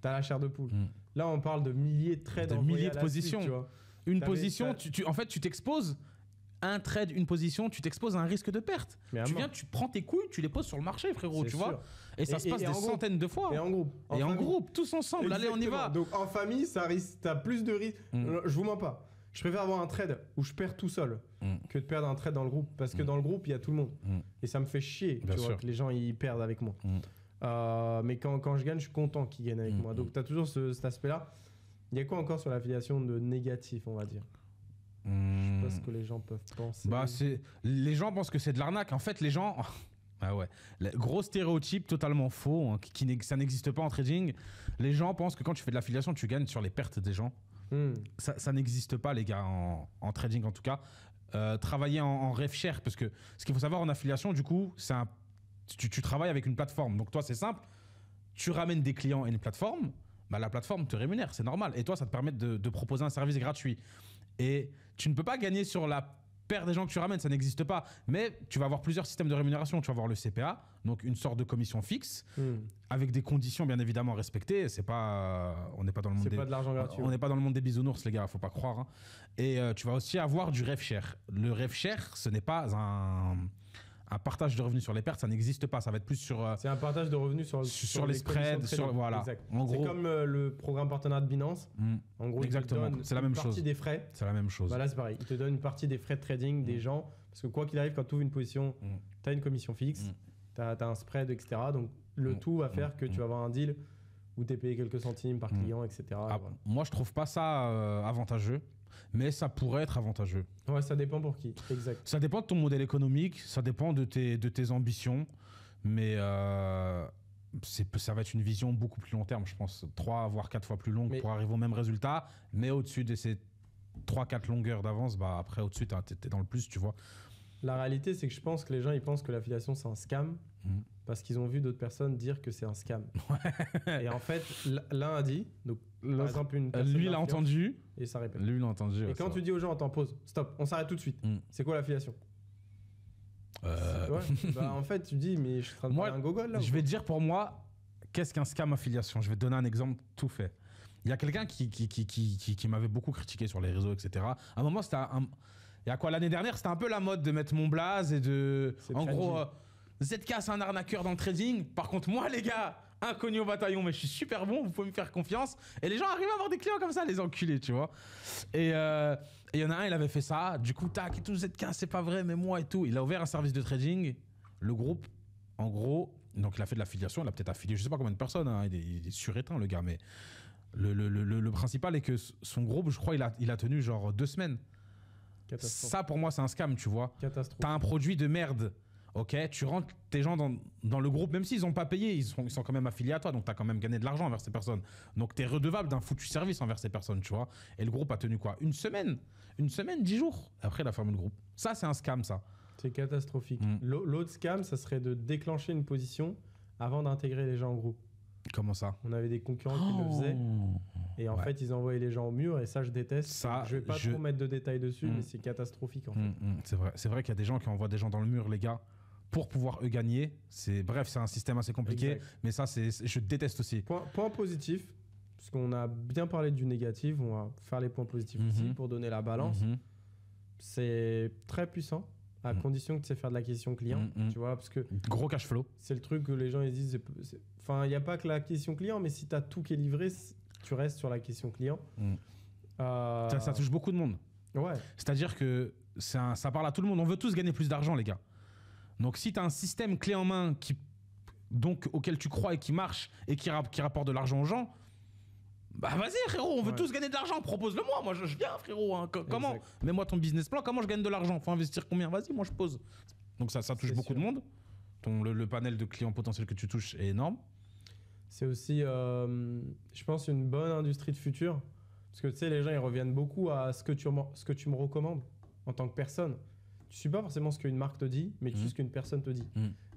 [SPEAKER 2] tu as la chair de poule. Là, on parle de milliers de trades.
[SPEAKER 1] De milliers de positions.
[SPEAKER 2] Suite, tu vois.
[SPEAKER 1] Une position, en fait, tu t'exposes. Un trade, une position, tu t'exposes à un risque de perte. Tu prends tes couilles, tu les poses sur le marché, frérot, tu vois. Et ça se passe des centaines de fois.
[SPEAKER 2] Et en groupe.
[SPEAKER 1] En groupe, tous ensemble. Exactement. Allez, on y va.
[SPEAKER 2] Donc en famille, t'as plus de risques. Je vous mens pas. Je préfère avoir un trade où je perds tout seul que de perdre un trade dans le groupe. Parce que dans le groupe, il y a tout le monde. Et ça me fait chier, tu vois, que les gens ils perdent avec moi. Mais quand je gagne, je suis content qu'ils gagnent avec moi. Donc tu as toujours cet aspect-là. Il y a quoi encore sur l'affiliation de négatif, on va dire? Je sais pas ce que les gens peuvent penser.
[SPEAKER 1] Les gens pensent que c'est de l'arnaque. En fait, les gens... Ah ouais. Gros stéréotype totalement faux, ça n'existe pas en trading. Les gens pensent que quand tu fais de l'affiliation, tu gagnes sur les pertes des gens. Ça n'existe pas, les gars, en trading en tout cas. travailler en rev share, parce que ce qu'il faut savoir en affiliation, du coup, tu travailles avec une plateforme. Donc toi, c'est simple, tu ramènes des clients à une plateforme, bah, la plateforme te rémunère, c'est normal. Et toi, ça te permet de proposer un service gratuit. Et tu ne peux pas gagner sur la paire des gens que tu ramènes, ça n'existe pas. Mais tu vas avoir plusieurs systèmes de rémunération. Tu vas avoir le CPA, donc une sorte de commission fixe, avec des conditions bien évidemment respectées. C'est pas, on n'est pas dans le monde
[SPEAKER 2] pas de l'argent gratuit.
[SPEAKER 1] On n'est pas dans le monde des bisounours, les gars, faut pas croire. Hein. Et tu vas aussi avoir du rev share. Le rev share, ce n'est pas un partage de revenus sur les pertes, ça n'existe pas. Ça va être plus sur.
[SPEAKER 2] C'est un partage de revenus sur
[SPEAKER 1] les spreads, voilà.
[SPEAKER 2] En gros, c'est comme le programme partenaire de Binance. En gros,
[SPEAKER 1] exactement. C'est la même chose.
[SPEAKER 2] Une partie des frais.
[SPEAKER 1] C'est la même chose.
[SPEAKER 2] Voilà, c'est pareil. Il te donne une partie des frais de trading des gens. Parce que quoi qu'il arrive, quand tu ouvres une position, tu as une commission fixe, tu as un spread, etc. Donc le tout va faire que tu vas avoir un deal où tu es payé quelques centimes par client, etc.
[SPEAKER 1] Ah, voilà. Moi, je trouve pas ça avantageux. Mais ça pourrait être avantageux.
[SPEAKER 2] Ouais, ça dépend pour qui, exact.
[SPEAKER 1] Ça dépend de ton modèle économique, ça dépend de tes ambitions, mais ça va être une vision beaucoup plus long terme, je pense. 3 voire 4 fois plus longue pour arriver au même résultat, mais au-dessus de ces 3-4 longueurs d'avance, bah après au-dessus, t'es dans le plus, tu vois.
[SPEAKER 2] La réalité, c'est que je pense que les gens ils pensent que l'affiliation c'est un scam parce qu'ils ont vu d'autres personnes dire que c'est un scam. Et en fait, l'un a dit, donc par exemple une personne
[SPEAKER 1] lui l'a entendu
[SPEAKER 2] et ça répète.
[SPEAKER 1] Lui l'a entendu.
[SPEAKER 2] Et quand tu dis aux gens, attends, pause, stop, on s'arrête tout de suite. C'est quoi l'affiliation bah, en fait, tu dis, mais je suis en train de parler un gogol là.
[SPEAKER 1] Je vais te dire pour moi, qu'est-ce qu'un scam affiliation? Je vais te donner un exemple tout fait. Il y a quelqu'un qui m'avait beaucoup critiqué sur les réseaux, etc. À un moment, c'était il y a quoi, l'année dernière, c'était un peu la mode de mettre mon blaze et de. En gros, ZK, c'est un arnaqueur dans le trading. Par contre, moi, les gars, inconnu au bataillon, mais je suis super bon, vous pouvez me faire confiance. Et les gens arrivent à avoir des clients comme ça, les enculés, tu vois. Et il y en a un, il avait fait ça. Du coup, tac, et tout, ZK, c'est pas vrai, mais moi et tout. Il a ouvert un service de trading. Le groupe, en gros, donc il a fait de l'affiliation, il a peut-être affilié, je sais pas combien de personnes, hein, il est suréteint, le gars, mais le principal est que son groupe, je crois, il a tenu genre 2 semaines. Ça, pour moi, c'est un scam, tu vois. T'as un produit de merde, ok, tu rentres tes gens dans le groupe, même s'ils n'ont pas payé, ils sont quand même affiliés à toi, donc t'as quand même gagné de l'argent envers ces personnes. Donc t'es redevable d'un foutu service envers ces personnes, tu vois. Et le groupe a tenu quoi, une semaine, 10 jours. Après, il a fermé le groupe. Ça, c'est un scam, ça. C'est
[SPEAKER 2] catastrophique. L'autre scam, ça serait de déclencher une position avant d'intégrer les gens au groupe.
[SPEAKER 1] Comment ça?
[SPEAKER 2] On avait des concurrents qui le faisaient. Et en fait, ils envoyaient les gens au mur. Et ça, je déteste. Ça, je vais pas trop mettre de détails dessus, mais c'est catastrophique en fait.
[SPEAKER 1] C'est vrai qu'il y a des gens qui envoient des gens dans le mur, les gars, pour pouvoir eux gagner. Bref, c'est un système assez compliqué. Exact. Mais ça, je déteste aussi.
[SPEAKER 2] Point positif, parce qu'on a bien parlé du négatif, on va faire les points positifs ici pour donner la balance. C'est très puissant. À condition que tu sais faire de l'acquisition client, tu vois, parce que...
[SPEAKER 1] Gros cash flow.
[SPEAKER 2] C'est le truc que les gens ils disent... Enfin, il n'y a pas que l'acquisition client, mais si tu as tout qui est livré, tu restes sur l'acquisition client.
[SPEAKER 1] Ça touche beaucoup de monde.
[SPEAKER 2] Ouais.
[SPEAKER 1] C'est-à-dire que ça parle à tout le monde. On veut tous gagner plus d'argent, les gars. Donc, si tu as un système clé en main auquel tu crois et qui marche et qui rapporte de l'argent aux gens... Bah vas-y frérot, on veut tous gagner de l'argent, propose-le-moi, moi je viens frérot, hein. Comment? Mets-moi ton business plan, comment je gagne de l'argent? Faut investir combien? Vas-y, moi je pose. Donc ça touche beaucoup de monde. Le panel de clients potentiels que tu touches est énorme.
[SPEAKER 2] C'est aussi, je pense, une bonne industrie de futur. Parce que tu sais, les gens ils reviennent beaucoup à ce que tu me recommandes en tant que personne. Tu suis pas forcément ce qu'une marque te dit, mais tu suis ce qu'une personne te dit.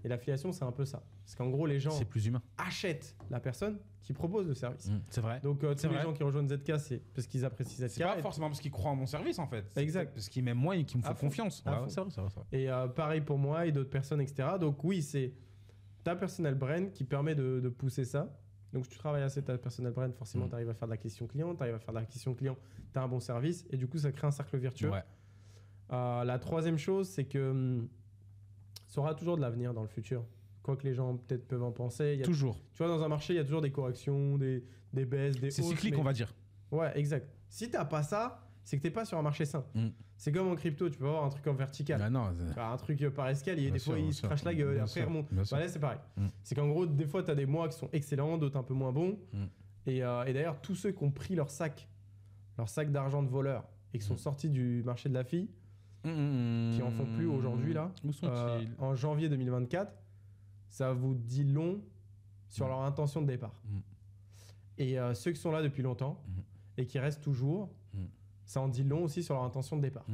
[SPEAKER 2] Et l'affiliation, c'est un peu ça. Parce qu'en gros, les gens
[SPEAKER 1] plus humain.
[SPEAKER 2] Achètent la personne qui propose le service.
[SPEAKER 1] C'est vrai.
[SPEAKER 2] Donc, tous les gens qui rejoignent ZK, c'est parce qu'ils apprécient ZK.
[SPEAKER 1] C'est pas forcément parce qu'ils croient en mon service, en fait.
[SPEAKER 2] Exact.
[SPEAKER 1] Parce qu'ils m'aiment moi et qu'ils me font confiance. Ouais, c'est vrai.
[SPEAKER 2] Et pareil pour moi et d'autres personnes, etc. Donc, oui, c'est ta personal brand qui permet de pousser ça. Donc, si tu travailles assez ta personal brand, forcément, tu arrives à faire de l'acquisition client. Tu arrives à faire de l'acquisition client, tu as un bon service. Et du coup, ça crée un cercle vertueux. Ouais. La troisième chose, c'est que ça aura toujours de l'avenir dans le futur. Quoi que les gens peut-être peuvent en penser.
[SPEAKER 1] Toujours.
[SPEAKER 2] Tu vois, dans un marché, il y a toujours des corrections, des baisses, des hausses.
[SPEAKER 1] C'est cyclique, on va dire.
[SPEAKER 2] Ouais, exact. Si tu n'as pas ça, c'est que tu n'es pas sur un marché sain. C'est comme en crypto, tu peux avoir un truc en vertical.
[SPEAKER 1] Bah non,
[SPEAKER 2] un truc par escalier, des fois il se crache la gueule, et après il remonte. Bah là, c'est pareil. C'est qu'en gros, des fois, tu as des mois qui sont excellents, d'autres un peu moins bons. Et d'ailleurs, tous ceux qui ont pris leur sac d'argent de voleur et qui sont sortis du marché de la fille, qui en font plus aujourd'hui, là, en janvier 2024, ça vous dit long sur leur intention de départ. Et ceux qui sont là depuis longtemps et qui restent toujours, ça en dit long aussi sur leur intention de départ.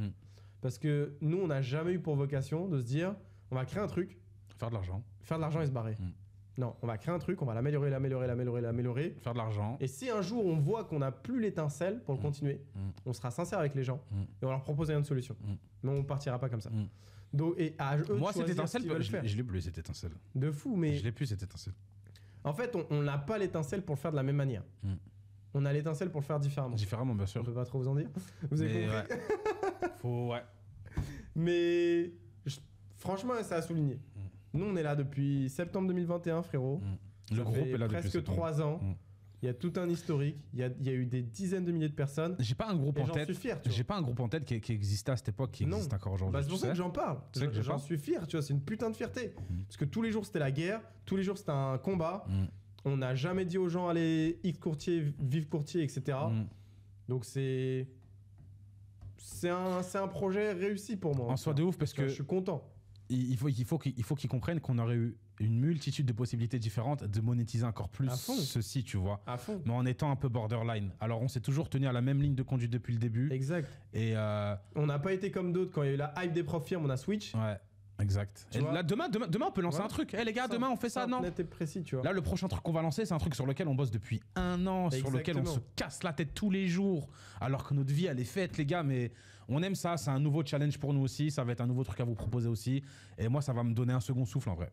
[SPEAKER 2] Parce que nous, on n'a jamais eu pour vocation de se dire, on va créer un truc,
[SPEAKER 1] Faire de l'argent.
[SPEAKER 2] faire de l'argent et se barrer. Non, on va créer un truc, on va l'améliorer,
[SPEAKER 1] Faire de l'argent.
[SPEAKER 2] Et si un jour on voit qu'on n'a plus l'étincelle pour le continuer, on sera sincère avec les gens et on leur propose une solution. Mais on partira pas comme ça. Donc, et à eux
[SPEAKER 1] moi, cette étincelle,
[SPEAKER 2] je
[SPEAKER 1] l'ai plus, cette étincelle.
[SPEAKER 2] De fou, mais.
[SPEAKER 1] Je l'ai plus, cette étincelle.
[SPEAKER 2] En fait, on n'a pas l'étincelle pour le faire de la même manière. On a l'étincelle pour le faire différemment.
[SPEAKER 1] Différemment, bien sûr.
[SPEAKER 2] On peut pas trop vous en dire. Vous avez compris.
[SPEAKER 1] Ouais.
[SPEAKER 2] Mais franchement, ça a souligné. Nous, on est là depuis septembre 2021, frérot.
[SPEAKER 1] Le groupe est là depuis
[SPEAKER 2] presque 3 ans. Il y a tout un historique. Il y a eu des dizaines de milliers de personnes.
[SPEAKER 1] J'ai pas un groupe en tête.
[SPEAKER 2] J'en suis fier.
[SPEAKER 1] J'ai pas un groupe en tête qui existait à cette époque, qui existe encore aujourd'hui.
[SPEAKER 2] Bah, c'est pour ça que j'en parle. J'en suis fier. Tu vois, c'est une putain de fierté. Parce que tous les jours c'était la guerre. Tous les jours c'était un combat. On n'a jamais dit aux gens allez X courtier, vive courtier, etc. Donc c'est un projet réussi pour moi.
[SPEAKER 1] En soi de ouf parce que
[SPEAKER 2] je suis content.
[SPEAKER 1] Il faut qu'ils comprennent qu'on aurait eu une multitude de possibilités différentes de monétiser encore plus ceci, tu vois.
[SPEAKER 2] À fond.
[SPEAKER 1] Mais en étant un peu borderline. Alors, on s'est toujours tenu à la même ligne de conduite depuis le début.
[SPEAKER 2] Exact.
[SPEAKER 1] Et
[SPEAKER 2] on n'a pas été comme d'autres. Quand il y a eu la hype des profs firmes, on a switch.
[SPEAKER 1] Ouais, exact. Et là, demain, on peut lancer un truc. Les gars, demain, on fait ça, non?
[SPEAKER 2] Net et précis, tu vois.
[SPEAKER 1] Là, le prochain truc qu'on va lancer, c'est un truc sur lequel on bosse depuis 1 an, sur lequel on se casse la tête tous les jours, alors que notre vie, elle est faite, les gars. Mais on aime ça. C'est un nouveau challenge pour nous aussi. Ça va être un nouveau truc à vous proposer aussi. Et moi, ça va me donner un second souffle, en vrai.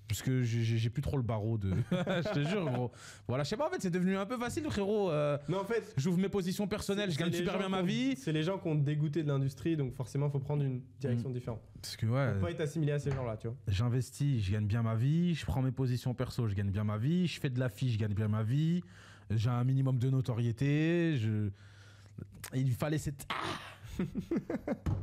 [SPEAKER 1] Parce que j'ai plus trop le barreau de. Je te jure, gros. Voilà, je sais pas, en fait, c'est devenu un peu facile, frérot.
[SPEAKER 2] Non, en fait.
[SPEAKER 1] J'ouvre mes positions personnelles, je gagne super bien ma vie.
[SPEAKER 2] C'est les gens qui ont dégoûté de l'industrie, donc forcément, il faut prendre une direction différente.
[SPEAKER 1] Parce que, ouais.
[SPEAKER 2] Faut pas être assimilé à ces gens-là, tu vois.
[SPEAKER 1] J'investis, je gagne bien ma vie. Je prends mes positions perso, je gagne bien ma vie. Je fais de l'affiche, je gagne bien ma vie. J'ai un minimum de notoriété. Il fallait cette.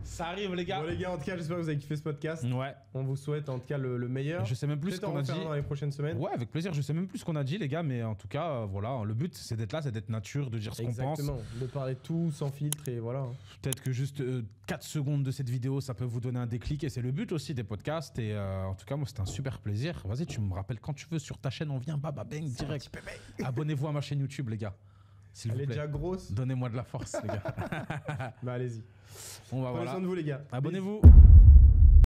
[SPEAKER 1] Ça arrive, les gars.
[SPEAKER 2] Bon, les gars, en tout cas, j'espère que vous avez kiffé ce podcast.
[SPEAKER 1] Ouais.
[SPEAKER 2] On vous souhaite en tout cas le meilleur.
[SPEAKER 1] Je sais même plus ce qu'on a dit
[SPEAKER 2] dans les prochaines semaines.
[SPEAKER 1] Ouais, avec plaisir. Je sais même plus ce qu'on a dit, les gars, mais en tout cas, voilà. Le but, c'est d'être là, c'est d'être nature, de dire ce qu'on pense.
[SPEAKER 2] Exactement. De parler tout sans filtre et voilà.
[SPEAKER 1] Peut-être que juste 4 secondes de cette vidéo, ça peut vous donner un déclic et c'est le but aussi des podcasts. Et en tout cas, moi, c'était un super plaisir. Vas-y, tu me rappelles quand tu veux sur ta chaîne, on vient, baba bang, direct. Abonnez-vous à ma chaîne YouTube, les gars.
[SPEAKER 2] Elle est déjà grosse.
[SPEAKER 1] Donnez-moi de la force, les gars.
[SPEAKER 2] Bah, allez-y.
[SPEAKER 1] Bon, bah,
[SPEAKER 2] Prenez soin de vous, les gars.
[SPEAKER 1] Abonnez-vous.